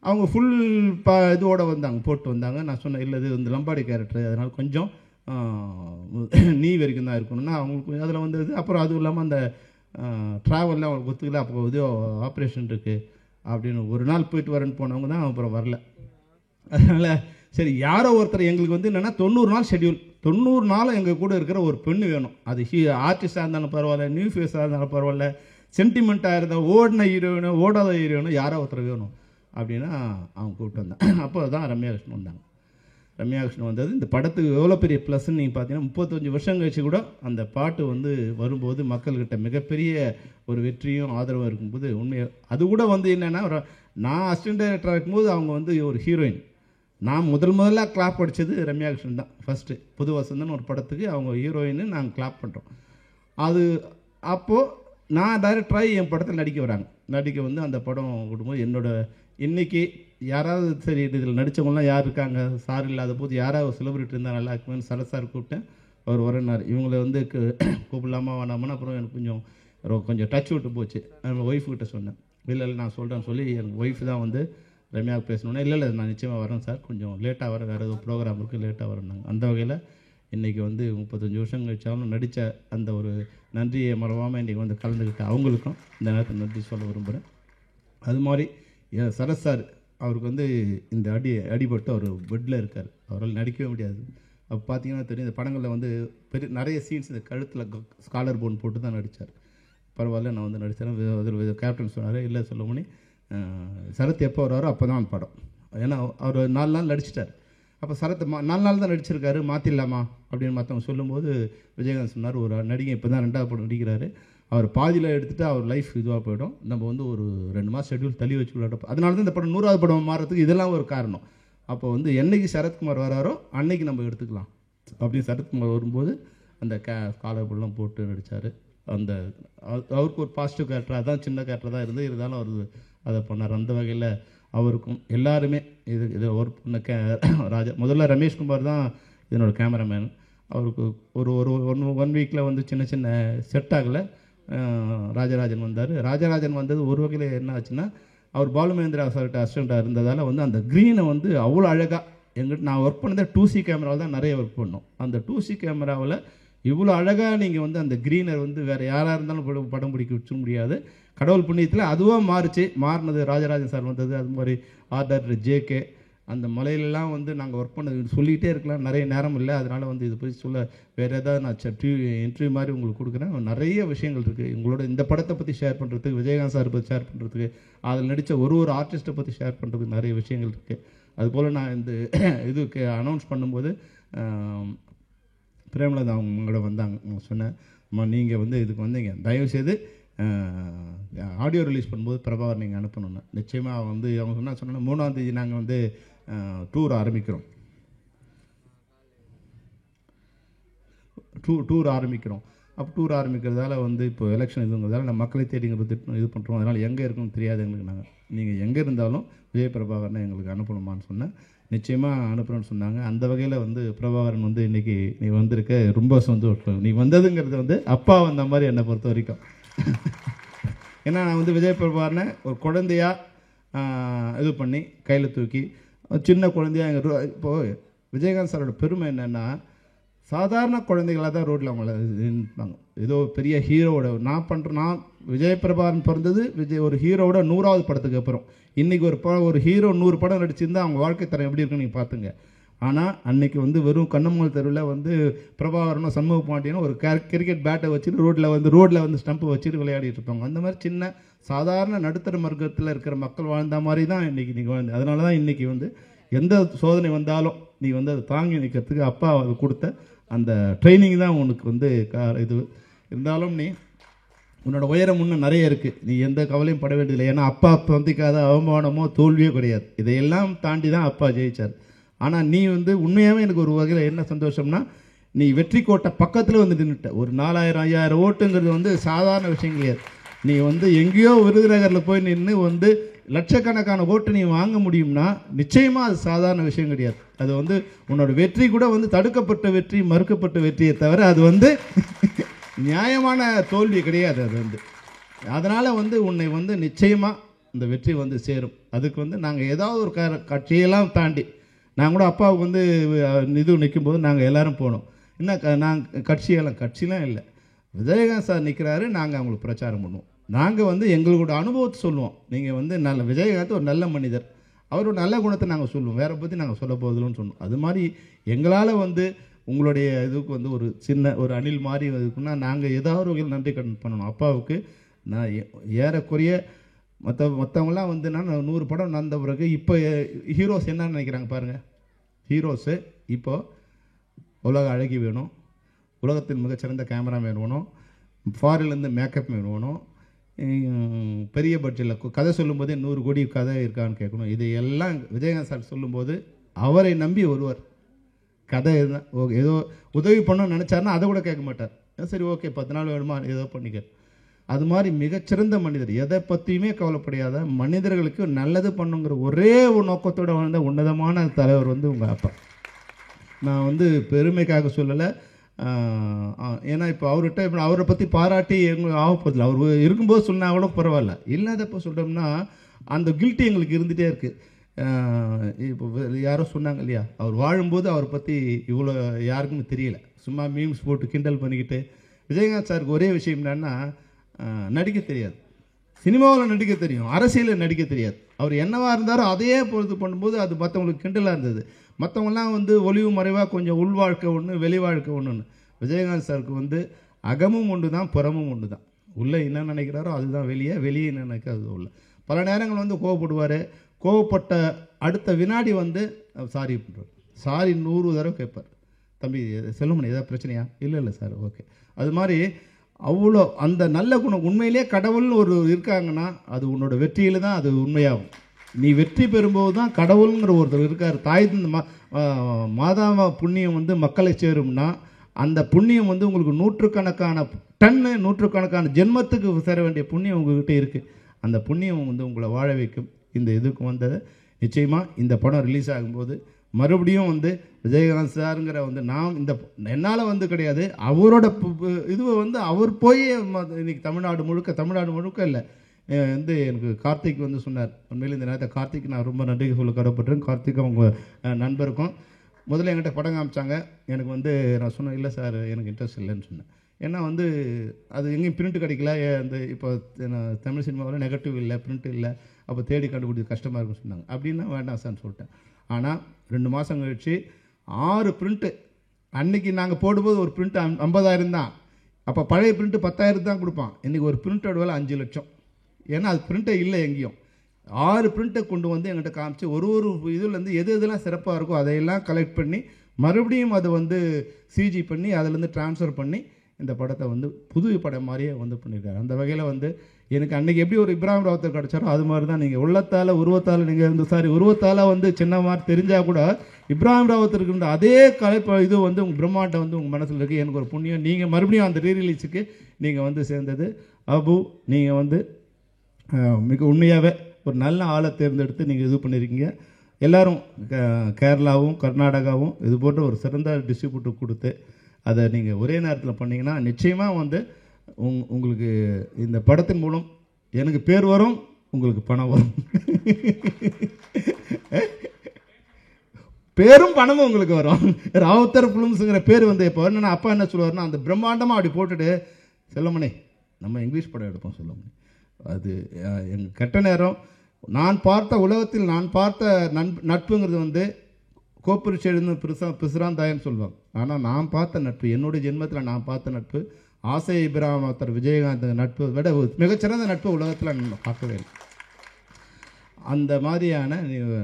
அவங்க ஃபுல் இதோடு போட்டு வந்தாங்க. நான் சொன்னேன் இல்லை இது இந்த லம்பாடி கேரக்டர், அதனால் கொஞ்சம் நீ வரைக்கும் தான் இருக்கணும்னா அவங்களுக்கு அதில் வந்தது. அப்புறம் அதுவும் இல்லாமல் அந்த ட்ராவலில் அவங்களுக்கு ஒத்துக்கல, அப்போ இது ஆப்ரேஷன் இருக்குது அப்படின்னு ஒரு நாள் போயிட்டு வரேன்னு போனவங்க தான் அப்புறம் வரல. அதனால் சரி யாரோ ஒருத்தர் எங்களுக்கு வந்து என்னென்னா 90 நாள் ஷெட்யூல், 90 நாளும் எங்கள் கூட இருக்கிற ஒரு பெண்ணு வேணும். அது ஆர்டிஸ்டாக இருந்தாலும் பரவாயில்ல, நியூ ஃபேஸாக இருந்தாலும் பரவாயில்ல, சென்டிமெண்ட்டாக இருந்தால் ஓடின ஹீரோயினோ ஓடாத ஹீரோயினோ யாரோ ஒருத்தர் வேணும் அப்படின்னா அவங்க கூப்பிட்டு வந்தாங்க. அப்போ தான் ரம்யா கிருஷ்ணன் வந்தாங்க. ரம்யா கிருஷ்ணன் வந்தது இந்த படத்துக்கு எவ்வளோ பெரிய ப்ளஸ்ன்னு நீங்கள் பார்த்தீங்கன்னா 35 வருஷம் கழிச்சு கூட அந்த பாட்டு வந்து வரும்போது மக்கள்கிட்ட மிகப்பெரிய ஒரு வெற்றியும் ஆதரவும் இருக்கும்போது உண்மையாக அது கூட வந்து என்னென்னா, நான் அசிஸ்டன்ட் டைரக்டராக இருக்கும்போது அவங்க வந்து ஒரு ஹீரோயின், நான் முதல்ல கிளாப் அடித்தது ரம்யா கிருஷ்ணன் தான். ஃபஸ்ட்டு புது வசந்தன் ஒரு படத்துக்கு அவங்க ஹீரோயின்னு நாங்கள் கிளாப் பண்ணுறோம். அது அப்போது நான் டைரக்டராகி என் படத்தில் நடிக்க வந்து அந்த படம் விடும்போது என்னோட இன்றைக்கி யாராவது சரி இதில் நடித்தவங்களாம் யார் இருக்காங்க சார் இல்லாத போது யாராவது செலிபிரிட்டி இருந்தால் நல்லா இருக்குமேனு சார் கூப்பிட்டேன். அவர் வரனார். இவங்களை வந்து கூப்பிடலாமா வேணாமன்னு அப்புறம் எனக்கு கொஞ்சம் டச் விட்டு போச்சு. நம்ம ஒய்ஃப்கிட்ட சொன்னேன், இல்லை நான் சொல்கிறேன்னு சொல்லி எனக்கு ஒய்ஃப் தான் வந்து ரம்யாவுக்கு பேசணுன்னா இல்லை நான் நிச்சயமாக வரேன் சார், கொஞ்சம் லேட்டாக வரேன், வேறு ஏதோ ப்ரோக்ராம் இருக்குது லேட்டாக வரேன்னாங்க. அந்த வகையில் இன்றைக்கி வந்து 35 வருஷம் கழிச்சாலும் நடித்த அந்த ஒரு நன்றியை மறவாமல் இன்றைக்கி வந்து கலந்துக்கிட்ட அவங்களுக்கும் இந்த நேரத்தில் நன்றி சொல்ல விரும்புகிறேன். அது மாதிரி சரத் சார் அவருக்கு வந்து இந்த அடிபட்டு அவர் பெட்டில் இருக்கார், அவரால் நடிக்கவே முடியாது. அப்போ பார்த்தீங்கன்னா தெரியும் இந்த படங்களில் வந்து நிறைய சீன்ஸ் இந்த கழுத்தில் ஸ்காலர் போன் போட்டு தான் நடித்தார். பரவாயில்ல நான் வந்து நடித்தேன். கேப்டன் சொன்னார் இல்லை சொல்லமணி சரத் எப்போ வராரோ அப்போ தான் அந்த படம், ஏன்னா அவர் 4 நாள் நடிச்சிட்டார். அப்போ சரத் 4 நாள் தான் நடிச்சிருக்காரு, மாற்றிடலாமா அப்படின்னு மற்றவங்க சொல்லும்போது விஜயகாந்த் சொன்னார் ஒரு நடிகை இப்போ தான் 2வது படம் நடிக்கிறாரு, அவர் பாதியில் எடுத்துகிட்டு அவர் லைஃப் இதுவாக போயிடும், நம்ம வந்து ஒரு 2 மாதம் ஷெட்யூல் தள்ளி வச்சு விளையாடும். அதனால தான் இந்த படம் 100வது படம் மாறத்துக்கு இதெல்லாம் ஒரு காரணம். அப்போ வந்து என்னைக்கு சரத்குமார் வராரோ அன்னைக்கு நம்ம எடுத்துக்கலாம் அப்படின்னு சரத்குமார் வரும்போது அந்த காலர் படம் போட்டு நடித்தார். அந்த அவருக்கு ஒரு பாசிட்டிவ் கேரக்டர், அதான் சின்ன கேரக்டர் தான் இருந்தாலும் அவர் அதை பண்ணார். அந்த வகையில் அவருக்கும் எல்லாருமே இது ஒர்க் பண்ண ராஜா முதல்ல ரமேஷ்குமார் தான் இதனோட கேமராமேன். அவருக்கு ஒரு ஒரு 1 வீக்கில் வந்து சின்ன செட் ஆகலை. ராஜராஜன் வந்தார். ராஜராஜன் வந்தது ஒரு வகையில் என்ன ஆச்சுன்னா, அவர் பாலுமகேந்திரா சார்கிட்ட அசிஸ்டண்ட்டாக இருந்ததால் வந்து அந்த க்ரீனை வந்து அவ்வளோ அழகாக எங்கிட்ட நான் ஒர்க் பண்ணதே 2C கேமராவில் தான் நிறைய ஒர்க் பண்ணோம். அந்த 2C கேமராவில் இவ்வளோ அழகாக நீங்கள் வந்து அந்த க்ரீனர் வந்து வேறு யாராக இருந்தாலும் படம் பிடிக்க வச்சு முடியாது. கடவுள் புண்ணியத்தில் அதுவாக மாறினது ராஜராஜன் சார் வந்தது. அது மாதிரி ஆர்டர் JK அந்த மலையிலலாம் வந்து நாங்கள் ஒர்க் பண்ணது சொல்லிகிட்டே இருக்கலாம், நிறைய நேரம் இல்லை, அதனால் வந்து இதை போய் சொல்ல வேறு ஏதாவது நான் இன்டர்வியூ மாதிரி உங்களுக்கு கொடுக்குறேன். நிறைய விஷயங்கள் இருக்குது உங்களோட இந்த படத்தை பற்றி ஷேர் பண்ணுறதுக்கு, விஜயகாந்த் சார் பற்றி ஷேர் பண்ணுறதுக்கு, அதில் நடித்த ஒரு ஆர்டிஸ்ட்டை பற்றி ஷேர் பண்ணுறதுக்கு நிறைய விஷயங்கள் இருக்குது. அதுபோல் நான் இந்த இதுக்கு அனௌன்ஸ் பண்ணும்போது பிரேமலதா அவங்களோட வந்தாங்க. சொன்னேன், நீங்கள் வந்து இதுக்கு வந்தீங்க, தயவுசெய்து ஆடியோ ரிலீஸ் பண்ணும்போது பிரபாகர் நீங்கள் அனுப்பணுன்னு. நிச்சயமாக வந்து அவங்க சொன்னாங்க 3ஆம் தேதி நாங்கள் வந்து டூர் ஆரம்பிக்கிறோம். அப்போ டூர் ஆரம்பிக்கிறதால வந்து இப்போ எலெக்ஷன் இதுங்கிறதால நம்ம மக்களை தேடிங்கிறது இது பண்ணுறோம். அதனால் எங்கே இருக்குன்னு தெரியாது எங்களுக்கு. நாங்கள் நீங்கள் எங்கே இருந்தாலும் விஜய் பிரபாகரனை எங்களுக்கு அனுப்பணுமான்னு சொன்னேன். நிச்சயமாக அனுப்புகிறேன்னு சொன்னாங்க. அந்த வகையில் வந்து பிரபாகரன் வந்து இன்றைக்கி நீ வந்திருக்க ரொம்ப சந்தோஷம். நீ வந்ததுங்கிறது வந்து அப்பா வந்த மாதிரி என்னை பொறுத்த வரைக்கும். ஏன்னா நான் வந்து விஜய் பிரபாகரனை ஒரு குழந்தையாக இது பண்ணி கையில் தூக்கி சின்ன குழந்தையாக எங்கள் இப்போது விஜயகாந்த் சாரோட பெருமை என்னென்னா, சாதாரண குழந்தைகளாக தான் ரோட்டில் அவங்கள நிற்பாங்க. ஏதோ பெரிய ஹீரோவோட நான் விஜய் பிரபாகரன் பிறந்தது ஒரு ஹீரோவோட 100வது படத்துக்கு அப்புறம். இன்றைக்கி ஒரு ஹீரோ 100 படம் நடிச்சிருந்தால் அவங்க வாழ்க்கை தரம் எப்படி இருக்குன்னு நீங்கள் பார்த்துங்க. ஆனால் அன்னைக்கு வந்து வெறும் கண்ணமங்கல் தெருவில் வந்து பிரபாகரனும் சண்முக பாண்டியனும் ஒரு கிரிக்கெட் பேட்டை வச்சுட்டு ரோட்டில் வந்து ஸ்டம்பு வச்சுட்டு விளையாடிட்டு இருப்பாங்க. அந்த மாதிரி சின்ன சாதாரண நடுத்தர வர்க்கத்தில் இருக்கிற மக்கள் வாழ்ந்த மாதிரி தான் இன்றைக்கி நீங்கள் வந்து, அதனால தான் இன்றைக்கி வந்து எந்த சோதனை வந்தாலும் நீ வந்து அதை தாங்கி நிற்கிறதுக்கு அப்பா அது கொடுத்த அந்த ட்ரைனிங் தான் உனக்கு வந்து இது. இருந்தாலும் நீ உன்னோட உயரம் இன்னும் நிறைய இருக்குது, நீ எந்த கவலையும் பட வேண்டியதில்லை. ஏன்னா அப்பா சந்திக்காத அவமானமோ தோல்வியோ கிடையாது. இதையெல்லாம் தாண்டி தான் அப்பா ஜெயிச்சார். ஆனால் நீ வந்து உண்மையாகவே எனக்கு ஒரு வகையில் என்ன சந்தோஷம்னா, நீ வெற்றி கோட்டை பக்கத்தில் வந்து நின்றுட்ட. ஒரு 4000-5000 ஓட்டுங்கிறது வந்து சாதாரண விஷயம் கிடையாது. நீ வந்து எங்கேயோ விருதுநகரில் போய் நின்று வந்து லட்சக்கணக்கான ஓட்டு நீ வாங்க முடியும்னா நிச்சயமாக அது சாதாரண விஷயம் கிடையாது. அது வந்து உன்னோட வெற்றி கூட வந்து தடுக்கப்பட்ட வெற்றி, மறுக்கப்பட்ட வெற்றியை தவிர அது வந்து நியாயமான தோல்வி கிடையாது. அது வந்து அதனால் வந்து உன்னை வந்து நிச்சயமாக இந்த வெற்றி வந்து சேரும். அதுக்கு வந்து நாங்கள் ஏதாவது ஒரு கட்சியெல்லாம் தாண்டி நாங்கள் கூட அப்பாவுக்கு வந்து இது நிற்கும்போது நாங்கள் எல்லோரும் போனோம். என்ன நாங்கள் கட்சியெல்லாம் இல்லை, விஜயகாந்த் சார் நிற்கிறாரு, நாங்கள் அவங்களுக்கு பிரச்சாரம் பண்ணுவோம். நாங்கள் வந்து எங்களோட அனுபவத்தை சொல்லுவோம். நீங்கள் வந்து விஜயகாந்த் ஒரு நல்ல மனிதர், அவரோட நல்ல குணத்தை நாங்கள் சொல்லுவோம், வேறு பற்றி நாங்கள் சொல்ல போதில்லைன்னு சொன்னோம். அது மாதிரி எங்களால் வந்து உங்களுடைய இதுக்கு வந்து ஒரு சின்ன ஒரு அணில் மாதிரி இருக்குன்னா நாங்கள் ஏதாவது வகையில் நன்றி கடன் பண்ணணும் அப்பாவுக்கு. நான் ஏறக்குறைய மற்றவங்களாம் வந்து நான் 100 படம் நடந்த பிறகு இப்போ ஹீரோஸ் என்னன்னு நினைக்கிறாங்க பாருங்கள். ஹீரோஸு இப்போது உலக அழகி வேணும், உலகத்தின் மிகச்சிறந்த கேமராமேன் வேணும், ஃபாரின்லேருந்து மேக்கப் மேன் வேணும், பெரிய பட்ஜெட்டில் கதை சொல்லும்போதே 100 கோடி கதை இருக்கான்னு கேட்கணும். இது எல்லாம் விஜயகாந்த் சார் சொல்லும்போது அவரை நம்பி ஒருவர் கதை ஏதோ உதவி பண்ணணும்னு நினச்சாருன்னா அதை கூட கேட்க மாட்டார். சரி ஓகே 10 நாள் வேணுமா ஏதோ பண்ணிக்க. அது மாதிரி மிகச்சிறந்த மனிதர், எதை பற்றியுமே கவலைப்படையாத, மனிதர்களுக்கு நல்லது பண்ணுங்கிற ஒரே ஒரு நோக்கத்தோடு வாழ்ந்த உன்னதமான தலைவர் வந்து உங்கள் அப்பா. நான் வந்து பெருமைக்காக சொல்லலை, ஏன்னா இப்போ அவரை பற்றி பாராட்டி எங்களுக்கு ஆகப்போதில்லை. அவர் இருக்கும்போது சொன்னால் கூட பரவாயில்ல, இல்லாதப்போ சொல்கிறோம்னா அந்த கில்ட்டி எங்களுக்கு இருந்துகிட்டே இருக்குது. இப்போ யாரோ சொன்னாங்க இல்லையா, அவர் வாழும்போது அவரை பற்றி இவ்வளோ யாருக்குமே தெரியல, சும்மா மீம்ஸ் போட்டு கிண்டல் பண்ணிக்கிட்டு. விஜயகாந்த் சாருக்கு ஒரே விஷயம் என்னன்னா, நடிக்க தெரியாது, சினிமாவில் நடிக்க தெரியும், அரசியலில் நடிக்க தெரியாது. அவர் என்னவாக இருந்தாரோ அதையே பொறுத்து பண்ணும்போது அது மற்றவங்களுக்கு கிண்டலாக இருந்தது. மற்றவங்களாம் வந்து ஒளிவு மறைவாக கொஞ்சம் உள் வாழ்க்கை ஒன்று, வெளி வாழ்க்கை ஒன்றுன்னு. விஜயகாந்த் சாருக்கு வந்து அகமும் ஒன்று தான், புறமும் ஒன்று தான். உள்ளே என்ன நினைக்கிறாரோ அதுதான் வெளியே, வெளியே என்ன நினைக்கிறது உள்ள. பல நேரங்கள் வந்து கோவப்படுவார், கோவப்பட்ட அடுத்த வினாடி வந்து சாரி பண்ணுறார், சாரி 100 தடவை கேட்பார். தம்பி செல்லுமணி ஏதாவது பிரச்சனையா? இல்லை சார் ஓகே. அது மாதிரி அவ்வளோ அந்த நல்ல குணம். உண்மையிலே கடவுள்னு ஒரு இருக்காங்கன்னா அது உன்னோட வெற்றியில் தான் அது உண்மையாகும். நீ வெற்றி பெறும்போது தான் கடவுளுங்கிற ஒருத்தர் இருக்கார். தாய் மாதாவ புண்ணியம் வந்து மக்களை சேரும்னா அந்த புண்ணியம் வந்து உங்களுக்கு நூற்றுக்கணக்கான ஜென்மத்துக்கு சேர வேண்டிய புண்ணியம் உங்கள்கிட்ட இருக்குது. அந்த புண்ணியம் வந்து உங்களை வாழ வைக்கும். இந்த இதுக்கு வந்தது நிச்சயமாக இந்த படம் ரிலீஸ் ஆகும்போது மறுபடியும் வந்து விஜயகாந்த் சாருங்கிற வந்து நான் இந்த என்னால் வந்து கிடையாது, அவரோட இதுவை வந்து அவர் போய் இன்னைக்கு தமிழ்நாடு முழுக்க இல்லை வந்து எனக்கு கார்த்திக் வந்து சொன்னார். உண்மையில் இந்த நேரத்தை கார்த்திக் நான் ரொம்ப நன்றி சொல்ல கடப்பட்டேன். கார்த்திக் அவங்க நண்பருக்கும் முதல்ல என்கிட்ட படம் காமிச்சாங்க. எனக்கு வந்து நான் சொன்னேன் இல்லை சார் எனக்கு இன்ட்ரெஸ்ட் இல்லைன்னு சொன்னேன். ஏன்னா வந்து அது எங்கேயும் பிரிண்ட் கிடைக்கல, அந்த இப்போ தமிழ் சினிமாவில் நெகட்டிவ் இல்லை, பிரிண்ட் இல்லை, அப்போ தேடி கண்டுபிடிச்சி கஷ்டமாக இருக்குன்னு சொன்னாங்க. அப்படின்னா வேண்டாம் சார்ன்னு சொல்லிட்டேன். ஆனால் 2 மாதம் கழிச்சு 6 பிரிண்ட்டு. அன்றைக்கி நாங்கள் போடும்போது ஒரு பிரிண்ட்டு 50,000 தான். அப்போ பழைய பிரிண்ட்டு 10,000 தான் கொடுப்பான். இன்றைக்கி ஒரு பிரிண்டோட விலை 5 லட்சம். ஏன்னா அது பிரிண்ட்டே இல்லை எங்கேயும். 6 பிரிண்ட்டை கொண்டு வந்து எங்கிட்ட காமிச்சு ஒரு இதுலேருந்து எதெல்லாம் சிறப்பாக இருக்கோ அதையெல்லாம் கலெக்ட் பண்ணி மறுபடியும் அதை வந்து சிஜி பண்ணி அதிலேருந்து ட்ரான்ஸ்ஃபர் பண்ணி இந்த படத்தை வந்து புது படம் மாதிரியே வந்து பண்ணியிருக்காரு. அந்த வகையில் வந்து எனக்கு அன்றைக்கி எப்படி ஒரு இப்ராஹிம் ராவத்தர் கிடச்சாரோ அது மாதிரி தான் நீங்கள் உருவத்தால் நீங்கள் உருவத்தால் வந்து சின்ன மாதிரி தெரிஞ்சால் கூட இப்ராஹிம் ராவத்தருக்கு இருந்த அதே இது வந்து உங்கள் பிரம்மாண்டம் வந்து உங்கள் மனசில் இருக்குது. எனக்கு ஒரு புண்ணியம் நீங்கள் மறுபடியும் அந்த ரீரிலீஸுக்கு நீங்கள் வந்து சேர்ந்தது. அபு நீங்கள் வந்து மிக உண்மையாகவே ஒரு நல்ல ஆளை தேர்ந்தெடுத்து நீங்கள் இது பண்ணியிருக்கீங்க. எல்லோரும் கேரளாவும் கர்நாடகாவும் இது போன்ற ஒரு சிறந்த டிஸ்ட்ரிபியூட்டர் கொடுத்து அதை நீங்கள் ஒரே நேரத்தில் பண்ணிங்கன்னா நிச்சயமாக வந்து உங்களுக்கு இந்த படத்தின் மூலம் எனக்கு பேர் வரும், உங்களுக்கு பணம் வரும். பேரும் பணமும் உங்களுக்கு வரும். ராவுத்தர் ஃபிலிம்ஸுங்கிற பேர் வந்து இப்போ என்னென்னா அப்பா என்ன சொல்லுவார்னா அந்த பிரம்மாண்டமாக அப்படி போட்டுட்டு செல்லமணி நம்ம இங்கிலீஷ் படம் எடுப்போம் செல்லமணி. அது எங்கள் கெட்ட நேரம். உலகத்தில் நான் பார்த்த நட்புங்கிறது வந்து கோப்பிரிச்செழுந்து பிசுராந்தாயன்னு சொல்லுவாங்க. ஆனால் நான் பார்த்த நட்பு, என்னுடைய ஜென்மத்தில் நான் பார்த்த நட்பு, ஆசை இப்ராஹிம் ஒருத்தர் விஜயகாந்த் நட்பு விட மிகச்சிறந்த நட்பு உலகத்தில் நான் பார்க்கவே இல்லை. அந்த மாதிரியான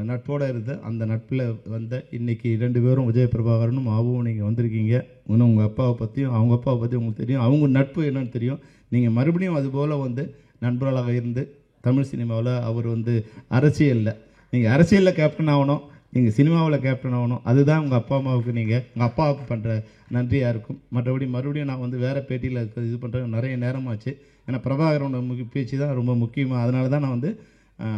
நட்போடு இருந்த அந்த நட்பில் வந்த இன்றைக்கி 2 பேரும் விஜய பிரபாகரனும் ஆவும் நீங்கள் வந்திருக்கீங்க. இன்னும் உங்கள் அப்பாவை பற்றியும் அவங்க அப்பாவை பற்றி உங்களுக்கு தெரியும், அவங்க நட்பு என்னன்னு தெரியும். நீங்கள் மறுபடியும் அதுபோல் வந்து நண்பர்களாக இருந்து தமிழ் சினிமாவில் அவர் வந்து அரசியலில், நீங்கள் அரசியலில் கேப்டன் ஆகணும், நீங்கள் சினிமாவில் கேப்டன் ஆகணும். அதுதான் உங்கள் அப்பா அம்மாவுக்கு நீங்கள் உங்கள் அப்பாவுக்கு பண்ணுற நன்றியாக இருக்கும். மறுபடியும் நான் வந்து வேறு பேட்டியில் இது பண்ணுறேன், நிறைய நேரமாச்சு. ஏன்னா பிரபாகரனோட பேச்சு தான் ரொம்ப முக்கியமாக, அதனால தான் நான் வந்து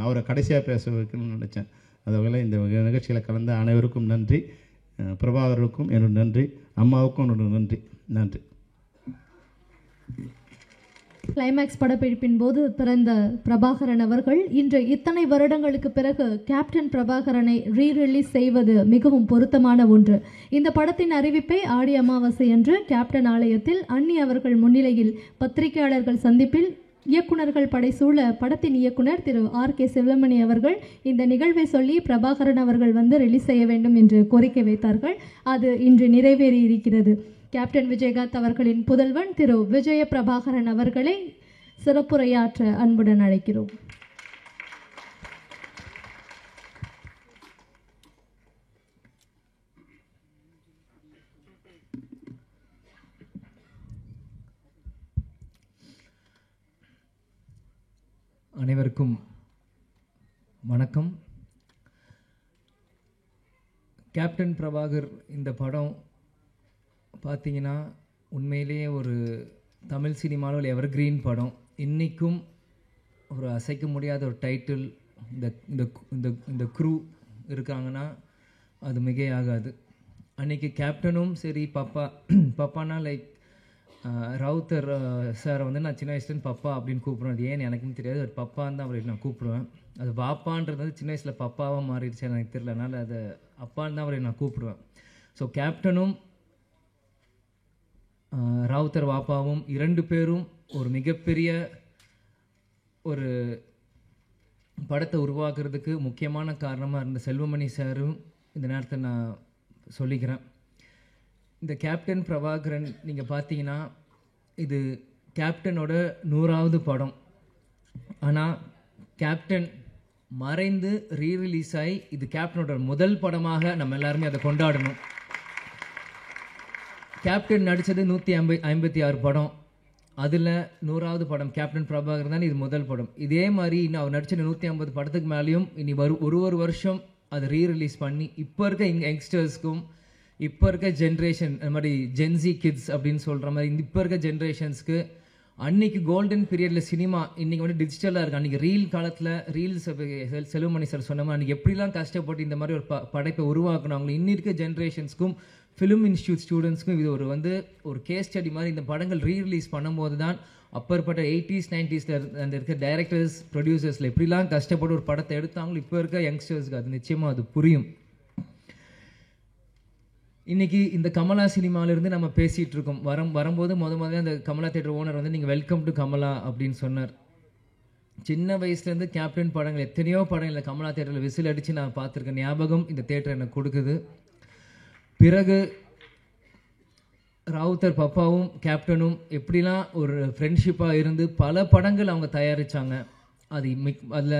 அவரை கடைசியாக பேச வைக்கணும்னு நினச்சேன். அதுவரை இந்த நிகழ்ச்சியில் கலந்த அனைவருக்கும் நன்றி. பிரபாகருக்கும் என்னோட நன்றி, அம்மாவுக்கும் என்னோட நன்றி. நன்றி. கிளைமேக்ஸ் படப்பிடிப்பின் போது பிறந்த பிரபாகரன் அவர்கள் இன்று இத்தனை வருடங்களுக்கு பிறகு கேப்டன் பிரபாகரனை ரீரிலீஸ் செய்வது மிகவும் பொருத்தமான ஒன்று. இந்த படத்தின் அறிவிப்பை ஆடி அமாவாசை அன்று கேப்டன் ஆலயத்தில் அன்னி அவர்கள் முன்னிலையில் பத்திரிகையாளர்கள் சந்திப்பில் இயக்குனர்கள் படைசூழ படத்தின் இயக்குனர் திரு R.K. சிவமணி அவர்கள் இந்த நிகழ்வை சொல்லி பிரபாகரன் அவர்கள் வந்து ரிலீஸ் செய்ய வேண்டும் என்று கோரிக்கை வைத்தார்கள். அது இன்று நிறைவேறி இருக்கிறது. கேப்டன் விஜயகாந்த் அவர்களின் புதல்வன் திரு விஜய பிரபாகரன் அவர்களை சிறப்புரையாற்ற அன்புடன் அழைக்கிறோம். அனைவருக்கும் வணக்கம். கேப்டன் பிரபாகர் இந்த படம் பார்த்தீங்கன்னா உண்மையிலேயே ஒரு தமிழ் சினிமாவில் ஒரு எவர்கிரீன் படம். இன்றைக்கும் ஒரு அசைக்க முடியாத ஒரு டைட்டில். இந்த க்ரூ இருக்காங்கன்னா அது மிகையாகாது. அன்றைக்கி கேப்டனும் சரி, பப்பானா லைக் ராவுத்தர் சாரை வந்து நான் சின்ன வயசுலேருந்து பப்பா அப்படின்னு கூப்பிடுவேன். அது ஏன்னு எனக்கும் தெரியாது, அது பப்பான்னு தான் அவரை நான் கூப்பிடுவேன். அது பாப்பான்றது வந்து சின்ன வயசில் பப்பாவாக மாறிடுச்சு எனக்கு தெரியல, அதனால் அது அப்பான்னு தான் அவரை நான் கூப்பிடுவேன். ஸோ கேப்டனும் ராவுத்தர் வாப்பாவும் 2 பேரும் ஒரு மிகப்பெரிய ஒரு படத்தை உருவாக்குறதுக்கு முக்கியமான காரணமாக இருந்த செல்வமணி சாரும் இந்த நேரத்தை நான் சொல்லிக்கிறேன். இந்த கேப்டன் பிரபாகரன் நீங்கள் பார்த்தீங்கன்னா இது கேப்டனோட 100வது படம். ஆனால் கேப்டன் மறைந்து ரீரிலீஸ் ஆகி இது கேப்டனோட முதல் படமாக நம்ம எல்லாருமே அதை கொண்டாடணும். கேப்டன் நடித்தது 156 படம், அதில் 100வது படம் கேப்டன் பிரபாகரன் தான் இது முதல் படம். இதே மாதிரி இன்னும் அவர் நடித்த 150 படத்துக்கு மேலேயும் இனி ஒரு வருஷம் அதை ரீரிலீஸ் பண்ணி இப்போ இருக்க யங்ஸ்டர்ஸ்க்கும் இப்போ இருக்க ஜென்ரேஷன், அது மாதிரி ஜென்சி கிட்ஸ் அப்படின்னு சொல்கிற மாதிரி இப்போ இருக்க ஜென்ரேஷன்ஸ்க்கு அன்றைக்கி கோல்டன் பீரியடில் சினிமா இன்றைக்கி வந்து டிஜிட்டலாக இருக்குது. அன்றைக்கி ரீல் காலத்தில் ரீல்ஸ் செல்வமணி சார் சொன்ன மாதிரி அன்றைக்கி எப்படிலாம் கஷ்டப்பட்டு இந்த மாதிரி ஒரு படைப்பை உருவாக்குனாங்களோ இன்னி இருக்க ஜென்ரேஷன்ஸ்க்கும் ஃபிலிம் இன்ஸ்டியூட் ஸ்டூடெண்ட்ஸ்க்கும் இது ஒரு கேஸ் ஸ்டடி மாதிரி இந்த படங்கள் ரீரிலீஸ் பண்ணும்போது தான் அப்பற்பட்ட 80s 90s அந்த இருக்க டைரக்டர்ஸ் ப்ரொடியூசர்ஸில் எப்படிலாம் கஷ்டப்பட்டு ஒரு படத்தை எடுத்தாங்களோ இப்போ இருக்க யங்ஸ்டர்ஸ்க்கு அது நிச்சயமாக அது புரியும். இன்றைக்கி இந்த கமலா சினிமாவிலேருந்து நம்ம பேசிகிட்டு இருக்கோம். வரும்போது முதல்ல அந்த கமலா தேட்டர் ஓனர் வந்து நீங்கள் வெல்கம் டு கமலா அப்படின்னு சொன்னார். சின்ன வயசுலேருந்து கேப்டன் படங்கள் எத்தனையோ படங்கள் கமலா தேட்டரில் விசில் அடித்து நான் பார்த்துருக்கேன். ஞாபகம் இந்த தேட்டர் எனக்கு கொடுக்குது. பிறகு ராவுத்தர் பப்பாவும் கேப்டனும் எப்படிலாம் ஒரு ஃப்ரெண்ட்ஷிப்பாக இருந்து பல படங்கள் அவங்க தயாரித்தாங்க. அதில்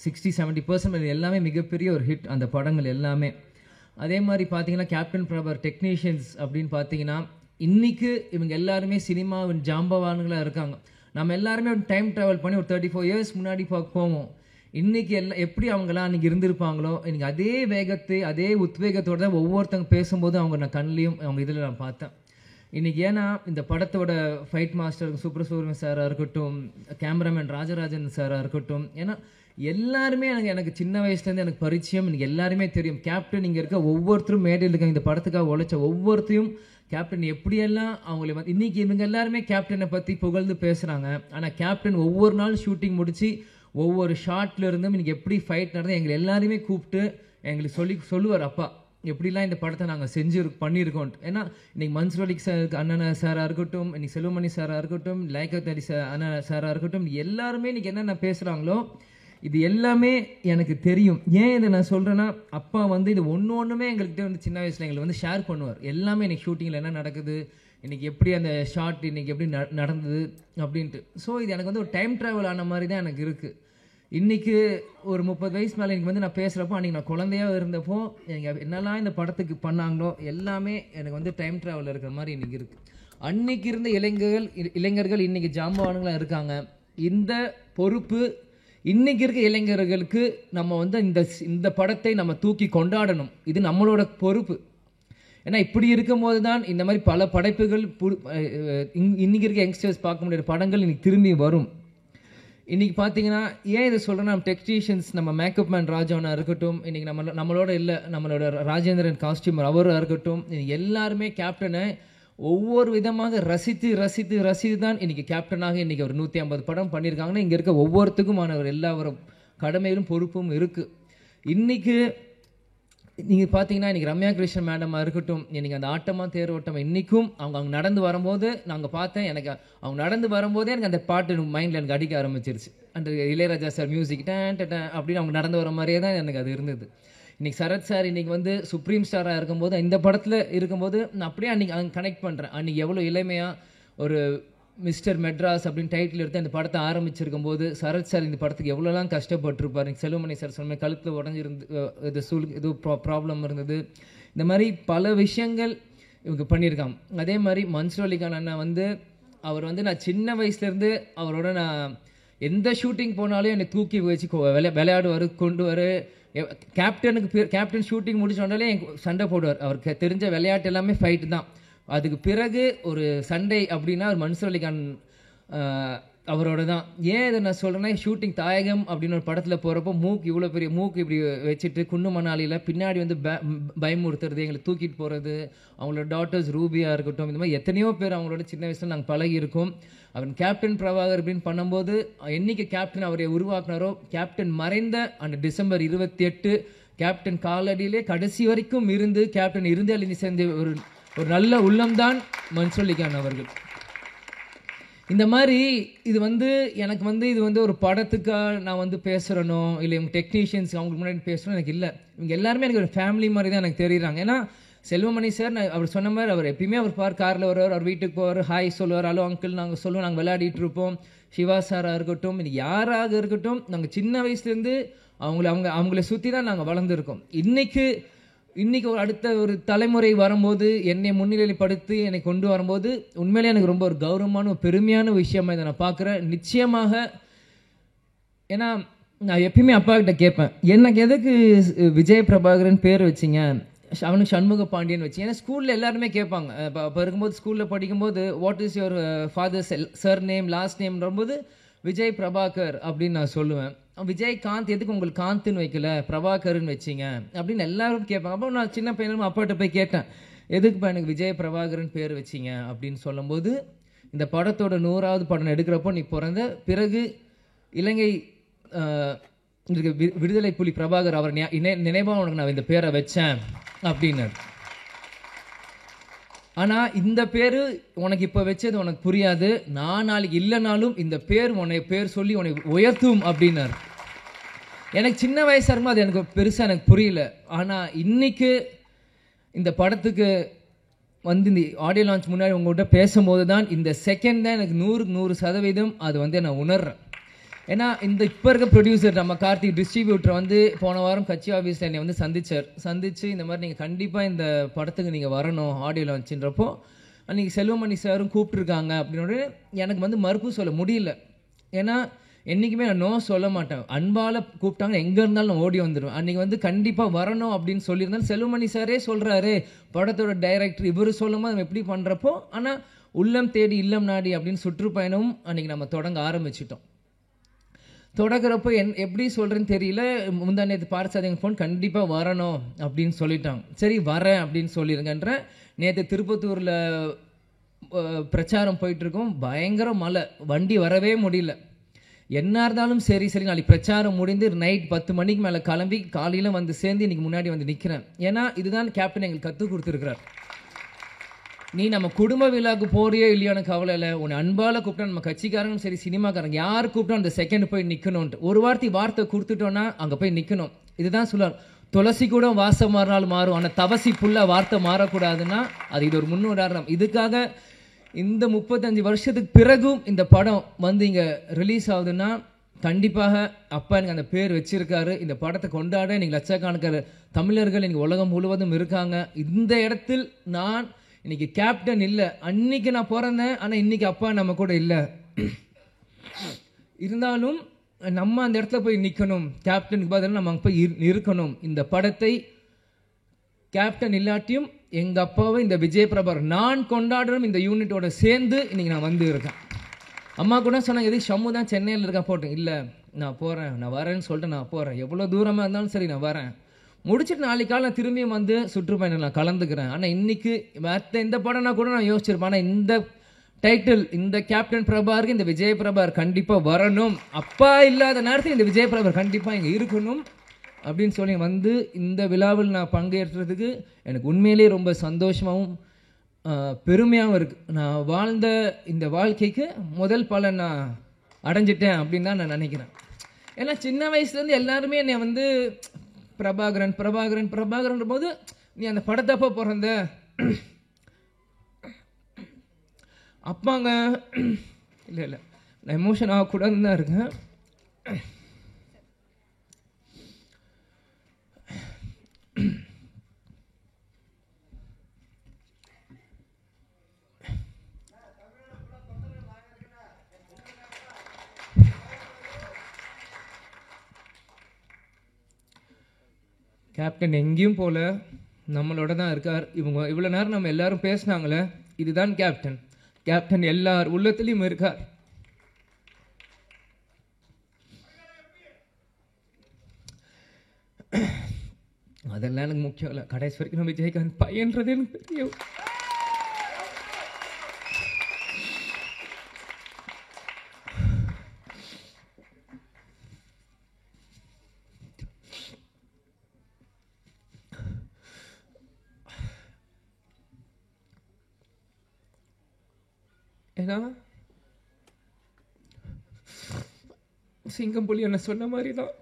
60-70% எல்லாமே மிகப்பெரிய ஒரு ஹிட் அந்த படங்கள் எல்லாமே. அதே மாதிரி பார்த்தீங்கன்னா கேப்டன் பிரபாகர் டெக்னீஷியன்ஸ் அப்படின்னு பார்த்தீங்கன்னா இன்றைக்கி இவங்க எல்லாருமே சினிமாவின் ஜாம்பவான்களாக இருக்காங்க. நம்ம எல்லாருமே ஒரு டைம் ட்ராவல் பண்ணி ஒரு 34 இயர்ஸ் முன்னாடி போவோம். இன்றைக்கி எப்படி அவங்களாம் அன்றைக்கி இருந்திருப்பாங்களோ இன்றைக்கி அதே வேகத்தை அதே உத்வேகத்தோடு தான் ஒவ்வொருத்தங்க பேசும்போது அவங்க நான் கண்ணிலையும் அவங்க இதில் நான் பார்த்தேன். இன்றைக்கி ஏன்னா இந்த படத்தோட ஃபைட் மாஸ்டர் சுப்ரசூரியன் சாராக இருக்கட்டும், கேமராமேன் ராஜராஜன் சாராக இருக்கட்டும், ஏன்னா எல்லாருமே எனக்கு சின்ன வயசுலேருந்து எனக்கு பரிச்சயம். எனக்கு எல்லாருமே தெரியும். கேப்டன் இங்கே இருக்க ஒவ்வொருத்தரும் மேடையில் இருக்காங்க. இந்த படத்துக்காக உழைச்ச ஒவ்வொருத்தையும் கேப்டன் எப்படியெல்லாம் அவங்கள வந்து இன்றைக்கி இவங்க எல்லாருமே கேப்டனை பற்றி புகழ்ந்து பேசுகிறாங்க. ஆனால் கேப்டன் ஒவ்வொரு நாள் ஷூட்டிங் முடித்து ஒவ்வொரு ஷார்ட்ல இருந்தும் இன்றைக்கி எப்படி ஃபைட் நடந்து எங்களை எல்லாருமே கூப்பிட்டு எங்களுக்கு சொல்லுவார், அப்பா எப்படிலாம் இந்த படத்தை நாங்கள் பண்ணியிருக்கோம். ஏன்னா இன்றைக்கி மன்சூர் அலி சார் அண்ணன் சாராக இருக்கட்டும், இன்றைக்கி செல்வமணி சாராக இருக்கட்டும், லைக்கத் அலி அண்ணன் சாராக இருக்கட்டும், எல்லாருமே இன்றைக்கி என்னென்ன பேசுகிறாங்களோ இது எல்லாமே எனக்கு தெரியும். ஏன் இதை நான் சொல்கிறேன்னா, அப்பா வந்து இது ஒன்றுமே எங்கள்கிட்ட வந்து சின்ன வயசில் எங்களுக்கு வந்து ஷேர் பண்ணுவார். எல்லாமே இன்றைக்கி ஷூட்டிங்கில் என்ன நடக்குது, இன்றைக்கி எப்படி அந்த ஷார்ட் இன்றைக்கி எப்படி நடந்தது அப்படின்ட்டு. ஸோ இது எனக்கு வந்து ஒரு டைம் ட்ராவல் ஆன மாதிரி தான் எனக்கு இருக்குது. இன்றைக்கி ஒரு 30 வயசு மேலே எனக்கு வந்து நான் பேசுகிறப்போ, அன்றைக்கி நான் குழந்தையாக இருந்தப்போ எனக்கு என்னெல்லாம் இந்த படத்துக்கு பண்ணாங்களோ எல்லாமே எனக்கு வந்து டைம் ட்ராவல் இருக்கிற மாதிரி இன்றைக்கி இருக்குது. அன்றைக்கி இருந்த இளைஞர்கள் இன்றைக்கி ஜாம்பவான்களாக இருக்காங்க. இந்த பொறுப்பு இன்றைக்கி இருக்க இளைஞர்களுக்கு நம்ம வந்து இந்த படத்தை நம்ம தூக்கி கொண்டாடணும். இது நம்மளோட பொறுப்பு. ஏன்னா இப்படி இருக்கும்போது தான் இந்த மாதிரி பல படைப்புகள் இன்றைக்கி இருக்க யங்ஸ்டர்ஸ் பார்க்க முடியாத படங்கள் இன்றைக்கி திரும்பி வரும். இன்றைக்கி பார்த்தீங்கன்னா, ஏன் இதை சொல்கிறேன்னா, நம்ம டெக்னீஷியன்ஸ், நம்ம மேக்கப் மேன் ராஜவனா இருக்கட்டும், இன்றைக்கி நம்மளோட இல்லை நம்மளோட ராஜேந்திரன் காஸ்டியூமர் அவராக இருக்கட்டும், எல்லாருமே கேப்டனை ஒவ்வொரு விதமாக ரசித்து தான் இன்றைக்கி கேப்டனாக இன்றைக்கி ஒரு 150 படம் பண்ணியிருக்காங்கன்னா, இங்கே இருக்க ஒவ்வொருத்துக்குமான ஒரு எல்லாரும் கடமையிலும் பொறுப்பும் இருக்குது. இன்றைக்கி நீங்கள் பார்த்தீங்கன்னா, இன்றைக்கி ரம்யா கிருஷ்ணன் மேடமாக இருக்கட்டும், இன்றைக்கி அந்த ஆட்டமாக தேரோட்டம் இன்றைக்கும் அவங்க நடந்து வரும்போது நாங்கள் பார்த்தேன். எனக்கு அவங்க நடந்து வரும்போதே எனக்கு அந்த பாட்டு மைண்டில் எனக்கு அடிக்க ஆரம்பிச்சிருச்சு. அந்த இளையராஜா சார் மியூசிக் அப்படின்னு அவங்க நடந்து வர மாதிரியே தான் எனக்கு அது இருந்தது. இன்றைக்கி சரத் சார் இன்றைக்கி வந்து சுப்ரீம் ஸ்டாராக இருக்கும்போது, இந்த படத்தில் இருக்கும்போது நான் அப்படியே அன்றைக்கி அங்கே கனெக்ட் பண்ணுறேன். அன்றைக்கி எவ்வளோ இளமையாக ஒரு மிஸ்டர் மெட்ராஸ் அப்படின்னு டைட்டில் எடுத்து அந்த படத்தை ஆரம்பிச்சிருக்கும் போது சரத் சார் இந்த படத்துக்கு எவ்வளோலாம் கஷ்டப்பட்டுருப்பார். செல்வமணி சார் சொன்ன கழுத்தில் உடஞ்சிருந்து இது ப்ராப்ளம் இருந்தது. இந்த மாதிரி பல விஷயங்கள் இவங்க பண்ணியிருக்காங்க. அதே மாதிரி மன்சூர் அலிகான் அண்ணா வந்து அவர் வந்து நான் சின்ன வயசுலேருந்து அவரோட நான் எந்த ஷூட்டிங் போனாலும் என்னை தூக்கி வச்சு விளையாடுவார், கொண்டு வர. கேப்டன் ஷூட்டிங் முடிச்சோன்னாலே சண்டை போடுவார். அவருக்கு தெரிஞ்ச விளையாட்டு எல்லாமே ஃபைட்டு தான். அதுக்கு பிறகு ஒரு சண்டை அப்படின்னா ஒரு மன்சூர் அலிகான் அவரோட தான். ஏன் இதை நான் சொல்கிறேன்னா, ஷூட்டிங் தாயகம் அப்படின்னு ஒரு படத்தில் போகிறப்போ இவ்வளோ பெரிய மூக்கு இப்படி வச்சுட்டு குண்டு மணாலியில் பின்னாடி வந்து பயமுறுத்துறது, எங்களை தூக்கிட்டு போகிறது, அவங்களோட டாட்டர்ஸ் ரூபியாக இருக்கட்டும், இந்த மாதிரி எத்தனையோ பேர் அவங்களோட சின்ன வயசில் நாங்கள் பழகி இருக்கோம். அவன் கேப்டன் பிரபாகர் அப்படின்னு பண்ணும்போது என்னைக்கு கேப்டன் அவரை உருவாக்குனாரோ, கேப்டன் மறைந்த அந்த டிசம்பர் 28 கேப்டன் காலடியிலே கடைசி வரைக்கும் இருந்து கேப்டன் இருந்து சேர்ந்த ஒரு நல்ல உள்ளம்தான் மன்சூர் அலிகான் அவர்கள். இந்த மாதிரி இது வந்து எனக்கு வந்து இது வந்து ஒரு படத்துக்காக நான் வந்து பேசுகிறனோ இல்லை இவங்க டெக்னீஷியன்ஸ் அவங்களுக்கு முன்னாடி பேசுகிறோம் எனக்கு இல்லை. இவங்க எல்லாருமே எனக்கு ஒரு ஃபேமிலி மாதிரி தான் எனக்கு தெரியுறாங்க. ஏன்னா செல்வமணி சார் அவர் சொன்ன மாதிரி அவர் எப்பயுமே அவர் காரில் வருவார், அவர் வீட்டுக்கு போவார், ஹாய் சொல்லுவார், ஹலோ அங்கிள் நாங்கள் சொல்லுவோம், நாங்கள் விளையாடிட்டு இருப்போம். சிவா சாராக இருக்கட்டும், இது யாராக இருக்கட்டும், நாங்கள் சின்ன வயசுலேருந்து அவங்கள சுற்றி தான் நாங்கள் வளர்ந்துருக்கோம். இன்றைக்கி ஒரு அடுத்த ஒரு தலைமுறை வரும்போது என்னை முன்னிலைப்படுத்தி என்னை கொண்டு வரும்போது உண்மையிலே எனக்கு ரொம்ப ஒரு கௌரவமான ஒரு பெருமையான விஷயமா இதை நான் பார்க்குறேன். நிச்சயமாக ஏன்னா நான் எப்பயுமே அப்பா கிட்ட கேட்பேன், எனக்கு எதுக்கு விஜய் பிரபாகரன் பேர் வச்சிங்க, அவனுக்கு சண்முக பாண்டியன் வச்சு. ஏன்னா ஸ்கூலில் எல்லாருமே கேட்பாங்க. அப்போ இருக்கும்போது ஸ்கூலில் படிக்கும்போது what is your father's surname last நேம்ன்றபோது விஜய் பிரபாகர் அப்படின்னு நான் சொல்லுவேன். விஜயகாந்த் எதுக்கு உங்களுக்கு காந்த்னு வைக்கல, பிரபாகர்னு வச்சிங்க அப்படின்னு எல்லாரும் கேட்பாங்க. அப்போ நான் சின்ன பையனும் அப்பாட்ட போய் கேட்டேன், எதுக்குப்பா எனக்கு விஜய் பிரபாகரன் பேர் வச்சிங்க அப்படின்னு சொல்லும்போது, இந்த படத்தோட 100வது படம் எடுக்கிறப்போ நீ பிறந்த பிறகு இலங்கை விடுதலை புலி பிரபாகர் அவர் நினைவாக உனக்கு நான் இந்த பேரை வச்சேன் அப்படின்னாரு. ஆனால் இந்த பேர் உனக்கு இப்போ வச்சது உனக்கு புரியாது, நான் நாளைக்கு இல்லைனாலும் இந்த பேர் பேர் சொல்லி உன்னை உயர்த்தும் அப்படின்னாரு. எனக்கு சின்ன வயசாக இருக்கும்போது அது எனக்கு பெருசாக எனக்கு புரியல. ஆனால் இன்னைக்கு இந்த படத்துக்கு வந்து இந்த ஆடியோ லான்ச் முன்னாடி உங்கள்கிட்ட பேசும்போது தான் இந்த செகண்ட் தான் எனக்கு 100% அது வந்து நான் உணர்றேன். ஏன்னா இந்த இப்போ இருக்க ப்ரொடியூசர் நம்ம கார்த்திக் டிஸ்ட்ரிபியூட்டர் வந்து போன வாரம் கட்சி ஆஃபீஸில் என்னை வந்து சந்திச்சு இந்த மாதிரி நீங்கள் கண்டிப்பாக இந்த படத்துக்கு நீங்கள் வரணும் ஆடியோ லான்ச்சுன்றப்போ, அன்றைக்கி செல்வமணி சாரும் கூப்பிட்ருக்காங்க அப்படின்னு எனக்கு வந்து மறுப்பு சொல்ல முடியல. ஏன்னா என்றைக்குமே நான் நோ சொல்ல மாட்டேன். அன்பால் கூப்பிட்டாங்க எங்கே இருந்தாலும் நான் ஓடி வந்துடுவேன். அன்றைக்கி வந்து கண்டிப்பாக வரணும் அப்படின்னு சொல்லியிருந்தாலும் செல்வமணி சாரே சொல்கிறாரு, படத்தோட டைரக்டர் இவர் சொல்லும்போது நம்ம எப்படி பண்ணுறப்போ, ஆனால் உள்ளம் தேடி இல்லம் நாடி அப்படின்னு சுற்றுப்பயணமும் அன்றைக்கி நம்ம தொடங்க ஆரம்பிச்சிட்டோம். தொடங்குறப்போ எப்படி சொல்கிறேன்னு தெரியல. முந்தா நேற்று பார்சாதிங்க ஃபோன் கண்டிப்பாக வரணும் அப்படின்னு சொல்லிட்டாங்க. சரி வரேன் அப்படின்னு சொல்லிடுங்கன்ற. நேற்று திருப்பத்தூரில் பிரச்சாரம் போயிட்டுருக்கோம், பயங்கர மழை, வண்டி வரவே முடியல. என்ன இருந்தாலும் சரி நாளைக்கு பிரச்சாரம் முடிந்து நைட் 10 மணிக்கு மேலே கிளம்பி காலையில் வந்து சேர்ந்து இன்றைக்கி முன்னாடி வந்து நிற்கிறேன். ஏன்னா இதுதான் கேப்டன் எங்களுக்கு கற்றுக் கொடுத்துருக்கிறார். நீ நம்ம குடும்ப விழாவுக்கு போறியோ இல்லையோன்னு கவலை இல்லை, உன்னை அன்பால் கூப்பிட்டா நம்ம கட்சிக்காரங்களும் சரி சினிமாக்காரங்க யார் கூப்பிட்டா அந்த செகண்ட் போய் நிற்கணும்ன்ட்டு ஒரு வார்த்தை கொடுத்துட்டோன்னா அங்கே போய் நிற்கணும். இதுதான் சொல்லுவார், துளசி கூட வாசம் மாறினாலும் மாறும், ஆனால் தவசி புல்ல வார்த்தை மாறக்கூடாதுன்னா அது இது ஒரு முன்னுதாரணம். இதுக்காக இந்த 35 வருஷத்துக்கு பிறகும் இந்த படம் வந்து இங்கே ரிலீஸ் ஆகுதுன்னா கண்டிப்பாக அப்பா எனக்கு அந்த பேர் வச்சிருக்காரு. இந்த படத்தை கொண்டாட இன்னைக்கு லட்சக்கணக்கான தமிழர்கள் இன்னைக்கு உலகம் முழுவதும் இருக்காங்க. இந்த இடத்தில் நான் இன்னைக்கு கேப்டன் இல்லை, அன்னைக்கு நான் பிறந்தேன், ஆனால் இன்னைக்கு அப்பா நம்ம கூட இல்லை. இருந்தாலும் நம்ம அந்த இடத்துல போய் நிற்கணும், கேப்டனுக்கு பதிலாக நம்ம அங்கே போய் இருக்கணும். இந்த படத்தை கேப்டன் இல்லாட்டியும் எங்கள் அப்பாவை இந்த விஜய் பிரபாகர் நான் கொண்டாடணும் இந்த யூனிட்டோட சேர்ந்து இன்னைக்கு நான் வந்து இருக்கேன். அம்மா கூட சொன்னாங்க, எது ஷம்மு தான் சென்னையில் இருக்கா போட்டேன், இல்லை நான் போகிறேன், நான் வரேன்னு சொல்லிட்டு நான் போகிறேன், எவ்வளோ தூரமாக இருந்தாலும் சரி நான் வரேன், முடிச்சுட்டு நாளைக்கு காலை நான் திரும்பியும் வந்து சுற்றுப்பயணம் நான் கலந்துக்கிறேன். ஆனால் இன்னைக்கு மற்ற எந்த படம்னா கூட நான் யோசிச்சிருப்பேன், ஆனால் இந்த டைட்டில் இந்த கேப்டன் பிரபாகருக்கு இந்த விஜய் பிரபாகர் கண்டிப்பாக வரணும், அப்பா இல்லாத நேரத்தில் இந்த விஜய் பிரபாகர் கண்டிப்பாக இங்கே இருக்கணும் அப்படின்னு சொல்லி வந்து இந்த விழாவில் நான் பங்கேற்றதுக்கு எனக்கு உண்மையிலே ரொம்ப சந்தோஷமாகவும் பெருமையாகவும் இருக்குது. நான் வாழ்ந்த இந்த வாழ்க்கைக்கு முதல் பலன் நான் அடைஞ்சிட்டேன் அப்படின்னு தான் நான் நினைக்கிறேன். ஏன்னா சின்ன வயசுலேருந்து எல்லாருமே என்னை வந்து பிரபாகரன் பிரபாகரன் பிரபாகரன்ற போது நீ அந்த படத்தப்போ பிறந்த அப்பாங்க இல்லை இல்லை நான் எமோஷன் ஆகக்கூடாதுன்னு தான் இருக்கேன். கேப்டன் எங்கேயும் போல நம்மளோட தான் இருக்கார். இவங்க இவ்வளோ நேரம் நம்ம எல்லாரும் பேசினாங்களே, இதுதான் கேப்டன். கேப்டன் எல்லார் உள்ளத்திலையும் இருக்கார். அதெல்லாம் எனக்கு முக்கியம் இல்லை, கடைசி வரைக்கும் நம்ம விஜயகாந்த் பையன்றது எனக்கு தெரியும். ஏன்னா சிங்கம் புலி என்ன சொன்ன மாதிரி தான்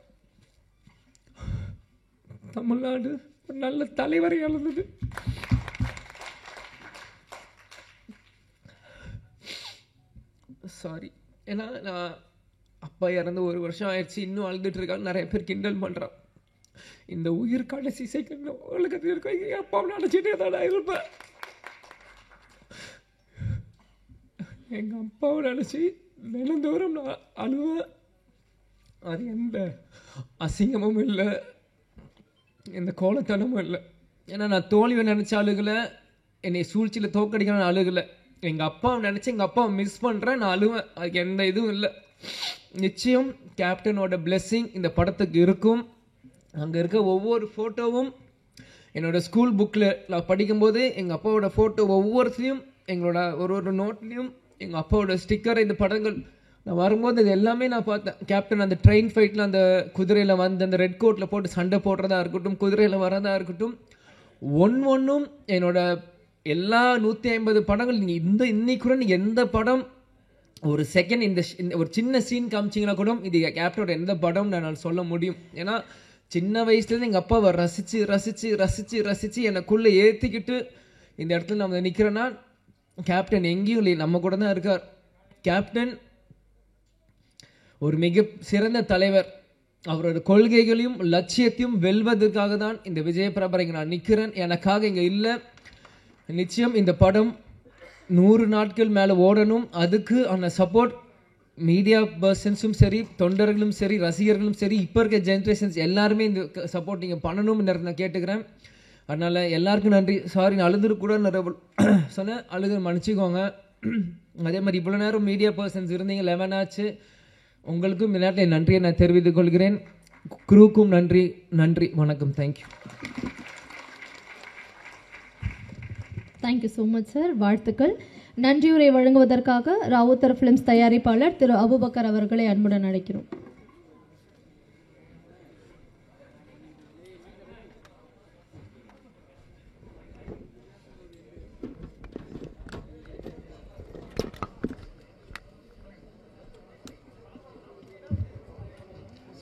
தமிழ்நாடு ஒரு நல்ல தலைவரை இழந்தது. சாரி, ஏன்னா நான் அப்பா இறந்து 1 வருஷம் ஆயிடுச்சு, இன்னும் அழுதுட்டு இருக்காங்க, நிறைய பேர் கிண்டல் பண்ணுறான். இந்த உயிர் கடைசி செகண்ட் உலகத்தில் இருக்க எங்கள் அப்பாவை நினச்சிட்டே தான் இருப்பேன். எங்கள் அப்பாவை நினச்சி தினந்தோறும் நான் அழுவேன். அது எந்த அசிங்கமும் இல்லை, எந்த கோலத்தனமும் இல்லை. ஏன்னா நான் தோல்வியை நினச்ச அழுகலை, என்னை சூழ்ச்சியில் தோக்கடிக்கணும்னு அழுகலை. எங்கள் அப்பாவை நினச்சி எங்கள் அப்பாவை மிஸ் பண்ணுறேன், நான் அழுவேன். அதுக்கு எந்த இதுவும் இல்லை. நிச்சயம் கேப்டனோட பிளெஸ்ஸிங் இந்த படத்துக்கு இருக்கும். அங்கே இருக்க ஒவ்வொரு ஃபோட்டோவும் என்னோடய ஸ்கூல் புக்கில் நான் படிக்கும்போது எங்கள் அப்பாவோட ஃபோட்டோ ஒவ்வொருத்தையும் எங்களோட ஒரு நோட்லேயும் எங்கள் அப்பாவோட ஸ்டிக்கர், இந்த படங்கள் நான் வரும்போது இது எல்லாமே நான் பார்த்தேன். கேப்டன் அந்த ட்ரெயின் ஃபைட்டில் அந்த குதிரையில் வந்து அந்த ரெட் கோட்டில் போட்டு சண்டை போடுறதா இருக்கட்டும், குதிரையில் வரதா இருக்கட்டும், ஒன்றும் என்னோட எல்லா 150 படங்கள் நீங்கள் இன்னைக்கு கூட நீங்கள் எந்த படம் ஒரு செகண்ட் இந்த ஒரு சின்ன சீன் காமிச்சிங்கன்னா கூட இது கேப்டனோட எந்த படம் நான் சொல்ல முடியும். ஏன்னா சின்ன வயசுலேருந்து எங்கள் அப்பாவை ரசித்து ரசித்து ரசித்து ரசித்து எனக்குள்ளே ஏற்றிக்கிட்டு இந்த இடத்துல நம்ம நிற்கிறேன்னா கேப்டன் எங்கேயும் இல்லை, நம்ம கூட தான் இருக்கார். கேப்டன் ஒரு மிக சிறந்த தலைவர். அவரோட கொள்கைகளையும் லட்சியத்தையும் வெல்வதற்காக தான் இந்த விஜய் பிரபாகர் இங்கே நான் நிற்கிறேன், எனக்காக இங்கே இல்லை. நிச்சயம் இந்த படம் 100 நாட்கள் மேலே ஓடணும். அதுக்கு அந்த சப்போர்ட் மீடியா பர்சன்ஸும் சரி, தொண்டர்களும் சரி, ரசிகர்களும் சரி, இப்போ இருக்க ஜென்ரேஷன்ஸ் எல்லாருமே இந்த சப்போர்ட் நீங்கள் பண்ணணும்னு நான் கேட்டுக்கிறேன். அதனால் எல்லாருக்கும் நன்றி. சாரி, நான் அழுதுரு கூட சொன்னேன், அழுது மன்னிச்சிக்கோங்க. அதே மாதிரி இவ்வளோ நேரம் மீடியா பர்சன்ஸ் இருந்தீங்க, 11 ஆச்சு. உங்களுக்கும் இந்த நேரத்தில் நன்றியை நான் தெரிவித்துக் கொள்கிறேன். குரூக்கும் நன்றி. நன்றி, வணக்கம், thank you. Thank you so much sir. வாழ்த்துக்கள். நன்றியுரை வழங்குவதற்காக ராவுத்தர் ஃபிலிம்ஸ் தயாரிப்பாளர் திரு அபுபக்கர் அவர்களை அன்புடன் அழைக்கிறோம்.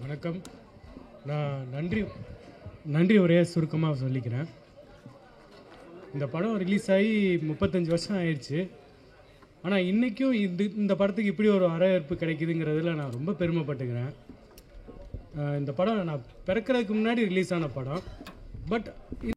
வணக்கம். நான் நன்றி உரையை சுருக்கமாக சொல்லிக்கிறேன். இந்த படம் ரிலீஸ் ஆகி 35 வருஷம் ஆயிடுச்சு. ஆனால் இன்றைக்கும் இந்த படத்துக்கு இப்படி ஒரு வரவேற்பு கிடைக்குதுங்கிறதுல நான் ரொம்ப பெருமைப்பட்டுக்கிறேன். இந்த படம் நான் பிறக்கிறதுக்கு முன்னாடி ரிலீஸ் ஆன படம். பட்